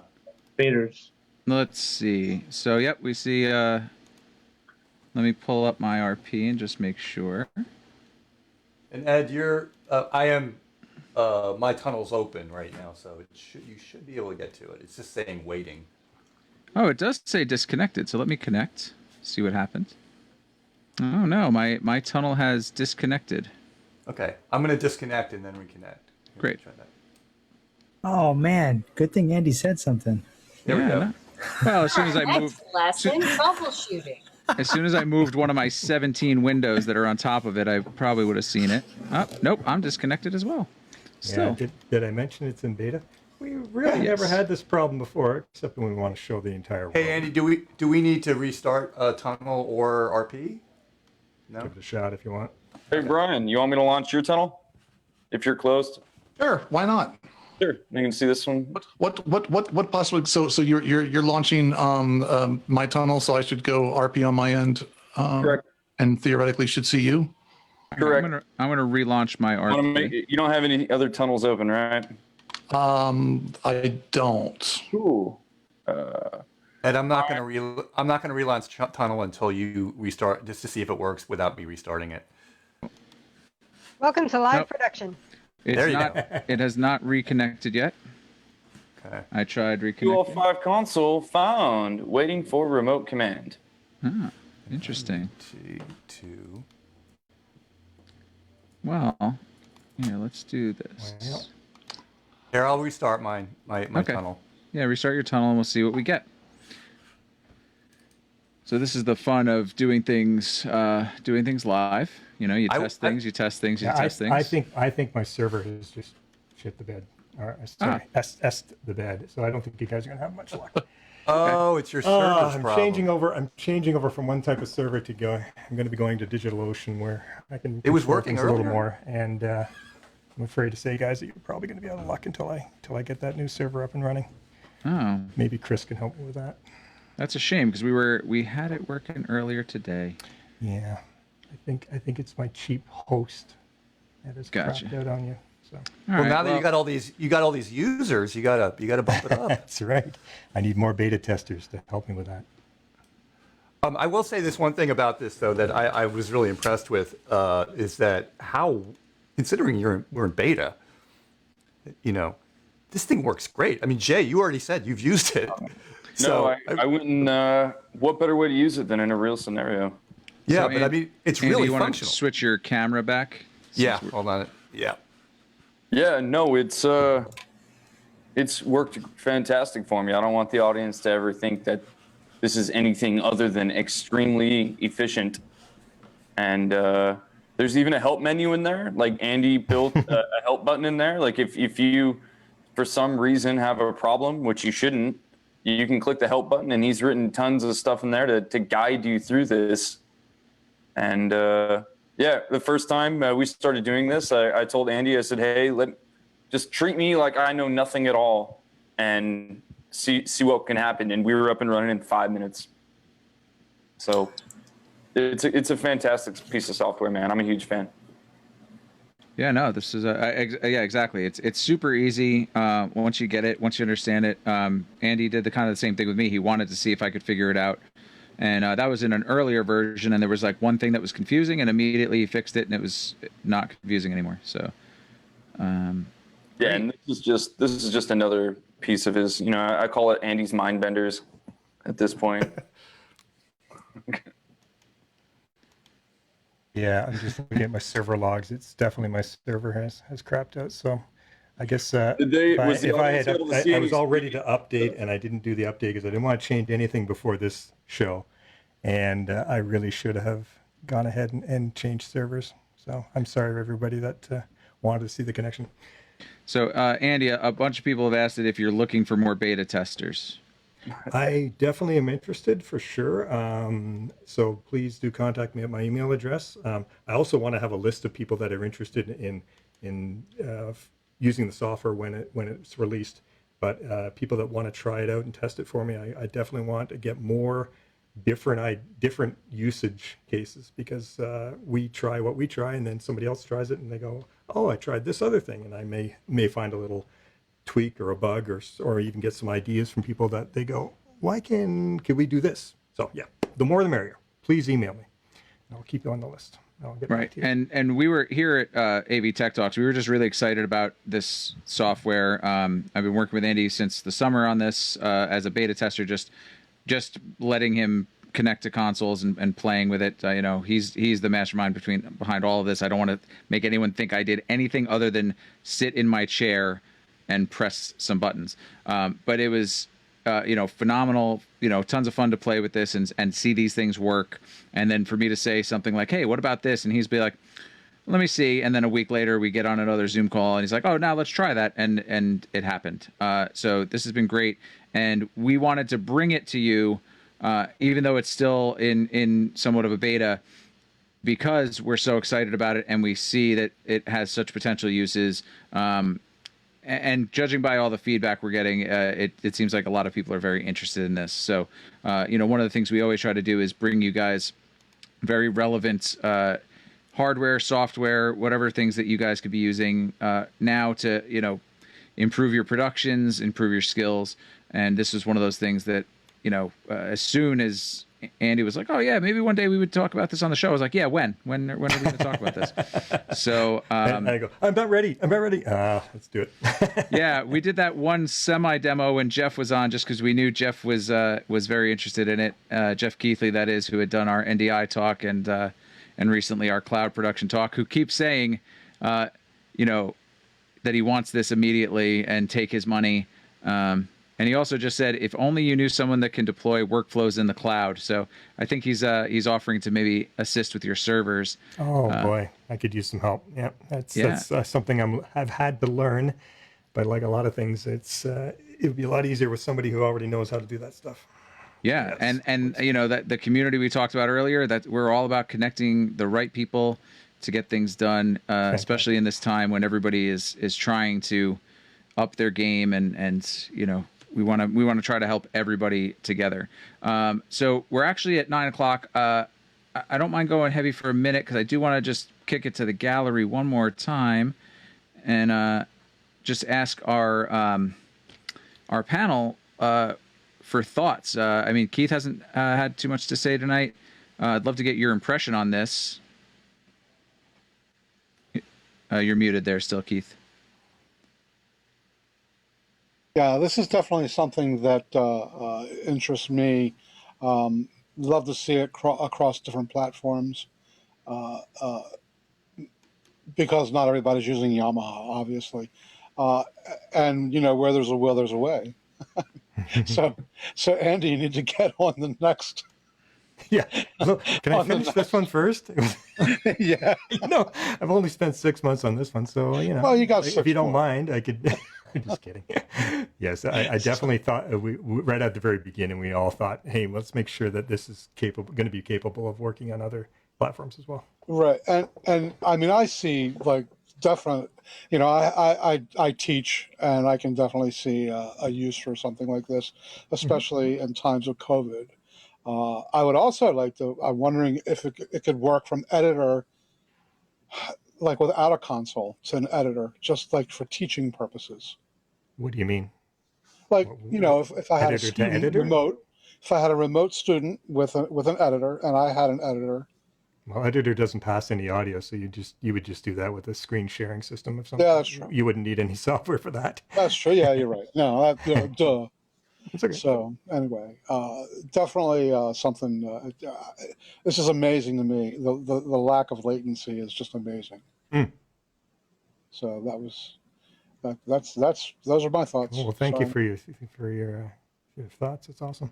faders. Let's see. So yep, we see. Let me pull up my RP and just make sure. And Ed, my tunnel's open right now, so you should be able to get to it. It's just saying waiting. Oh, it does say disconnected. So let me connect. See what happens. Oh no, my tunnel has disconnected. Okay, I'm gonna disconnect and then reconnect. Great. Try that. Oh man, good thing Andy said something. There we go. No. Well, as soon as I moved, lesson troubleshooting. as soon as I moved one of my 17 windows that are on top of it, I probably would have seen it. Oh, nope, I'm disconnected as well. Still. Yeah, did I mention it's in beta? We really never had this problem before, except when we want to show the entire world. Hey Andy, do we need to restart tunnel or RP? No. Give it a shot if you want. Hey Brian, you want me to launch your tunnel? If you're closed? Sure, why not? Sure. You can see this one. What possibly? So you're launching my tunnel, so I should go RP on my end. Correct. And theoretically should see you. Correct. I'm gonna relaunch my RP. You don't have any other tunnels open, right? I don't. Cool. And I'm not gonna relaunch tunnel until you restart, just to see if it works without me restarting it. Welcome to live production. There you go. It has not reconnected yet. Okay. I tried reconnecting. 205 console found. Waiting for remote command. Ah, interesting. Two. Well, here, let's do this. Here, I'll restart my tunnel. Yeah, restart your tunnel and we'll see what we get. So this is the fun of doing things live. You test things, you test things. I think my server has just shit the bed. Or sorry, est the bed. So I don't think you guys are gonna have much luck. Oh, it's your server's problem. I'm changing over from one type of server to go. I'm going to be going to DigitalOcean where I can. It was working a earlier. little more, and I'm afraid to say, guys, that you're probably going to be out of luck until I get that new server up and running. Oh. Maybe Chris can help me with that. That's a shame because we had it working earlier today. Yeah, I think it's my cheap host that has crapped out on you. So. Now that you got all these users, you gotta bump it up. That's right. I need more beta testers to help me with that. I will say this one thing about this though that I was really impressed with is that how, considering we're in beta, this thing works great. I mean, Jay, you already said you've used it. No, I wouldn't. What better way to use it than in a real scenario? Yeah, So, but I mean, it's Andy, really you want to functional. switch your camera back? Yeah, hold on. Yeah. Yeah, no, it's worked fantastic for me. I don't want the audience to ever think that this is anything other than extremely efficient. And there's even a help menu in there. Like Andy built a help button in there. Like if you, for some reason, have a problem, which you shouldn't, you can click the help button, and he's written tons of stuff in there to guide you through this. And yeah, the first time we started doing this, I told Andy, I said, hey, just treat me like I know nothing at all and see what can happen. And we were up and running in 5 minutes. So it's a fantastic piece of software, man. I'm a huge fan. Yeah, no, this is yeah, exactly. It's super easy once you get it, once you understand it. Andy did the same thing with me. He wanted to see if I could figure it out, and that was in an earlier version. And there was like one thing that was confusing, and immediately he fixed it, and it was not confusing anymore. So, yeah, and this is just another piece of his. I call it Andy's mind benders at this point. Yeah, I'm just looking at my server logs. It's definitely my server has crapped out. So I guess I was all ready to update and I didn't do the update because I didn't want to change anything before this show. And I really should have gone ahead and changed servers. So I'm sorry, everybody that wanted to see the connection. So Andy, a bunch of people have asked it if you're looking for more beta testers. I definitely am interested for sure. So please do contact me at my email address. I also want to have a list of people that are interested in using the software when it's released. But people that want to try it out and test it for me, I definitely want to get more different usage cases because we try what we try and then somebody else tries it and they go, oh, I tried this other thing, and I may find a little tweak or a bug or even get some ideas from people that they go, why could we do this? So yeah, the more the merrier. Please email me. I'll keep you on the list. I'll get back to you. And we were here at AV Tech Talks. We were just really excited about this software. I've been working with Andy since the summer on this as a beta tester, just letting him connect to consoles and playing with it. He's the mastermind behind all of this. I don't want to make anyone think I did anything other than sit in my chair and press some buttons. But it was, phenomenal, tons of fun to play with this and see these things work. And then for me to say something like, hey, what about this? And he's be like, let me see. And then a week later we get on another Zoom call and he's like, oh, now let's try that. And it happened. So this has been great. And we wanted to bring it to you, even though it's still in somewhat of a beta, because we're so excited about it and we see that it has such potential uses. And judging by all the feedback we're getting, it seems like a lot of people are very interested in this. So, one of the things we always try to do is bring you guys very relevant hardware, software, whatever things that you guys could be using now to, improve your productions, improve your skills. And this is one of those things that, as soon as Andy was like, oh yeah, maybe one day we would talk about this on the show. I was like, yeah, when are we going to talk about this? So and I go, I'm not ready. Let's do it. Yeah, we did that one semi demo when Jeff was on, just because we knew Jeff was very interested in it. Jeff Keithley, that is, who had done our NDI talk and recently our cloud production talk, who keeps saying, that he wants this immediately and take his money. And he also just said, if only you knew someone that can deploy workflows in the cloud. So I think he's offering to maybe assist with your servers. Oh boy, I could use some help. Yeah, that's something I've had to learn. But like a lot of things, it would be a lot easier with somebody who already knows how to do that stuff. Yeah, yes, and that the community we talked about earlier, that we're all about connecting the right people to get things done, especially in this time when everybody is trying to up their game and we want to try to help everybody together. So we're actually at 9:00. I don't mind going heavy for a minute because I do want to just kick it to the gallery one more time and just ask our panel for thoughts. Keith hasn't had too much to say tonight. I'd love to get your impression on this. You're muted there still, Keith. Yeah, this is definitely something that interests me. Love to see it across different platforms uh, uh, because not everybody's using Yamaha, obviously. Uh, and you know, where there's a will, there's a way. So, so Andy, you need to get on the next. Yeah. So can I On the finish this one first? Yeah. I've only spent 6 months on this one, so Well, you got if you 6 don't more. mind, I could. I'm just kidding. Yes, I definitely thought we right at the very beginning we all thought, hey, let's make sure that this is going to be capable of working on other platforms as well. Right, and I mean, I see like definite. You know, I teach, and I can definitely see a use for something like this, especially in times of COVID. I would also like to. I'm wondering if it could work from editor, like without a console, to an editor, just like for teaching purposes. What do you mean? Like, you know, if I had a Editor to student editor? remote, if I had a remote student with an editor, and I had an editor. Well, editor doesn't pass any audio, so you would just do that with a screen sharing system of some Yeah, kind. that's true. You wouldn't need any software for that. That's true. Yeah, you're right. No, duh. It's okay. So anyway, definitely something. This is amazing to me. The lack of latency is just amazing. Mm. So that's those are my thoughts. Well, thank you Sorry. for your thoughts. It's awesome.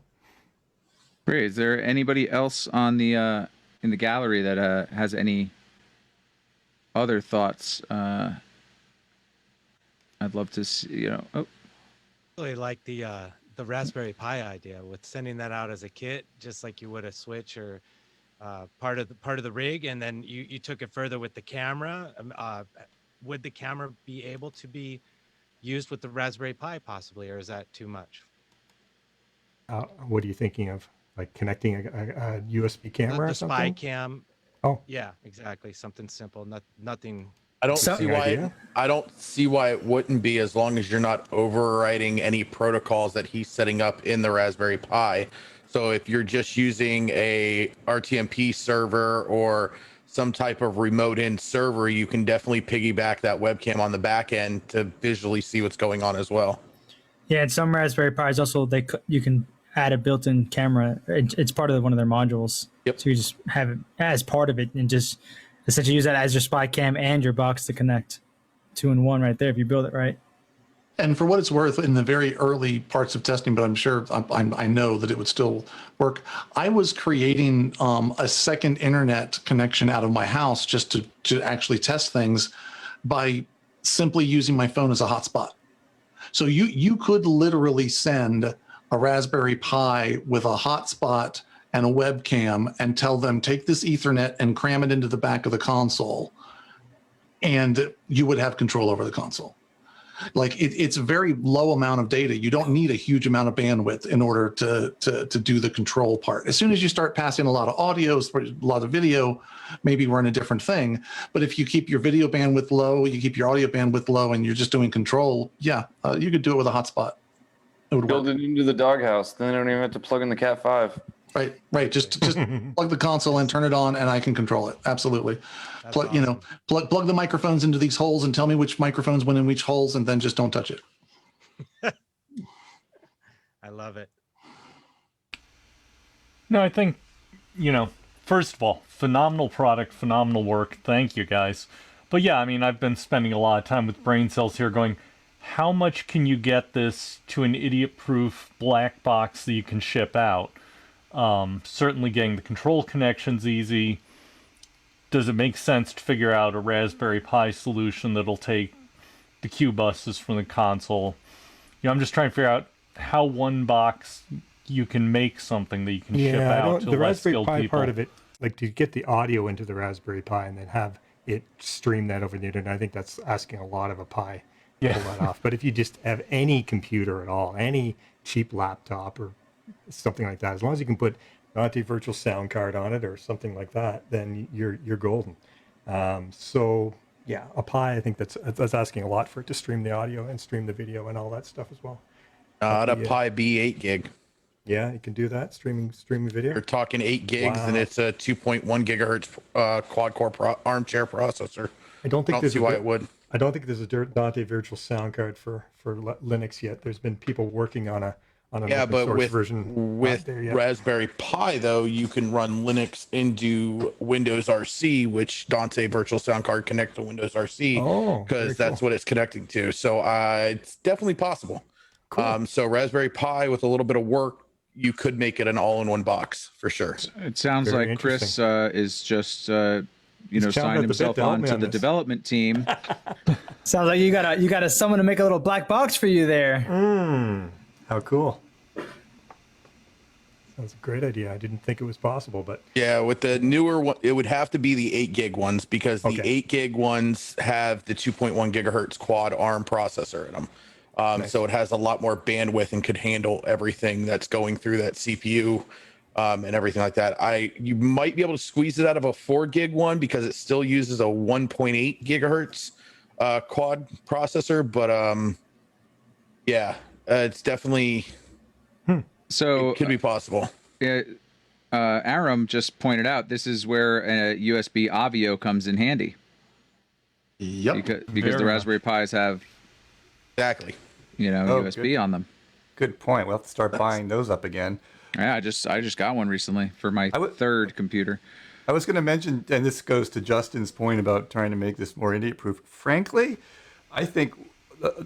Great. Is there anybody else on the in the gallery that has any other thoughts? I'd love to see. You know. Oh. Really like the Raspberry Pi idea with sending that out as a kit, just like you would a Switch or part of the rig, and then you took it further with the camera. Would the camera be able to be used with the Raspberry Pi possibly, or is that too much? What are you thinking of? Like connecting a USB camera The or something? spy cam. Oh, yeah, exactly. Something simple. Nothing. I don't see why it wouldn't be, as long as you're not overriding any protocols that he's setting up in the Raspberry Pi. So if you're just using a RTMP server or some type of remote in server, you can definitely piggyback that webcam on the back end to visually see what's going on as well. Yeah, and some Raspberry Pis also you can add a built-in camera. It's part of one of their modules. Yep. So you just have it as part of it and just essentially use that as your spy cam and your box to connect. 2-in-1 right there if you build it right. And for what it's worth, in the very early parts of testing, but I'm sure I know that it would still work. I was creating a second internet connection out of my house just to actually test things by simply using my phone as a hotspot. So you could literally send a Raspberry Pi with a hotspot and a webcam and tell them, take this Ethernet and cram it into the back of the console, and you would have control over the console. Like it's a very low amount of data. You don't need a huge amount of bandwidth in order to do the control part. As soon as you start passing a lot of audio, a lot of video, maybe we're in a different thing. But if you keep your video bandwidth low, you keep your audio bandwidth low, and you're just doing control, yeah, you could do it with a hotspot. It would Build it into the doghouse. Then I don't even have to plug in the Cat 5. Right. Just plug the console in, turn it on, and I can control it. Absolutely. Plug, awesome. plug the microphones into these holes and tell me which microphones went in which holes, and then just don't touch it. I love it. No, I think, first of all, phenomenal product, phenomenal work. Thank you, guys. But yeah, I mean, I've been spending a lot of time with brain cells here going, how much can you get this to an idiot-proof black box that you can ship out? Certainly getting the control connections easy. Does it make sense to figure out a Raspberry Pi solution that'll take the Q buses from the console? I'm just trying to figure out how one box you can make something that you can ship out to the less Raspberry skilled Pi people. part of it, like to get the audio into the Raspberry Pi and then have it stream that over the internet, I think that's asking a lot of a Pi. Yeah. Pull that off. But if you just have any computer at all, any cheap laptop or something like that, as long as you can put an Auntie virtual sound card on it or something like that, then you're golden. So yeah, a Pi, I think that's asking a lot for it to stream the audio and stream the video and all that stuff as well. Not a Pi B 8 gig. Yeah, you can do that, streaming video. You're talking 8 gigs, and it's a 2.1 gigahertz quad core armchair processor. I don't think I don't see why it would. I don't think there's a Dante virtual sound card for Linux yet. There's been people working on an Yeah, open but source with version. Raspberry Pi, though, you can run Linux into Windows RC, which Dante Virtual Sound Card connects to Windows RC because that's what it's connecting to. So it's definitely possible. Cool. So Raspberry Pi, with a little bit of work, you could make it an all-in-one box for sure. It sounds Very like Chris is just He's signed himself on to the development team. Sounds like you got someone to make a little black box for you there. How cool. Sounds a great idea. I didn't think it was possible, but Yeah, with the newer one, it would have to be the 8 gig ones because the 8 gig ones have the 2.1 gigahertz quad ARM processor in them. So it has a lot more bandwidth and could handle everything that's going through that CPU and everything like that. You might be able to squeeze it out of a 4 gig one because it still uses a 1.8 gigahertz quad processor, but it's definitely So it could be possible. Aram just pointed out this is where a USB Avio comes in handy. Yep. Because the Raspberry Pis have exactly USB on them. Good point. We'll have to start buying those up again. Yeah, I just got one recently for my third computer. I was going to mention, and this goes to Justin's point about trying to make this more idiot-proof. Frankly, I think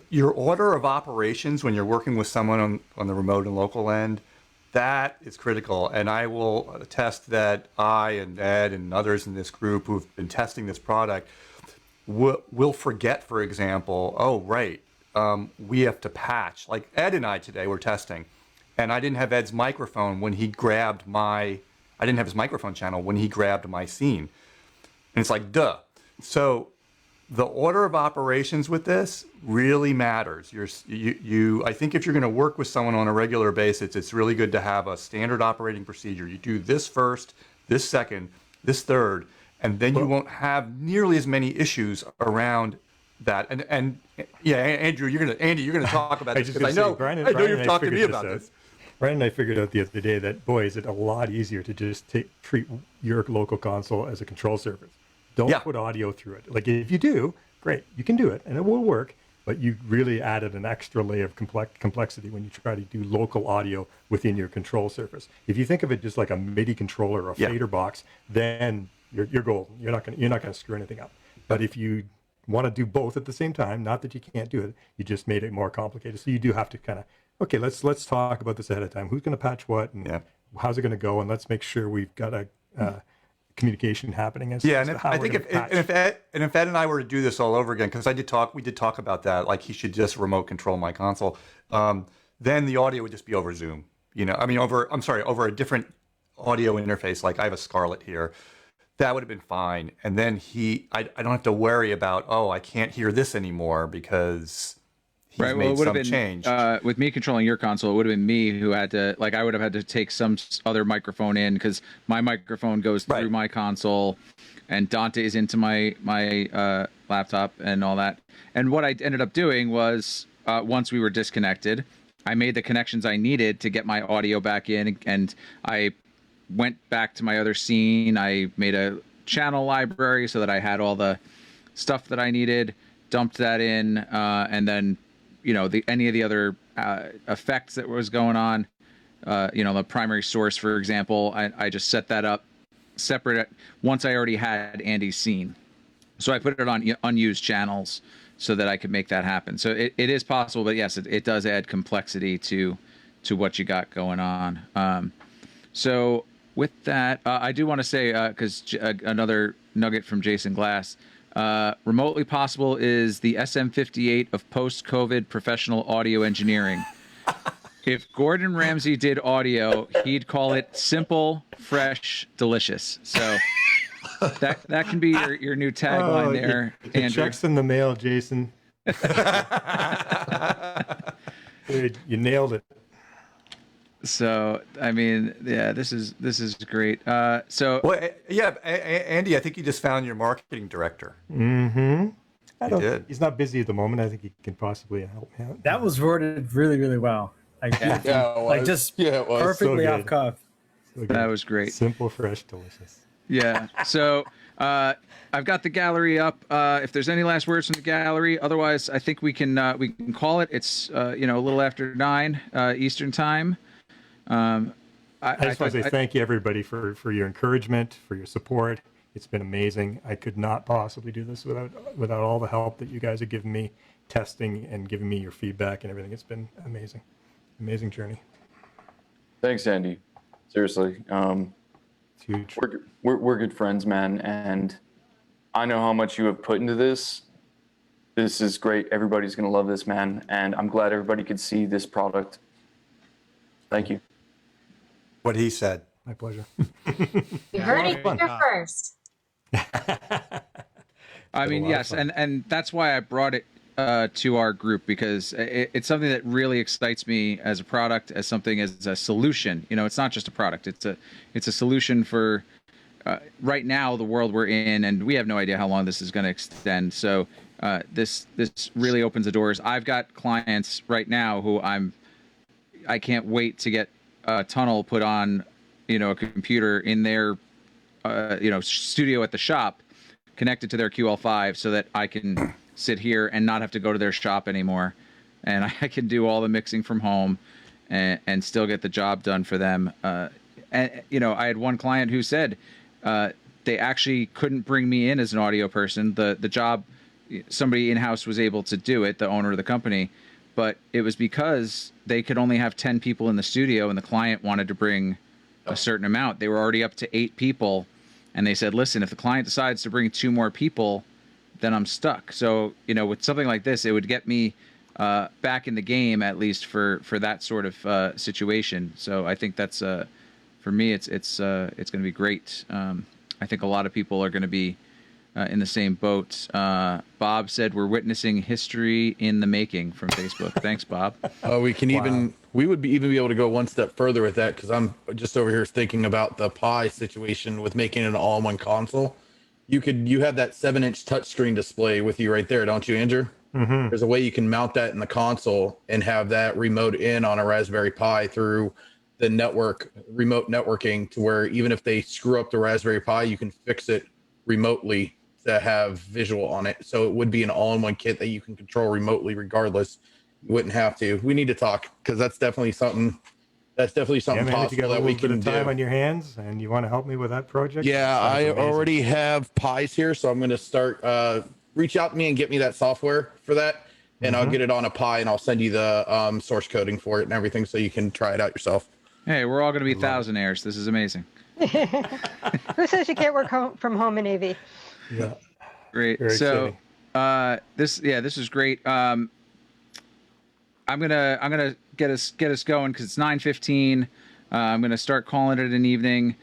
your order of operations when you're working with someone on the remote and local end, that is critical. And I will attest that I and Ed and others in this group who've been testing this product will forget, for example, we have to patch. Like Ed and I today were testing, and I didn't have Ed's microphone when he grabbed I didn't have his microphone channel when he grabbed my scene. And it's like, duh. So the order of operations with this really matters. I think if you're going to work with someone on a regular basis, it's really good to have a standard operating procedure. You do this first, this second, this third, and then you won't have nearly as many issues around that. And yeah, Andrew, you're gonna talk about this because I know you've talked to me about this. Brian and I figured out the other day that, boy, is it a lot easier to just treat your local console as a control surface. Don't put audio through it. Like, if you do, great, you can do it, and it will work, but you really added an extra layer of complexity when you try to do local audio within your control surface. If you think of it just like a MIDI controller or a fader box, then you're golden. You're not gonna screw anything up. But if you want to do both at the same time, not that you can't do it, you just made it more complicated. So you do have to kind of, okay, let's talk about this ahead of time. Who's going to patch what, and how's it going to go, and let's make sure we've got a communication happening. I think if Ed and I were to do this all over again, because we did talk about that, like he should just remote control my console. Then the audio would just be over Zoom. Over a different audio interface. Like I have a Scarlett here. That would have been fine. And then I don't have to worry about, I can't hear this anymore because he's made some change. With me controlling your console, it would have been me who had to, I would have had to take some other microphone in because my microphone goes through my console and Dante's into my laptop and all that. And what I ended up doing was, once we were disconnected, I made the connections I needed to get my audio back in, and I went back to my other scene. I made a channel library so that I had all the stuff that I needed, dumped that in, and then, any of the other effects that was going on, the primary source, for example, I just set that up separate once I already had Andy's scene. So I put it on unused channels so that I could make that happen. So it is possible, but yes, it does add complexity to what you got going on. So with that, I do want to say, because another nugget from Jason Glass, remotely possible is the SM58 of post-COVID professional audio engineering. If Gordon Ramsay did audio, he'd call it simple, fresh, delicious. So that can be your new tagline there, the Andrew. Check's in the mail, Jason. You nailed it. So this is great. Andy, I think you just found your marketing director. Mm-hmm. He's not busy at the moment. I think he can possibly help me out. That was worded really, really well. Perfectly so off cuff. So that was great. Simple, fresh, delicious. Yeah. So I've got the gallery up. If there's any last words from the gallery, otherwise I think we can call it. It's a little after 9 Eastern time. I just want to say thank you, everybody, for your encouragement, for your support. It's been amazing. I could not possibly do this without all the help that you guys have given me, testing and giving me your feedback and everything. It's been amazing, amazing journey. Thanks, Andy. Seriously, it's huge. We're good friends, man, and I know how much you have put into this. This is great. Everybody's gonna love this, man, and I'm glad everybody could see this product. Thank you. What he said. My pleasure. You heard it here first. I mean, yes, and that's why I brought it to our group, because it's something that really excites me as a product, as something as a solution. It's not just a product; it's a solution for right now the world we're in, and we have no idea how long this is going to extend. So this really opens the doors. I've got clients right now who I can't wait to get a tunnel put on, a computer in their studio at the shop, connected to their QL5, so that I can sit here and not have to go to their shop anymore, and I can do all the mixing from home and still get the job done for them. And I had one client who said they actually couldn't bring me in as an audio person. The job, somebody in-house was able to do it, the owner of the company, but it was because they could only have 10 people in the studio, and the client wanted to bring a certain amount. They were already up to 8 people, and they said, listen, if the client decides to bring 2 more people, then I'm stuck. So, with something like this, it would get me back in the game, at least for that sort of situation. So I think that's, for me, it's going to be great. I think a lot of people are going to be in the same boat. Bob said we're witnessing history in the making from Facebook. Thanks, Bob. We would even be able to go one step further with that, because I'm just over here thinking about the Pi situation with making it an all-in-one console. You have that 7-inch touchscreen display with you right there, don't you, Andrew? Mm-hmm. There's a way you can mount that in the console and have that remote in on a Raspberry Pi through the remote networking, to where even if they screw up the Raspberry Pi, you can fix it remotely to have visual on it. So it would be an all-in-one kit that you can control remotely regardless. You wouldn't have to. We need to talk, because that's definitely something possible that we can do. Time on your hands and you want to help me with that project? Yeah, I already have Pis here, so I'm going to start reach out to me and get me that software for that, and I'll get it on a Pi, and I'll send you the source coding for it and everything, so you can try it out yourself. Hey, we're all going to be thousandaires. This is amazing. Who says you can't work from home in AV? Yeah. Great. Very so exciting. this is great. I'm gonna get us going, because it's 9:15. I'm gonna start calling it an evening.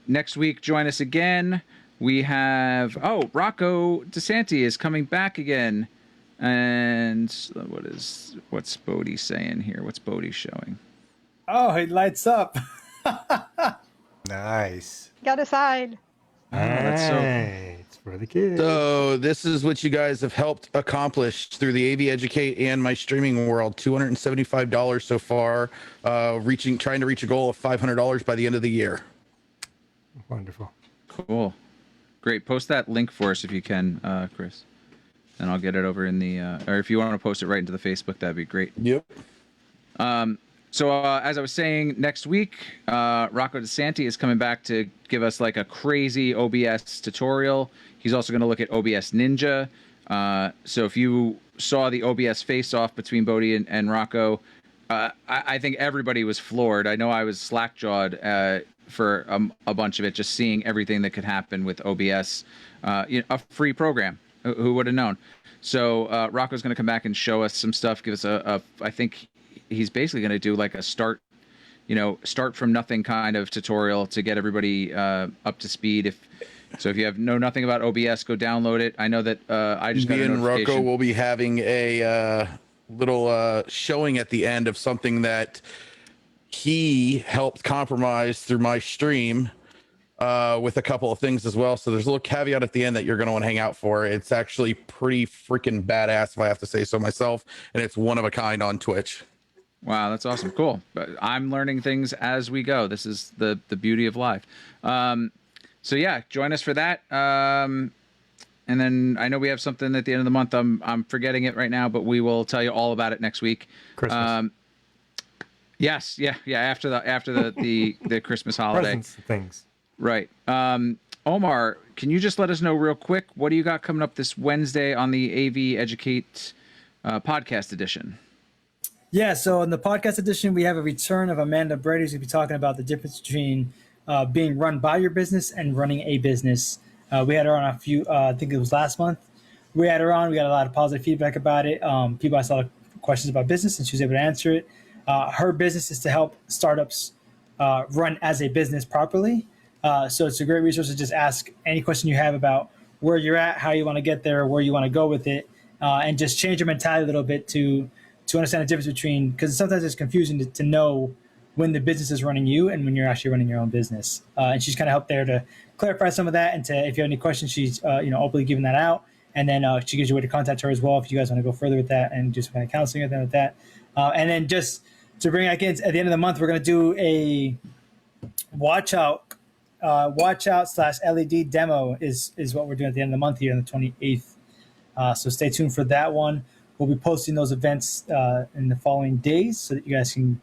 Next week, join us again. We have Rocco DeSanti is coming back again, and what's Bodie saying here? What's Bodie showing? Oh, it lights up. Nice. Got a side. That's so. It's for the kids. So this is what you guys have helped accomplish through the AV Educate and my streaming world. $275 so far, trying to reach a goal of $500 by the end of the year. Wonderful. Cool. Great. Post that link for us if you can, Chris. And I'll get it over in the, or if you want to post it right into the Facebook, that'd be great. Yep. So as I was saying, next week, Rocco DeSanti is coming back to give us like a crazy OBS tutorial. He's also going to look at OBS Ninja. So if you saw the OBS face-off between Bodie and Rocco, I think everybody was floored. I know I was slack-jawed for a bunch of it, just seeing everything that could happen with OBS, a free program. Who would have known? So Rocco's going to come back and show us some stuff, give us I think he's basically going to do like a start from nothing kind of tutorial to get everybody up to speed. So if you know nothing about OBS, go download it. I know that I just got a notification. Me and Rocco will be having a little showing at the end of something that he helped compromise through my stream with a couple of things as well. So there's a little caveat at the end that you're going to want to hang out for. It's actually pretty freaking badass, if I have to say so myself, and it's one of a kind on Twitch. Wow, that's awesome. Cool. But I'm learning things as we go. This is the beauty of live. So yeah, join us for that. And then I know we have something at the end of the month. I'm forgetting it right now, but we will tell you all about it next week. Christmas. Yes, yeah. After the Christmas holiday. Presents and things. Right. Omar, can you just let us know real quick, what do you got coming up this Wednesday on the AV Educate podcast edition? Yeah, so in the podcast edition, we have a return of Amanda Brady, who's going to be talking about the difference between being run by your business and running a business. We had her on a few, I think it was last month. We had her on. We got a lot of positive feedback about it. People asked a lot of questions about business, and she was able to answer it. Her business is to help startups run as a business properly. So it's a great resource to just ask any question you have about where you're at, how you want to get there, where you want to go with it, and just change your mentality a little bit to understand the difference between, because sometimes it's confusing to know when the business is running you and when you're actually running your own business. And she's kind of helped there to clarify some of that, and to, if you have any questions, she's openly giving that out. And then she gives you a way to contact her as well if you guys want to go further with that and just kind of counseling with that. And then just to bring back in, at the end of the month, we're going to do a watch out / LED demo is what we're doing at the end of the month here on the 28th. So stay tuned for that one. We'll be posting those events in the following days so that you guys can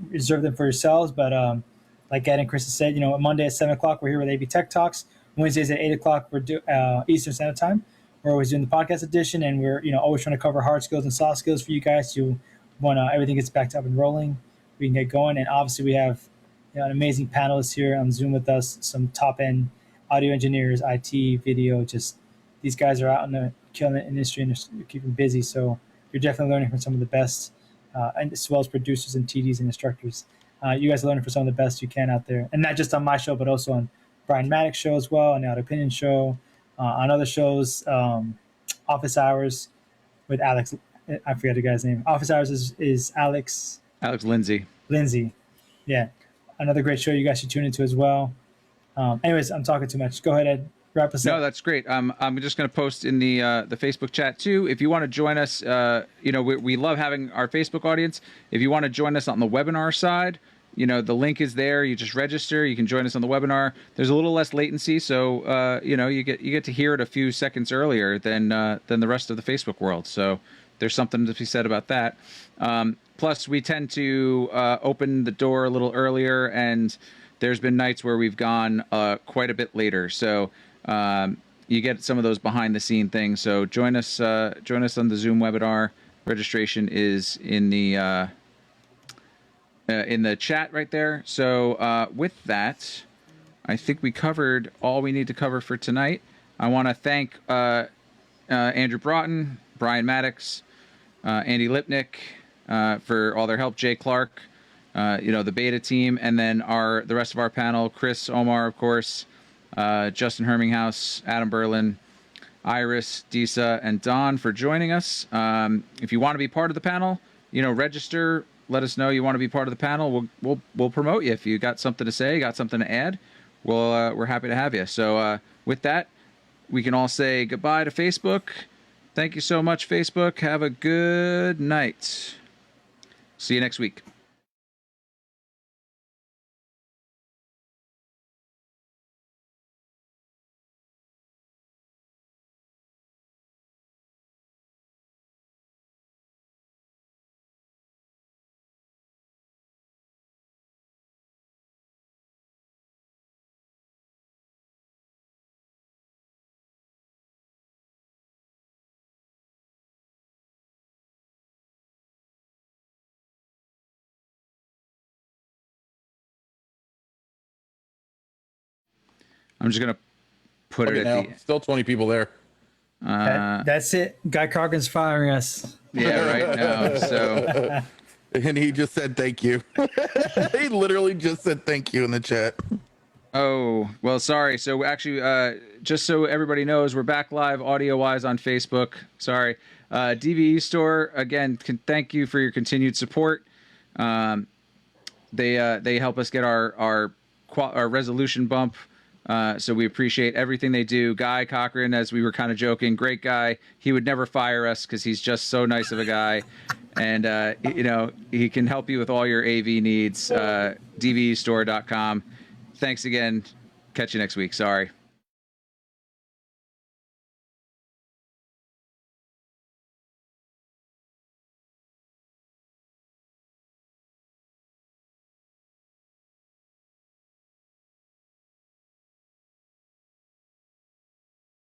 reserve them for yourselves. But like Ed and Chris has said, Monday at 7 o'clock, we're here with AV Tech Talks. Wednesdays at 8 o'clock, we're Eastern Standard Time. We're always doing the podcast edition, and we're always trying to cover hard skills and soft skills for you guys. When everything gets back up and rolling, we can get going. And obviously, we have an amazing panelist here on Zoom with us, some top-end audio engineers, IT, video. Just these guys are out in the killing the industry and they're keeping busy. So you're definitely learning from some of the best, and as well as producers and TDs and instructors. You guys are learning from some of the best you can out there, and not just on my show, but also on Brian Maddox show as well, on the Auto Opinion show, on other shows, Office Hours with Alex. I forget the guy's name. Office Hours is Alex Lindsay. Yeah. Another great show you guys should tune into as well. Anyways, I'm talking too much. Go ahead, Ed. Wrap us up. No, that's great. I'm just going to post in the Facebook chat too. If you want to join us, we love having our Facebook audience. If you want to join us on the webinar side, the link is there. You just register. You can join us on the webinar. There's a little less latency, so you get to hear it a few seconds earlier than the rest of the Facebook world. So there's something to be said about that. Plus, we tend to open the door a little earlier, and there's been nights where we've gone quite a bit later. So you get some of those behind-the-scene things. So join us on the Zoom webinar. Registration is in the chat right there. So with that, I think we covered all we need to cover for tonight. I want to thank Andrew Broughton, Brian Maddox, Andy Lipnick, for all their help, Jay Clark, the beta team, and then the rest of our panel, Chris, Omar, of course, Justin Herminghaus, Adam Berlin, Iris, Disa, and Don for joining us. If you want to be part of the panel, register. Let us know you want to be part of the panel. We'll promote you if you got something to say, got something to add. We're happy to have you. So with that, we can all say goodbye to Facebook. Thank you so much, Facebook. Have a good night. See you next week. I'm just going to put it at the... Still 20 people there. That's it. Guy Cochran's firing us. Yeah, right now. So... And he just said thank you. He literally just said thank you in the chat. Oh, well, sorry. So actually, just so everybody knows, we're back live audio-wise on Facebook. Sorry. DVE Store, again, thank you for your continued support. They help us get our resolution bump. So we appreciate everything they do. Guy Cochran, as we were kind of joking, great guy. He would never fire us because he's just so nice of a guy. And, he can help you with all your AV needs, dvestore.com. Thanks again. Catch you next week. Sorry.